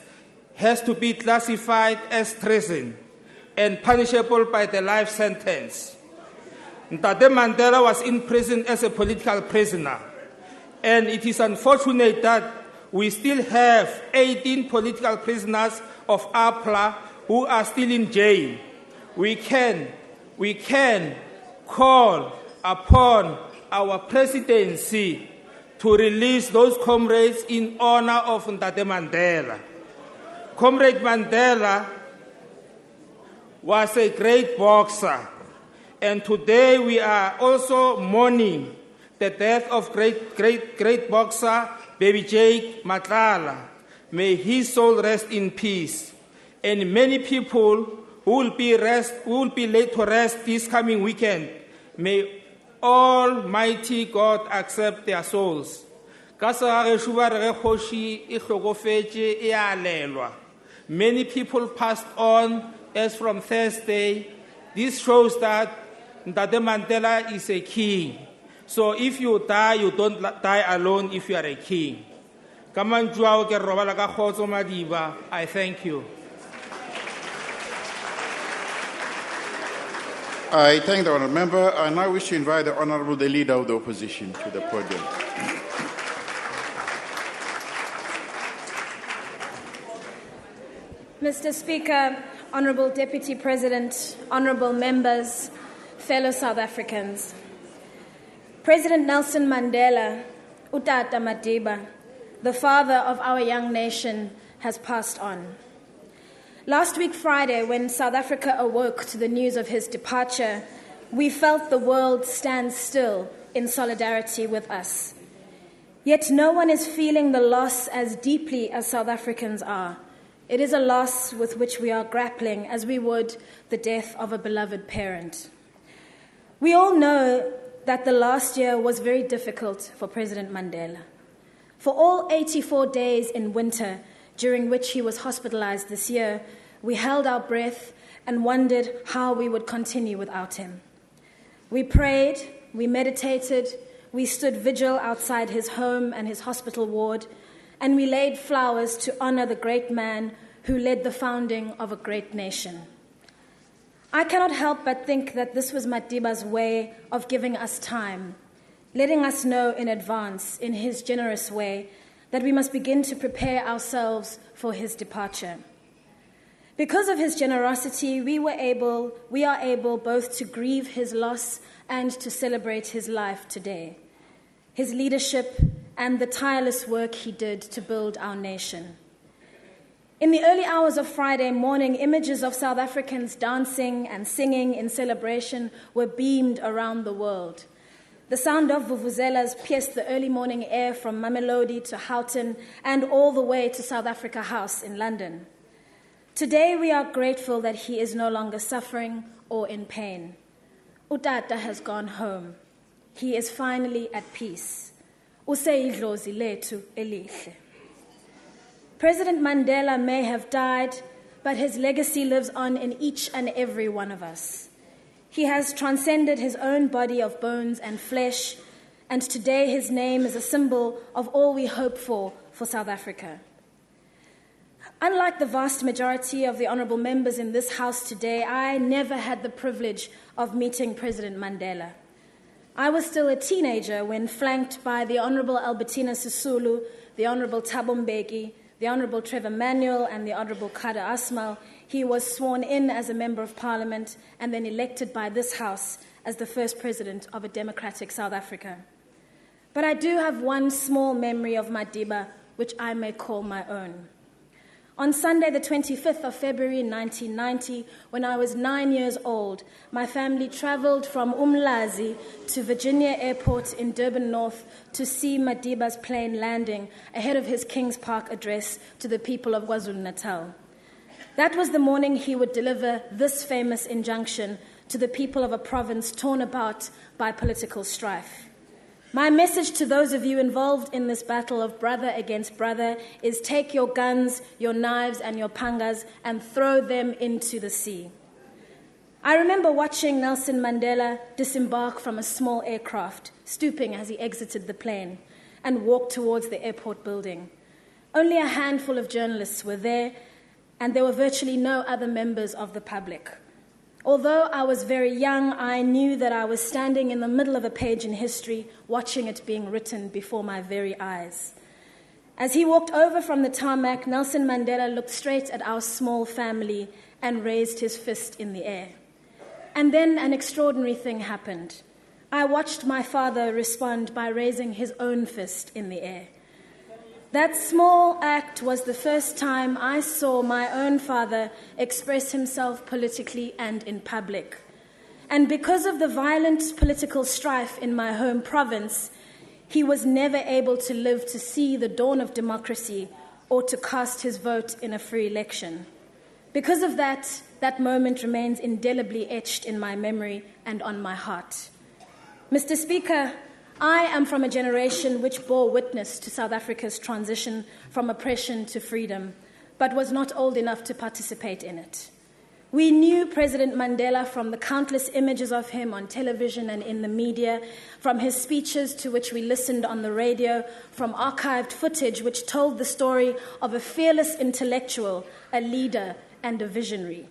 has to be classified as treason and punishable by the life sentence. Ntate Mandela was in prison as a political prisoner, and it is unfortunate that we still have 18 political prisoners of APLA who are still in jail. We can call upon our presidency to release those comrades in honor of Ntate Mandela. Comrade Mandela was a great boxer, and today we are also mourning the death of great boxer Baby Jake Matlala. May his soul rest in peace. And many people who will be laid to rest this coming weekend, may Almighty God accept their souls. Many people passed on as from Thursday. This shows that Ntate Mandela is a king. So if you die, you don't die alone if you are a king. I thank you. I thank the honourable member. I now wish to invite the honourable the leader of the opposition to the podium. Mr. Speaker, Honourable Deputy President, honourable members, fellow South Africans. President Nelson Mandela, Utata Madiba, the father of our young nation, has passed on. Last week Friday, when South Africa awoke to the news of his departure, we felt the world stand still in solidarity with us. Yet no one is feeling the loss as deeply as South Africans are. It is a loss with which we are grappling as we would the death of a beloved parent. We all know that the last year was very difficult for President Mandela. For all 84 days in winter, during which he was hospitalized this year, we held our breath and wondered how we would continue without him. We prayed, we meditated, we stood vigil outside his home and his hospital ward, and we laid flowers to honor the great man who led the founding of a great nation. I cannot help but think that this was Madiba's way of giving us time, letting us know in advance, in his generous way, that we must begin to prepare ourselves for his departure. Because of his generosity, we are able both to grieve his loss and to celebrate his life today, his leadership, and the tireless work he did to build our nation. In the early hours of Friday morning, images of South Africans dancing and singing in celebration were beamed around the world. The sound of vuvuzelas pierced the early morning air from Mamelodi to Houghton and all the way to South Africa House in London. Today we are grateful that he is no longer suffering or in pain. Utata has gone home. He is finally at peace. Useyidlozi lethu elihle. President Mandela may have died, but his legacy lives on in each and every one of us. He has transcended his own body of bones and flesh, and today his name is a symbol of all we hope for South Africa. Unlike the vast majority of the honourable members in this House today, I never had the privilege of meeting President Mandela. I was still a teenager when, flanked by the Honourable Albertina Sisulu, the Honourable Thabo Mbeki, the Honourable Trevor Manuel, and the Honourable Kada Asmal, he was sworn in as a Member of Parliament and then elected by this House as the first President of a democratic South Africa. But I do have one small memory of Madiba, which I may call my own. On Sunday, the 25th of February 1990, when I was 9 years old, my family travelled from Umlazi to Virginia Airport in Durban North to see Madiba's plane landing ahead of his Kings Park address to the people of KwaZulu-Natal. That was the morning he would deliver this famous injunction to the people of a province torn apart by political strife. My message to those of you involved in this battle of brother against brother is take your guns, your knives, and your pangas and throw them into the sea. I remember watching Nelson Mandela disembark from a small aircraft, stooping as he exited the plane, and walk towards the airport building. Only a handful of journalists were there, and there were virtually no other members of the public. Although I was very young, I knew that I was standing in the middle of a page in history, watching it being written before my very eyes. As he walked over from the tarmac, Nelson Mandela looked straight at our small family and raised his fist in the air. And then an extraordinary thing happened. I watched my father respond by raising his own fist in the air. That small act was the first time I saw my own father express himself politically and in public. And because of the violent political strife in my home province, he was never able to live to see the dawn of democracy or to cast his vote in a free election. Because of that, that moment remains indelibly etched in my memory and on my heart. Mr. Speaker, I am from a generation which bore witness to South Africa's transition from oppression to freedom, but was not old enough to participate in it. We knew President Mandela from the countless images of him on television and in the media, from his speeches to which we listened on the radio, from archived footage which told the story of a fearless intellectual, a leader, and a visionary.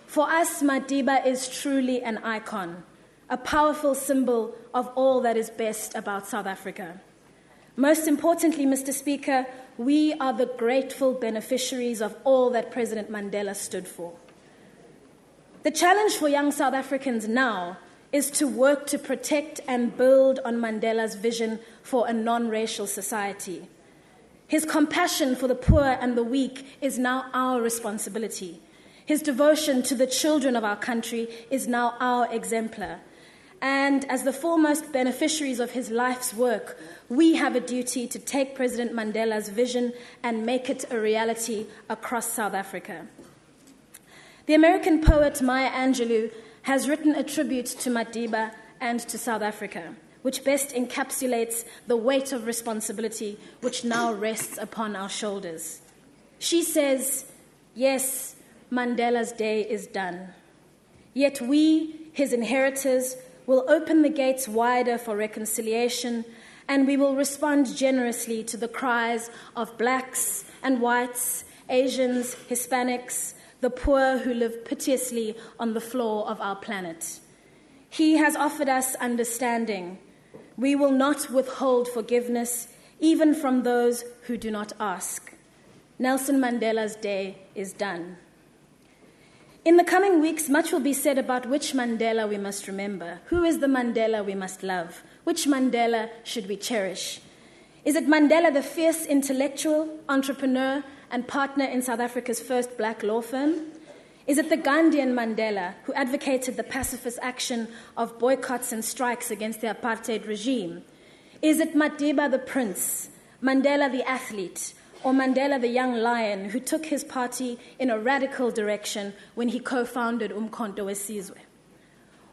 For us, Madiba is truly an icon, a powerful symbol of all that is best about South Africa. Most importantly, Mr. Speaker, we are the grateful beneficiaries of all that President Mandela stood for. The challenge for young South Africans now is to work to protect and build on Mandela's vision for a non-racial society. His compassion for the poor and the weak is now our responsibility. His devotion to the children of our country is now our exemplar. And as the foremost beneficiaries of his life's work, we have a duty to take President Mandela's vision and make it a reality across South Africa. The American poet Maya Angelou has written a tribute to Madiba and to South Africa, which best encapsulates the weight of responsibility which now rests upon our shoulders. She says, "Yes, Mandela's day is done. Yet we, his inheritors, will open the gates wider for reconciliation, and we will respond generously to the cries of blacks and whites, Asians, Hispanics, the poor who live piteously on the floor of our planet. He has offered us understanding. We will not withhold forgiveness, even from those who do not ask. Nelson Mandela's day is done." In the coming weeks, much will be said about which Mandela we must remember. Who is the Mandela we must love? Which Mandela should we cherish? Is it Mandela, the fierce intellectual, entrepreneur, and partner in South Africa's first black law firm? Is it the Gandhian Mandela, who advocated the pacifist action of boycotts and strikes against the apartheid regime? Is it Madiba the prince, Mandela the athlete, or Mandela the young lion who took his party in a radical direction when he co-founded Umkhonto weSizwe?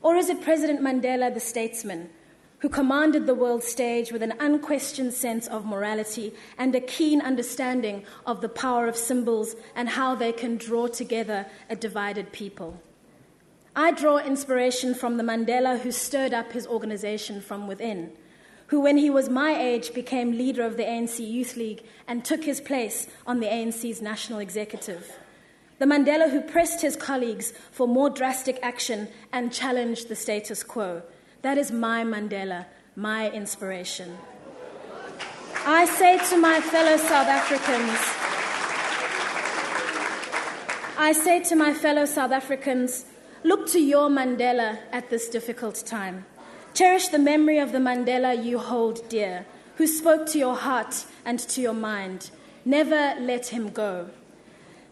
Or is it President Mandela the statesman who commanded the world stage with an unquestioned sense of morality and a keen understanding of the power of symbols and how they can draw together a divided people? I draw inspiration from the Mandela who stirred up his organization from within, who, when he was my age, became leader of the ANC Youth League and took his place on the ANC's national executive. The Mandela who pressed his colleagues for more drastic action and challenged the status quo. That is my Mandela, my inspiration. I say to my fellow South Africans, look to your Mandela at this difficult time. Cherish the memory of the Mandela you hold dear, who spoke to your heart and to your mind. Never let him go.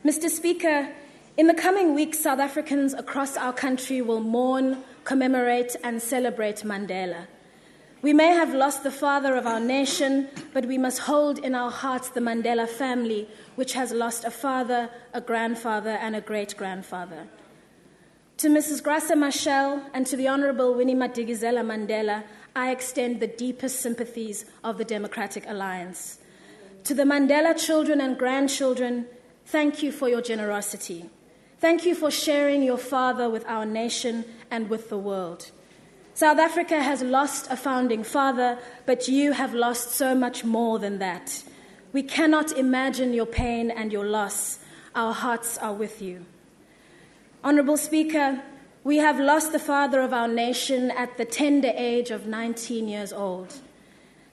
Mr. Speaker, in the coming weeks, South Africans across our country will mourn, commemorate, and celebrate Mandela. We may have lost the father of our nation, but we must hold in our hearts the Mandela family, which has lost a father, a grandfather, and a great-grandfather. To Mrs. Graça Machel and to the Honourable Winnie Madikizela Mandela, I extend the deepest sympathies of the Democratic Alliance. To the Mandela children and grandchildren, thank you for your generosity. Thank you for sharing your father with our nation and with the world. South Africa has lost a founding father, but you have lost so much more than that. We cannot imagine your pain and your loss. Our hearts are with you. Honourable Speaker, we have lost the father of our nation at the tender age of 19 years old.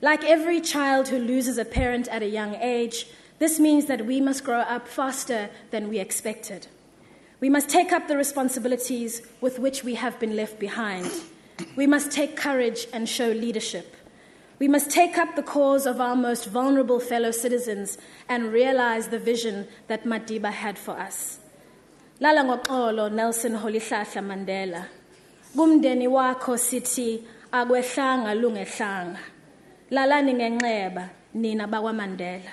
Like every child who loses a parent at a young age, this means that we must grow up faster than we expected. We must take up the responsibilities with which we have been left behind. We must take courage and show leadership. We must take up the cause of our most vulnerable fellow citizens and realize the vision that Madiba had for us. Lala ngoxolo Nelson Rolihlahla Mandela. Kumndeni wakho sithi akwehlanga lungehlanga. Lalani ngenxeba nina bakwa Mandela.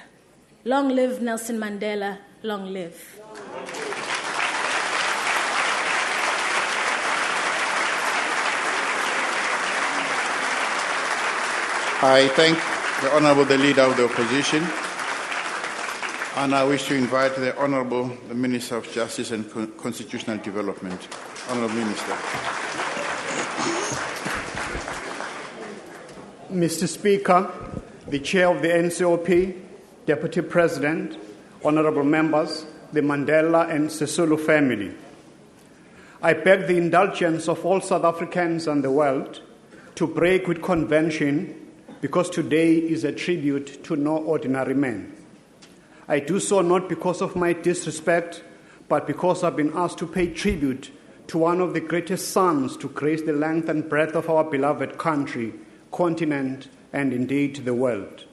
Long live Nelson Mandela, long live. I thank the Honourable the Leader of the Opposition, and I wish to invite the Honourable the Minister of Justice and Constitutional Development. Honourable Minister. Mr. Speaker, the Chair of the NCOP, Deputy President, Honourable Members, the Mandela and Sisulu family. I beg the indulgence of all South Africans and the world to break with convention because today is a tribute to no ordinary man. I do so not because of my disrespect, but because I've been asked to pay tribute to one of the greatest sons to grace the length and breadth of our beloved country, continent, and indeed the world.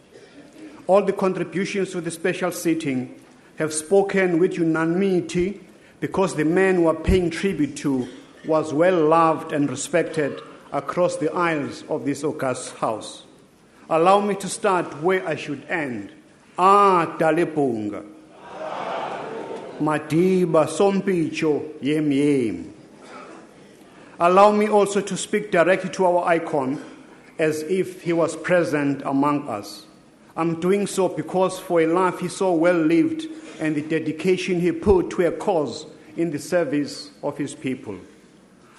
All the contributions to the special sitting have spoken with unanimity because the man we are paying tribute to was well loved and respected across the aisles of this august house. Allow me to start where I should end. Dalepunga. Madiba Sompicho Yem Yem. Allow me also to speak directly to our icon as if he was present among us. I'm doing so because for a life he so well lived and the dedication he put to a cause in the service of his people.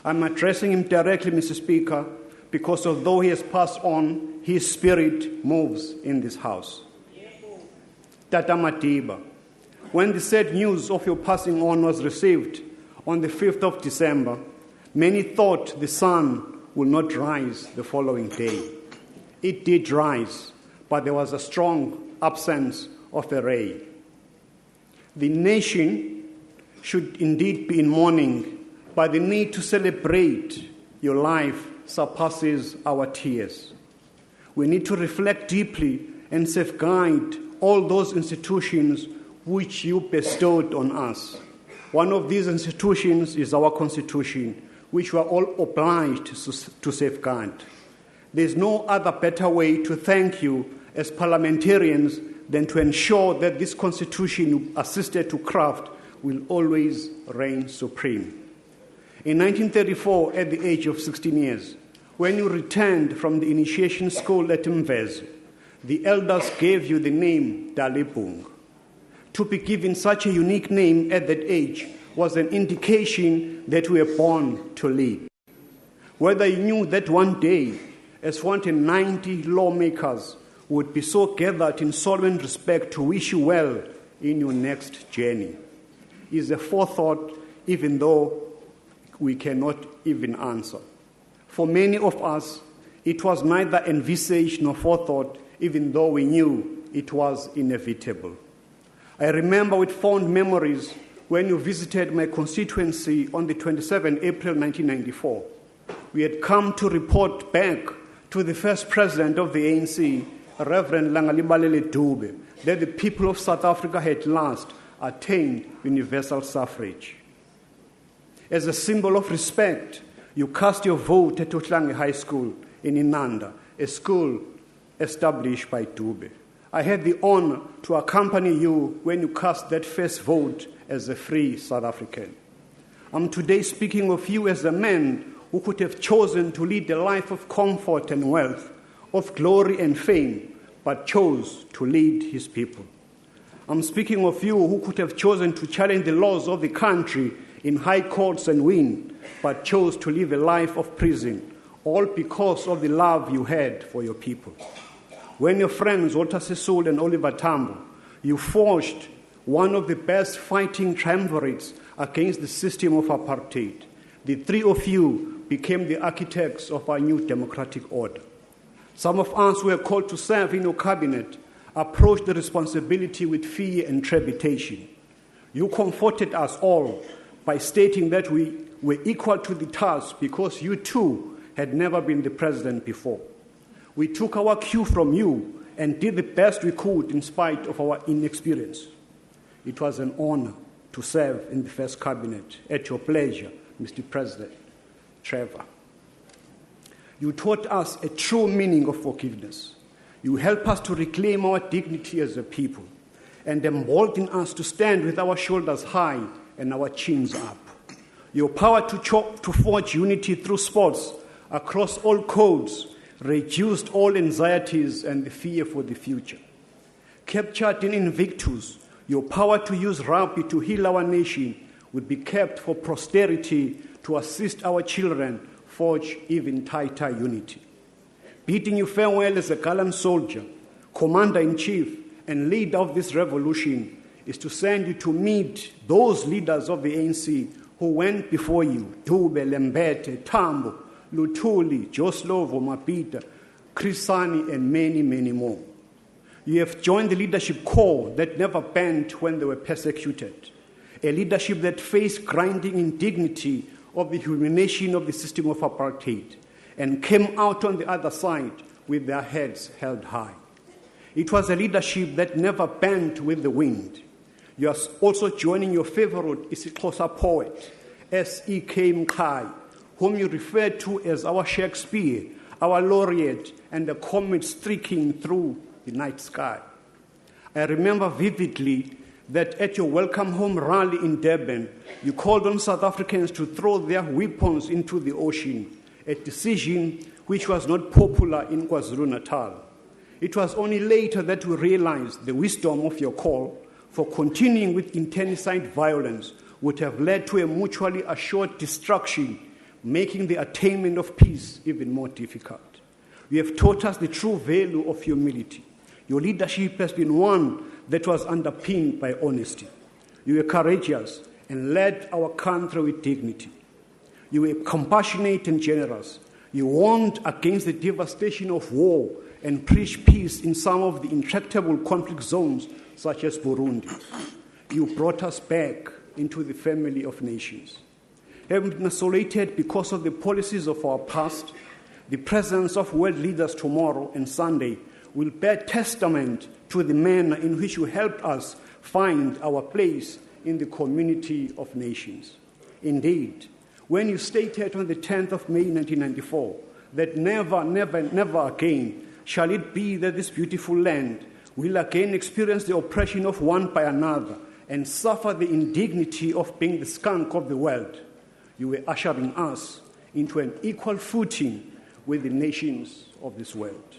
I'm addressing him directly, Mr. Speaker, because although he has passed on, his spirit moves in this house. Tata Madiba, when the sad news of your passing on was received on the 5th of December, many thought the sun would not rise the following day. It did rise, but there was a strong absence of a ray. The nation should indeed be in mourning, but the need to celebrate your life surpasses our tears. We need to reflect deeply and safeguard all those institutions which you bestowed on us. One of these institutions is our Constitution, which we are all obliged to safeguard. There's no other better way to thank you as parliamentarians than to ensure that this Constitution you assisted to craft will always reign supreme. In 1934, at the age of 16 years, when you returned from the initiation school at Mvezo, the elders gave you the name Dalipung. To be given such a unique name at that age was an indication that we were born to lead. Whether you knew that one day, as 190 lawmakers would be so gathered in solemn respect to wish you well in your next journey, is a forethought, even though we cannot even answer. For many of us, it was neither envisaged nor forethought, even though we knew it was inevitable. I remember with fond memories when you visited my constituency on the 27th April 1994. We had come to report back to the first president of the ANC, Reverend Langalibalele Dube, that the people of South Africa had last attained universal suffrage. As a symbol of respect, you cast your vote at Ohlange High School in Inanda, a school established by Dube. I had the honor to accompany you when you cast that first vote as a free South African. I'm today speaking of you as a man who could have chosen to lead a life of comfort and wealth, of glory and fame, but chose to lead his people. I'm speaking of you who could have chosen to challenge the laws of the country in high courts and win, but chose to live a life of prison, all because of the love you had for your people. When your friends Walter Sisulu and Oliver Tambo, you forged one of the best fighting triumvirates against the system of apartheid. The three of you became the architects of our new democratic order. Some of us who were called to serve in your cabinet approached the responsibility with fear and trepidation. You comforted us all by stating that we were equal to the task because you too had never been the president before. We took our cue from you and did the best we could in spite of our inexperience. It was an honor to serve in the first cabinet at your pleasure, Mr. President Trevor. You taught us a true meaning of forgiveness. You help us to reclaim our dignity as a people and embolden us to stand with our shoulders high and our chins up. Your power to forge unity through sports across all codes reduced all anxieties and the fear for the future. Captured in Invictus, your power to use rugby to heal our nation would be kept for posterity to assist our children forge even tighter unity. Bidding you farewell as a gallant soldier, commander-in-chief, and leader of this revolution is to send you to meet those leaders of the ANC who went before you, Dube, Lembete, Tambo, Lutuli, Joslovo, Mapita, Krisani, and many, many more. You have joined the leadership corps that never bent when they were persecuted, a leadership that faced grinding indignity of the humiliation of the system of apartheid and came out on the other side with their heads held high. It was a leadership that never bent with the wind. You are also joining your favorite isiXhosa poet, S.E.K. Mkai, whom you refer to as our Shakespeare, our laureate, and the comet streaking through the night sky. I remember vividly that at your Welcome Home rally in Durban, you called on South Africans to throw their weapons into the ocean, a decision which was not popular in KwaZulu-Natal. It was only later that we realized the wisdom of your call for continuing with internecine violence would have led to a mutually assured destruction, making the attainment of peace even more difficult. You have taught us the true value of humility. Your leadership has been one that was underpinned by honesty. You were courageous and led our country with dignity. You were compassionate and generous. You warned against the devastation of war and preached peace in some of the intractable conflict zones, such as Burundi. You brought us back into the family of nations. Having been isolated because of the policies of our past, the presence of world leaders tomorrow and Sunday will bear testament to the manner in which you helped us find our place in the community of nations. Indeed, when you stated on the 10th of May 1994 that never, never, never again shall it be that this beautiful land will again experience the oppression of one by another and suffer the indignity of being the skunk of the world, you were ushering us into an equal footing with the nations of this world.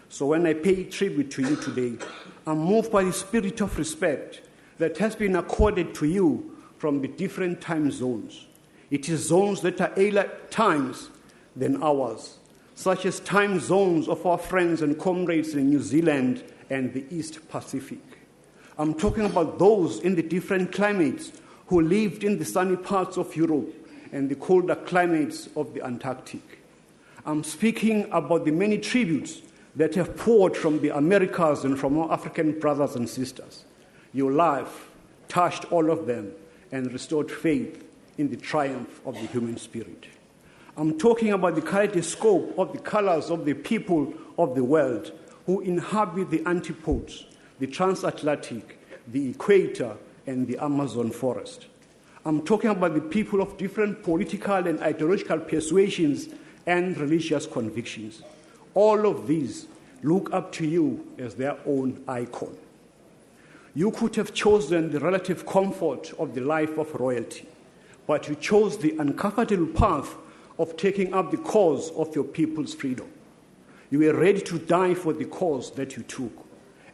So when I pay tribute to you today, I'm moved by the spirit of respect that has been accorded to you from the different time zones. It is zones that are earlier times than ours, such as time zones of our friends and comrades in New Zealand and the East Pacific. I'm talking about those in the different climates who lived in the sunny parts of Europe and the colder climates of the Antarctic. I'm speaking about the many tributes that have poured from the Americas and from our African brothers and sisters. Your life touched all of them and restored faith in the triumph of the human spirit. I'm talking about the kaleidoscope of the colors of the people of the world who inhabit the antipodes, the transatlantic, the equator, and the Amazon forest. I'm talking about the people of different political and ideological persuasions and religious convictions. All of these look up to you as their own icon. You could have chosen the relative comfort of the life of royalty, but you chose the uncomfortable path of taking up the cause of your people's freedom. You were ready to die for the cause that you took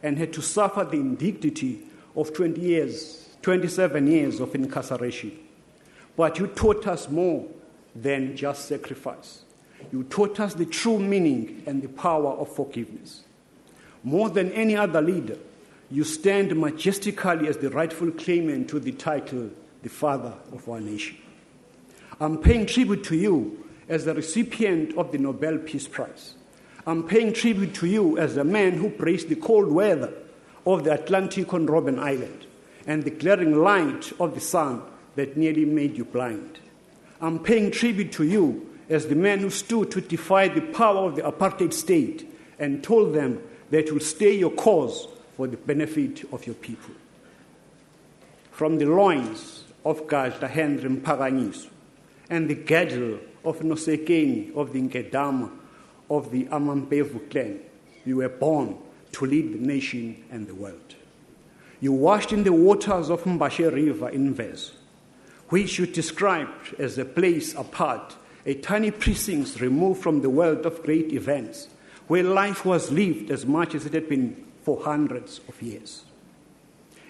and had to suffer the indignity of 27 years of incarceration. But you taught us more than just sacrifice. You taught us the true meaning and the power of forgiveness. More than any other leader, you stand majestically as the rightful claimant to the title, the Father of our nation. I'm paying tribute to you as the recipient of the Nobel Peace Prize. I'm paying tribute to you as a man who braved the cold weather of the Atlantic on Robben Island and the glaring light of the sun that nearly made you blind. I'm paying tribute to you as the man who stood to defy the power of the apartheid state and told them that you will stay your cause for the benefit of your people. From the loins of Gajda Henry Mpaganyiso and the girdle of Nosekeni of the Nkedama of the Amampevu clan, you were born to lead the nation and the world. You washed in the waters of Mbashe River in Mvezo, which you described as a place apart, a tiny precinct removed from the world of great events, where life was lived as much as it had been for hundreds of years.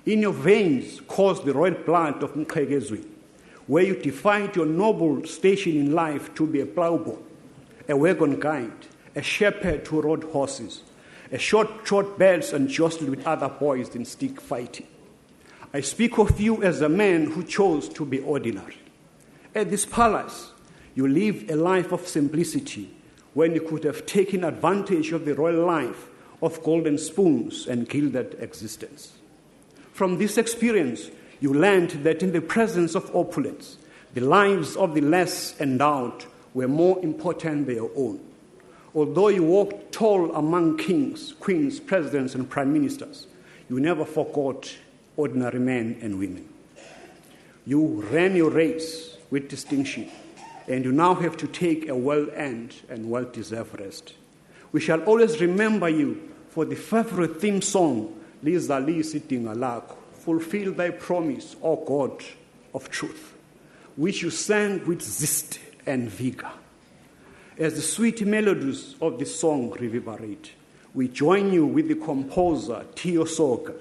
In your veins coursed the royal blood of Mqhekezwe, where you defined your noble station in life to be a plowboy, a wagon guide, a shepherd who rode horses, a short belts and jostled with other boys in stick fighting. I speak of you as a man who chose to be ordinary. At this palace, you live a life of simplicity when you could have taken advantage of the royal life of golden spoons and gilded existence. From this experience, you learned that in the presence of opulence, the lives of the less endowed were more important than your own. Although you walked tall among kings, queens, presidents, and prime ministers, you never forgot ordinary men and women. You ran your race with distinction, and you now have to take a well-earned and well-deserved rest. We shall always remember you for the favorite theme song, Liza Lisi Dingalako, Fulfill Thy Promise, O God of Truth, which you sang with zest and vigor. As the sweet melodies of this song reverberate, we join you with the composer, Tio Soga,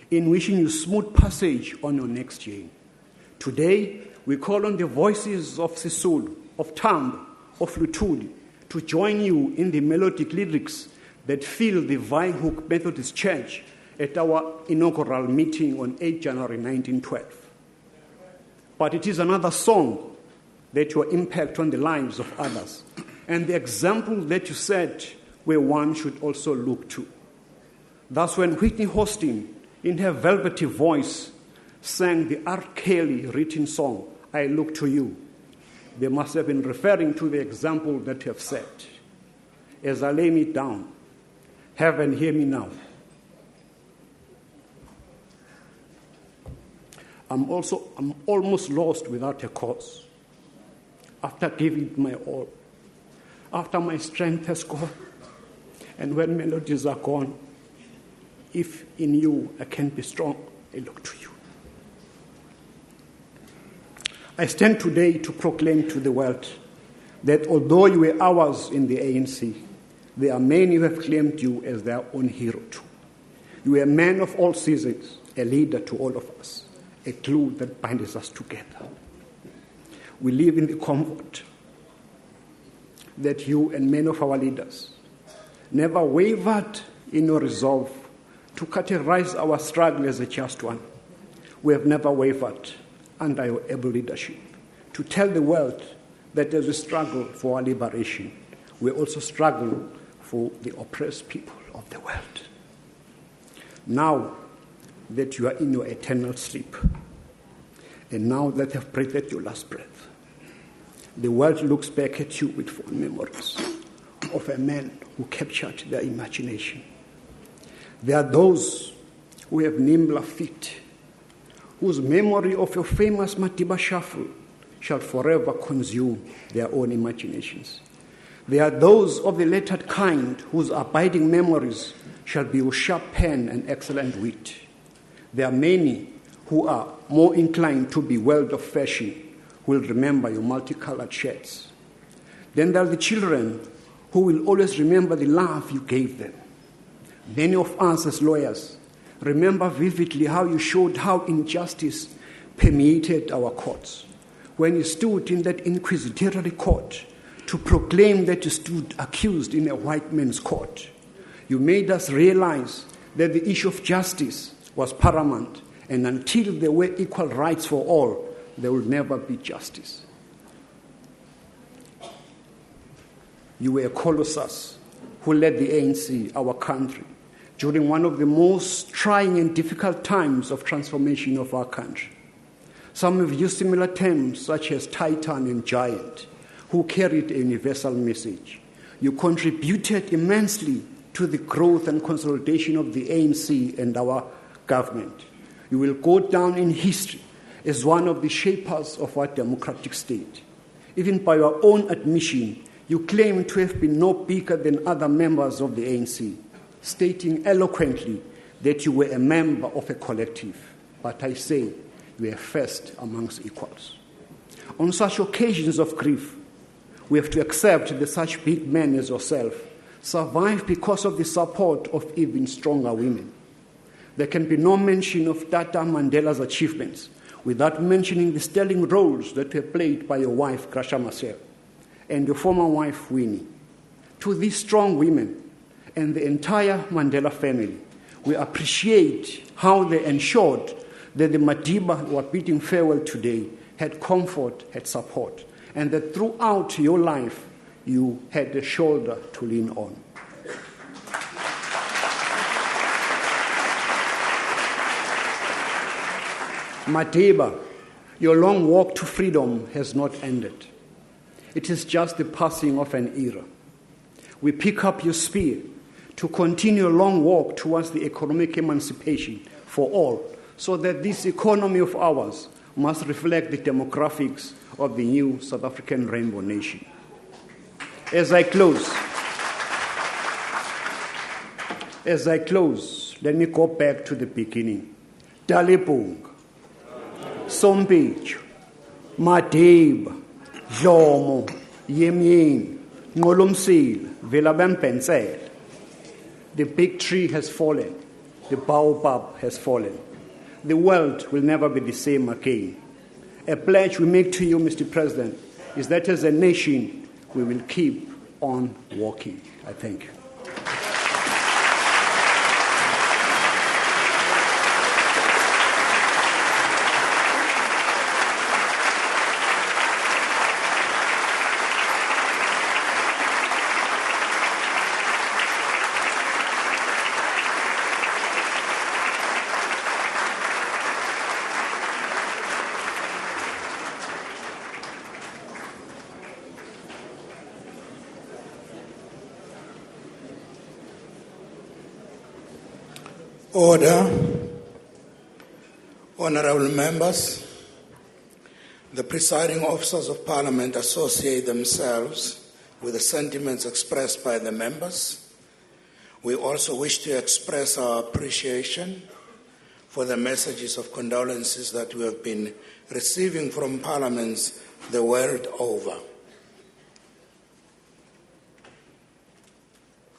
in wishing you smooth passage on your next journey. Today, we call on the voices of Sisulu, of Tambo, of Lutuli, to join you in the melodic lyrics that fill the Wynhoek Methodist Church at our inaugural meeting on 8 January 1912. But it is another song that your impact on the lives of others and the example that you set where one should also look to. Thus, when Whitney Houston, in her velvety voice, sang the R. Kelly written song, I Look to You, they must have been referring to the example that you have set. As I lay me down, heaven, hear me now. I'm almost lost without a cause. After giving my all, after my strength has gone, and when melodies are gone, if in you I can be strong, I look to you. I stand today to proclaim to the world that although you were ours in the ANC, there are many who have claimed you as their own hero too. You are a man of all seasons, a leader to all of us, a glue that binds us together. We live in the comfort that you and many of our leaders never wavered in your resolve to categorize our struggle as a just one. We have never wavered under your able leadership to tell the world that as we struggle for our liberation, we also struggle for the oppressed people of the world. Now that you are in your eternal sleep, and now that you have breathed your last breath, the world looks back at you with fond memories of a man who captured their imagination. There are those who have nimbler feet, whose memory of your famous Madiba Shuffle shall forever consume their own imaginations. There are those of the lettered kind whose abiding memories shall be your sharp pen and excellent wit. There are many who are more inclined to be world of fashion, who will remember your multicolored shirts. Then there are the children who will always remember the love you gave them. Many of us as lawyers remember vividly how you showed how injustice permeated our courts. When you stood in that inquisitorial court to proclaim that you stood accused in a white man's court, you made us realize that the issue of justice was paramount, and until there were equal rights for all, there will never be justice. You were a colossus who led the ANC, our country, during one of the most trying and difficult times of transformation of our country. Some have used similar terms such as titan and giant, who carried a universal message. You contributed immensely to the growth and consolidation of the ANC and our government. You will go down in history as one of the shapers of our democratic state. Even by your own admission, you claim to have been no bigger than other members of the ANC, stating eloquently that you were a member of a collective. But I say, you were first amongst equals. On such occasions of grief, we have to accept that such big men as yourself survive because of the support of even stronger women. There can be no mention of Tata Mandela's achievements without mentioning the sterling roles that were played by your wife, Gracia Machel, and your former wife, Winnie. To these strong women and the entire Mandela family, we appreciate how they ensured that the Madiba who are bidding farewell today had comfort, had support, and that throughout your life you had a shoulder to lean on. Madiba, your long walk to freedom has not ended. It is just the passing of an era. We pick up your spear to continue a long walk towards the economic emancipation for all, so that this economy of ours must reflect the demographics of the new South African rainbow nation. As I close, let me go back to the beginning. Dalibung, Sompich, Madib, Dlomo, Yemyen, Ngolomsil, Velabempensel. The big tree has fallen. The baobab has fallen. The world will never be the same again. A pledge we make to you, Mr. President, is that as a nation, we will keep on walking. I thank you. Order. Honorable members, the presiding officers of Parliament associate themselves with the sentiments expressed by the members. We also wish to express our appreciation for the messages of condolences that we have been receiving from parliaments the world over.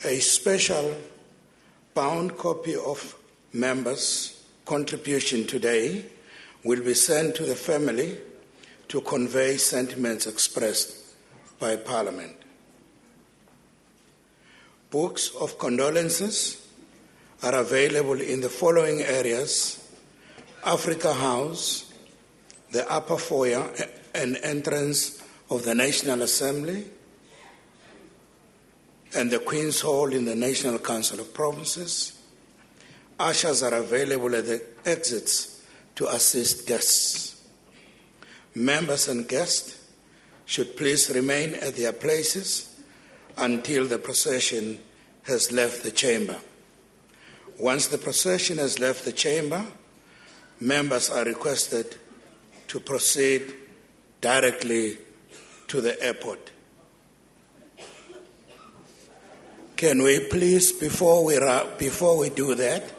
A special bound copy of members' contribution today will be sent to the family to convey sentiments expressed by Parliament. Books of condolences are available in the following areas: Africa House, the upper foyer and entrance of the National Assembly, and the Queen's Hall in the National Council of Provinces. Ushers are available at the exits to assist guests. Members and guests should please remain at their places until the procession has left the chamber. Once the procession has left the chamber, members are requested to proceed directly to the airport. Can we please, before we do that,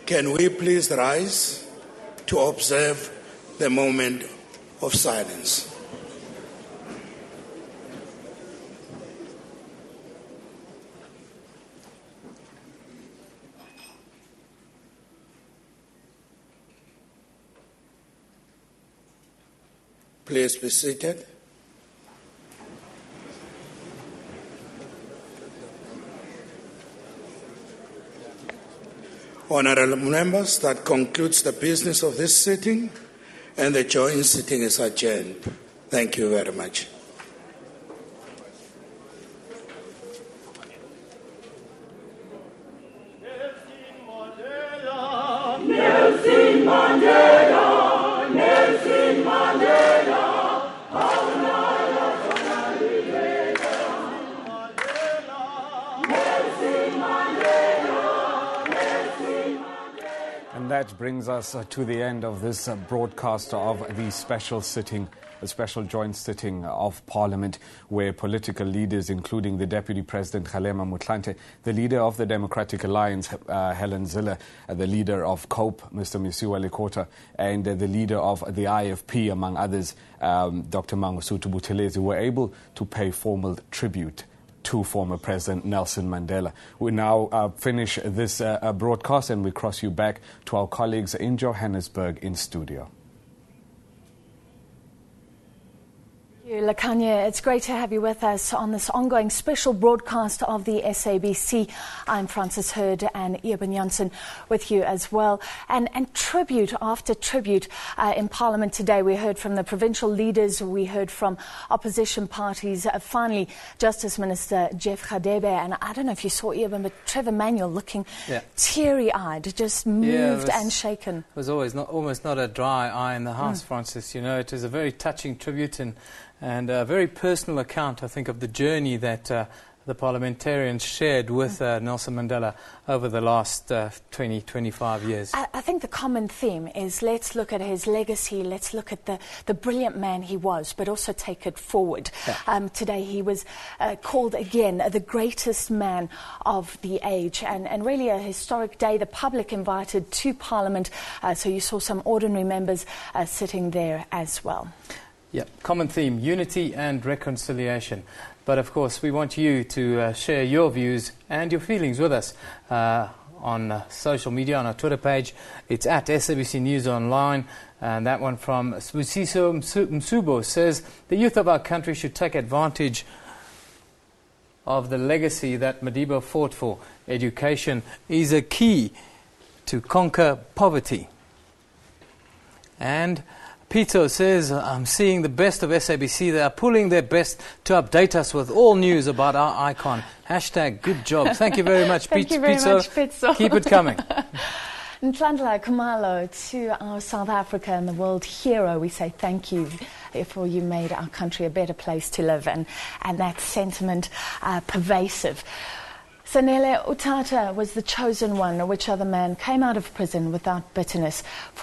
can we please rise to observe the moment of silence? Please be seated. Honorable members, that concludes the business of this sitting, and the joint sitting is adjourned. Thank you very much. Nelson Mandela, Nelson Mandela, And that brings us to the end of this broadcast of the special sitting, a special joint sitting of Parliament, where political leaders, including the Deputy President Kgalema Motlanthe, the leader of the Democratic Alliance, Helen Zille, the leader of COPE, Mr. Misiwa Lekota, and the leader of the IFP, among others, Dr. Mangosuthu Buthelezi, were able to pay formal tribute to former President Nelson Mandela. We now finish this broadcast and we cross you back to our colleagues in Johannesburg in studio. Lakanya, it's great to have you with us on this ongoing special broadcast of the SABC. I'm Francis Hurd and Eben Janssen with you as well. And tribute after tribute in Parliament today. We heard from the provincial leaders, we heard from opposition parties. Finally, Justice Minister Jeff Radebe, and I don't know if you saw Eben, but Trevor Manuel looking teary-eyed, just moved and shaken. It was almost not a dry eye in the House, Francis. You know, it was a very touching tribute and a very personal account, I think, of the journey that the parliamentarians shared with Nelson Mandela over the last 20, 25 years. I think the common theme is let's look at his legacy, let's look at the brilliant man he was, but also take it forward. Yeah. Today he was called again the greatest man of the age, and really a historic day. The public invited to Parliament, so you saw some ordinary members sitting there as well. Yeah, common theme, unity and reconciliation. But of course, we want you to share your views and your feelings with us on social media, on our Twitter page. It's at SABC News Online. And that one from Sbusiso Msubo says, the youth of our country should take advantage of the legacy that Madiba fought for. Education is a key to conquer poverty. And Pito says, I'm seeing the best of SABC. They are pulling their best to update us with all news about our icon. Hashtag good job. Thank you very much, Thank you very much, Pitso. Keep it coming. Ntlandla Kumalo, to our South Africa and the world hero, we say thank you for you made our country a better place to live, and that sentiment pervasive. Sanele Utata was the chosen one. Which other man came out of prison without bitterness?